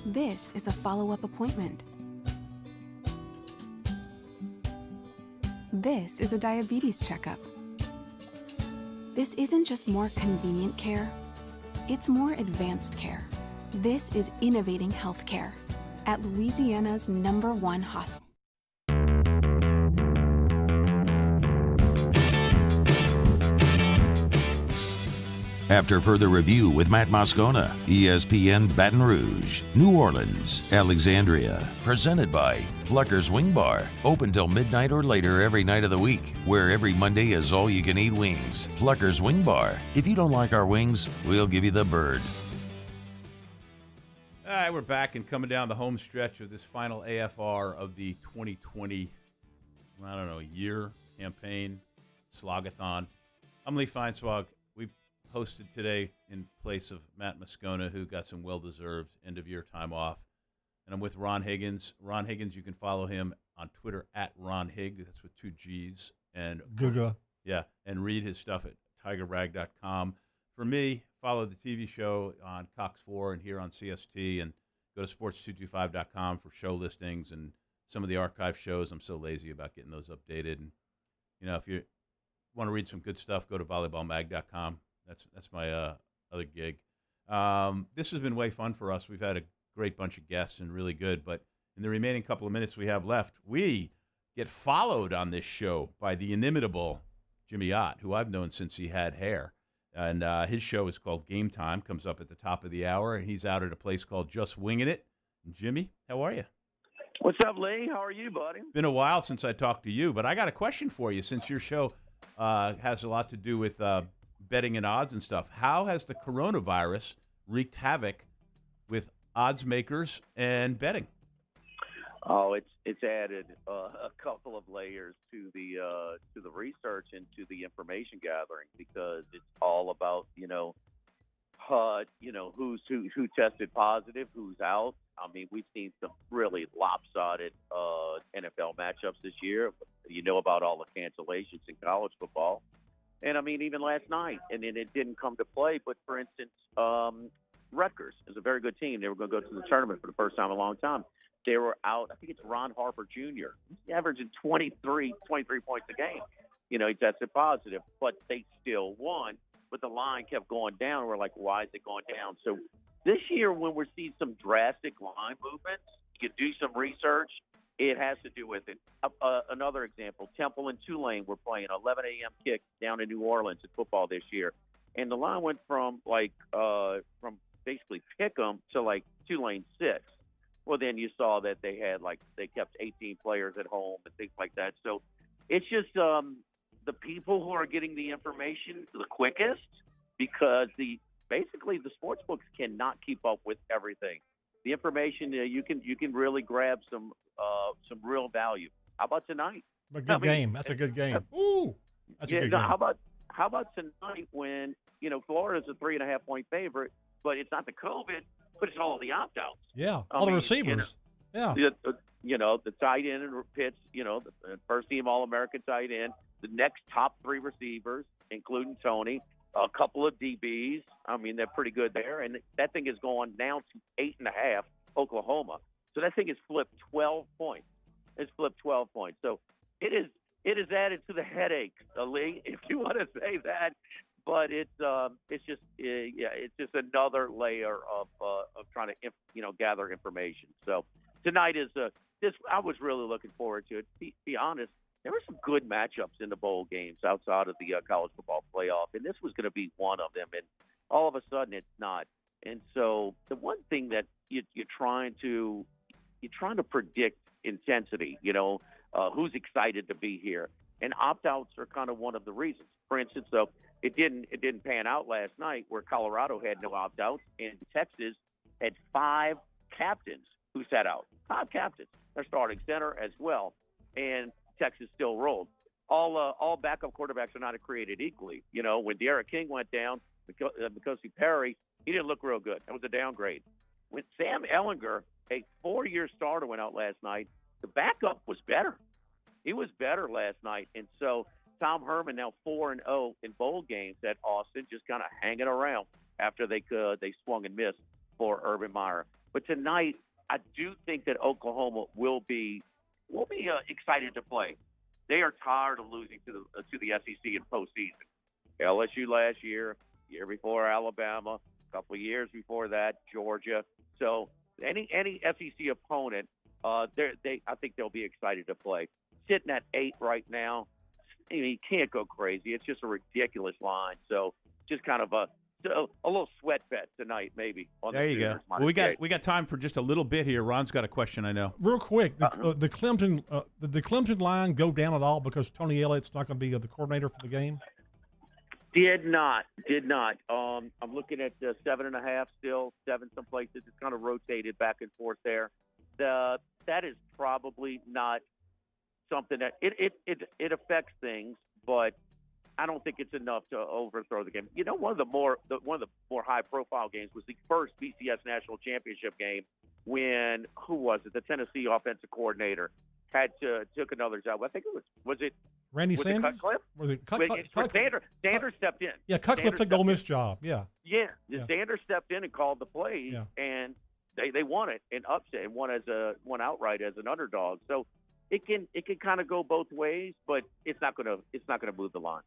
This is a follow-up appointment. This is a diabetes checkup. This isn't just more convenient care, it's more advanced care. This is innovating healthcare at Louisiana's #1 hospital. After further review with Matt Moscona, ESPN Baton Rouge, New Orleans, Alexandria. Presented by Plucker's Wing Bar. Open till midnight or later every night of the week, where every Monday is all-you-can-eat wings. Plucker's Wing Bar. If you don't like our wings, we'll give you the bird. All right, we're back and coming down the home stretch of this final AFR of the 2020, year campaign, Slogathon. I'm Lee Feinswog. We hosted today in place of Matt Moscona, who got some well-deserved end-of-year time off. And I'm with Ron Higgins. Ron Higgins, you can follow him on Twitter at Ron Hig. That's with 2 G's. And Guga. Yeah, and read his stuff at tigerrag.com. For me, follow the TV show on Cox 4 and here on CST, and go to sports225.com for show listings and some of the archive shows. I'm so lazy about getting those updated. And, if you want to read some good stuff, go to volleyballmag.com. That's my other gig. This has been way fun for us. We've had a great bunch of guests and really good. But in the remaining couple of minutes we have left, we get followed on this show by the inimitable Jimmy Ott, who I've known since he had hair. And his show is called Game Time, comes up at the top of the hour. And he's out at a place called Just Winging It. And Jimmy, how are you? What's up, Lee? How are you, buddy? Been a while since I talked to you, but I got a question for you since your show has a lot to do with betting and odds and stuff. How has the coronavirus wreaked havoc with odds makers and betting? Oh, it's added a couple of layers to the research and to the information gathering, because it's all about who tested positive, who's out. I mean, we've seen some really lopsided NFL matchups this year. About all the cancellations in college football. And, even last night, and then it didn't come to play. But, for instance, Rutgers is a very good team. They were going to go to the tournament for the first time in a long time. They were out. I think it's Ron Harper Jr. He's averaging 23 points a game. He tested positive, but they still won. But the line kept going down. We're like, why is it going down? So this year, when we're seeing some drastic line movements, you do some research. It has to do with it. Another example, Temple and Tulane were playing 11 a.m. kick down in New Orleans in football this year. And the line went from basically pick 'em to Tulane 6. Well, then you saw that they kept 18 players at home and things like that. So it's just the people who are getting the information the quickest, because basically the sports books cannot keep up with everything. The information you can really grab some real value. How about tonight? A good game. That's a good game. Ooh, that's a good game. How about tonight when Florida's a 3.5-point favorite, but it's not the COVID, but it's all the opt-outs. Yeah, all the receivers. Yeah. The tight end and Pitts. The first team All-American tight end. The next top 3 receivers, including Tony. A couple of DBs. They're pretty good there. And that thing is going down to 8.5, Oklahoma. So that thing has flipped 12 points. It's flipped 12 points. So it is added to the headache, Lee, if you want to say that. but it's just another layer of trying to gather information. So tonight is this. I was really looking forward to it. Be honest, there were some good matchups in the bowl games outside of the college football playoff, and this was going to be one of them. And all of a sudden, it's not. And so the one thing that you're trying to predict intensity. Who's excited to be here, and opt-outs are kind of one of the reasons. For instance, though, it didn't pan out last night where Colorado had no opt-outs and Texas had 5 captains who sat out. 5 captains. Their starting center as well, and Texas still rolled. All backup quarterbacks are not created equally. When De'Ara King went down, because Perry, he didn't look real good. That was a downgrade. When Sam Ehlinger, a 4-year starter, went out last night, the backup was better. He was better last night. And so Tom Herman now 4-0 in bowl games at Austin, just kind of hanging around after they swung and missed for Urban Meyer. But tonight, I do think that Oklahoma will be excited to play. They are tired of losing to the SEC in postseason. LSU last year before Alabama, a couple of years before that, Georgia. So any SEC opponent, I think they'll be excited to play. Sitting at 8 right now, you can't go crazy. It's just a ridiculous line. So just kind of a little sweat bet tonight, maybe. There you go. Well, we got time for just a little bit here. Ron's got a question, I know. Real quick, the Clemson line go down at all because Tony Elliott's not going to be the coordinator for the game? Did not. I'm looking at 7.5 still, 7 some places. It's kind of rotated back and forth there. That is probably not something that it affects things, but I don't think it's enough to overthrow the game. One of the more high profile games was the first BCS National Championship game when the Tennessee offensive coordinator took another job. I think it was Randy Sanders? Cutcliffe? Was it Sanders stepped in. Yeah, Cutcliffe took the Ole Miss job. Yeah. Sanders stepped in and called the plays, and they won it and upset and won outright as an underdog. So it can kind of go both ways, but it's not gonna move the line.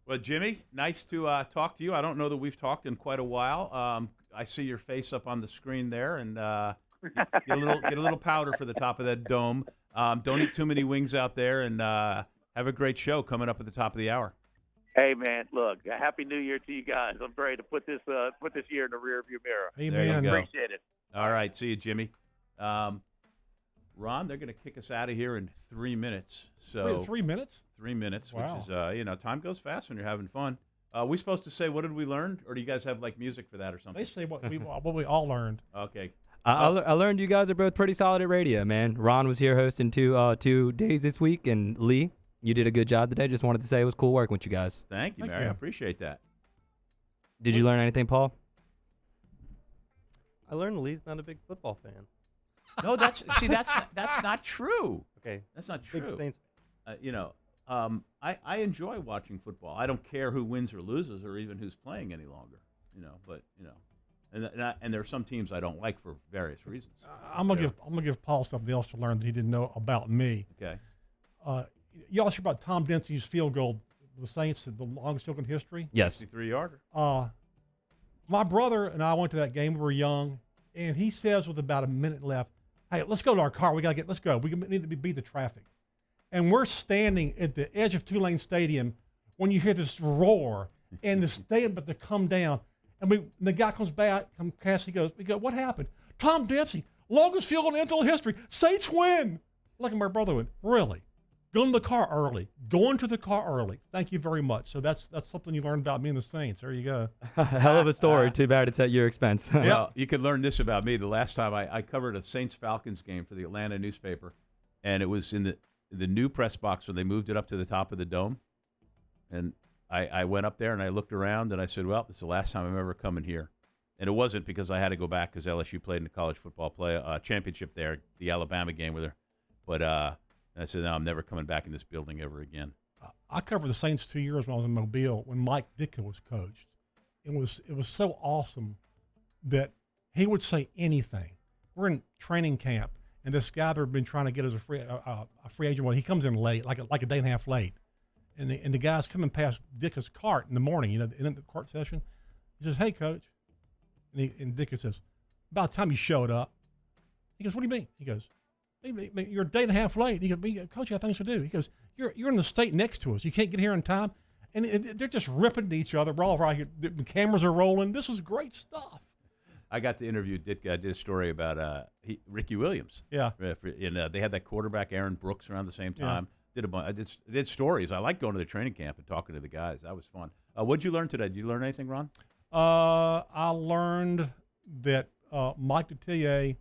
Well, Jimmy, nice to talk to you. I don't know that we've talked in quite a while. I see your face up on the screen there, and get a little powder for the top of that dome. Don't eat too many wings out there, and have a great show coming up at the top of the hour. Hey, man, look, Happy New Year to you guys. I'm ready to put this year in the rearview mirror. Amen. Appreciate it. All right, see you, Jimmy. Ron, they're going to kick us out of here in 3 minutes. So 3 minutes? 3 minutes, wow. Which is, time goes fast when you're having fun. We supposed to say what did we learn, or do you guys have like music for that or something? They say what we all learned. Okay. I learned you guys are both pretty solid at radio, man. Ron was here hosting 2 days this week, and Lee, you did a good job today. Just wanted to say it was cool working with you guys. Thank you, Mary. I appreciate that. Did you learn anything, Paul? I learned Lee's not a big football fan. No, that's not true. Okay, that's not true. Big Saints. I enjoy watching football. I don't care who wins or loses, or even who's playing any longer. And there are some teams I don't like for various reasons. I'm gonna give Paul something else to learn that he didn't know about me. Okay. Y'all hear about Tom Dempsey's field goal, the Saints, the longest field goal in history? Yes. 63-yarder. My brother and I went to that game. We were young, and he says with about a minute left, "Hey, let's go to our car. Let's go. We need to beat the traffic." And we're standing at the edge of Tulane Stadium when you hear this roar, and the stadium about to come down. And the guy comes back, Cassie goes, we go, "What happened?" "Tom Dempsey, longest field goal in NFL history. Saints win." Look at my brother went, "Really? Going to the car early. Thank you very much." So that's something you learned about me and the Saints. There you go. Hell of a story. Too bad it's at your expense. Well, you could learn this about me. The last time I covered a Saints-Falcons game for the Atlanta newspaper, and it was in the new press box when they moved it up to the top of the dome. And I went up there and I looked around and I said, "Well, this is the last time I'm ever coming here." And it wasn't because I had to go back because LSU played in the college football championship there, the Alabama game with her. But I said, "No, I'm never coming back in this building ever again." I covered the Saints 2 years when I was in Mobile when Mike Ditka was coached. It was so awesome that he would say anything. We're in training camp, and this guy that had been trying to get as a free agent, well, he comes in late, like a day and a half late. and the guy's coming past Dicka's cart in the morning, in the cart session. He says, "Hey, Coach," and Dicka says, "About time you showed up." He goes, "What do you mean?" He goes, "Hey, you're a day and a half late." He goes, "Coach, I got things to do." He goes, "You're in the state next to us. You can't get here in time." And they're just ripping at each other. We're all right here. The cameras are rolling. This is great stuff. I got to interview Ditka. I did a story about Ricky Williams. Yeah. They had that quarterback, Aaron Brooks, around the same time. Yeah. I did stories. I like going to the training camp and talking to the guys. That was fun. What'd you learn today? Did you learn anything, Ron? I learned that Mike Detillier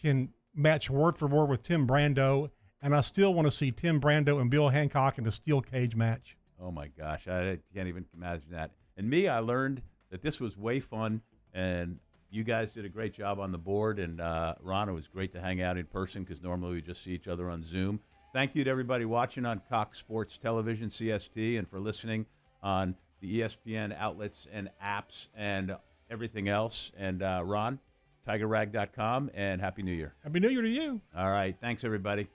can match word for word with Tim Brando, and I still want to see Tim Brando and Bill Hancock in a steel cage match. Oh, my gosh. I can't even imagine that. And me, I learned that this was way fun, and you guys did a great job on the board. And, Ron, it was great to hang out in person because normally we just see each other on Zoom. Thank you to everybody watching on Cox Sports Television, CST, and for listening on the ESPN outlets and apps and everything else. And, Ron, TigerRag.com, and Happy New Year. Happy New Year to you. All right. Thanks, everybody.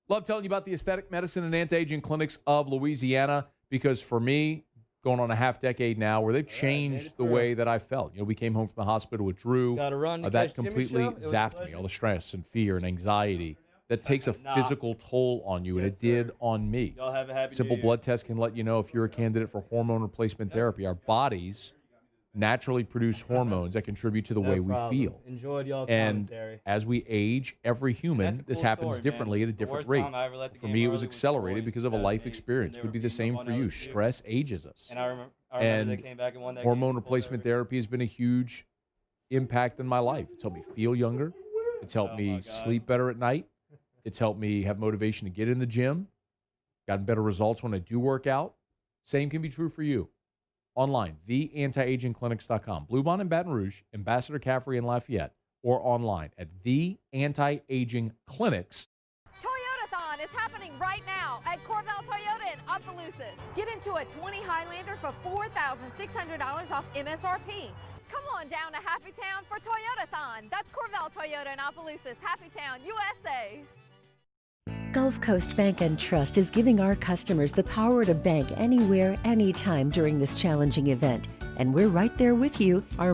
Love telling you about the aesthetic medicine and anti-aging clinics of Louisiana because for me, going on a half decade now, where they've changed the way that I felt. We came home from the hospital with Drew. Gotta run to That catch Jimmy's completely show. It was a zapped me, pleasure. all the stress and fear and anxiety. That takes a physical toll on you, and it did on me. Y'all have a happy Simple New Year. blood test can let you know if you're a candidate for hormone replacement therapy. Our bodies naturally produce hormones that contribute to the way we feel. Enjoyed y'all's And commentary. as we age, every human, this happens story, differently man. at a The different worst rate. time I ever let the For game me, it early was was accelerated because of a life experience. Could be the same for you. Stress ages us. And I remember And they came back and won that hormone replacement therapy has been a huge impact in my life. It's helped me feel younger. It's helped me sleep better at night. It's helped me have motivation to get in the gym. Gotten better results when I do work out. Same can be true for you. Online, theantiagingclinics.com. Blue Bond in Baton Rouge, Ambassador Caffrey in Lafayette, or online at theantiagingclinics. Toyotathon is happening right now at Corval Toyota in Opelousas. Get into a 20 Highlander for $4,600 off MSRP. Come on down to Happy Town for Toyotathon. That's Corval Toyota in Opelousas, Happy Town, USA. Gulf Coast Bank and Trust is giving our customers the power to bank anywhere, anytime during this challenging event. And we're right there with you. Our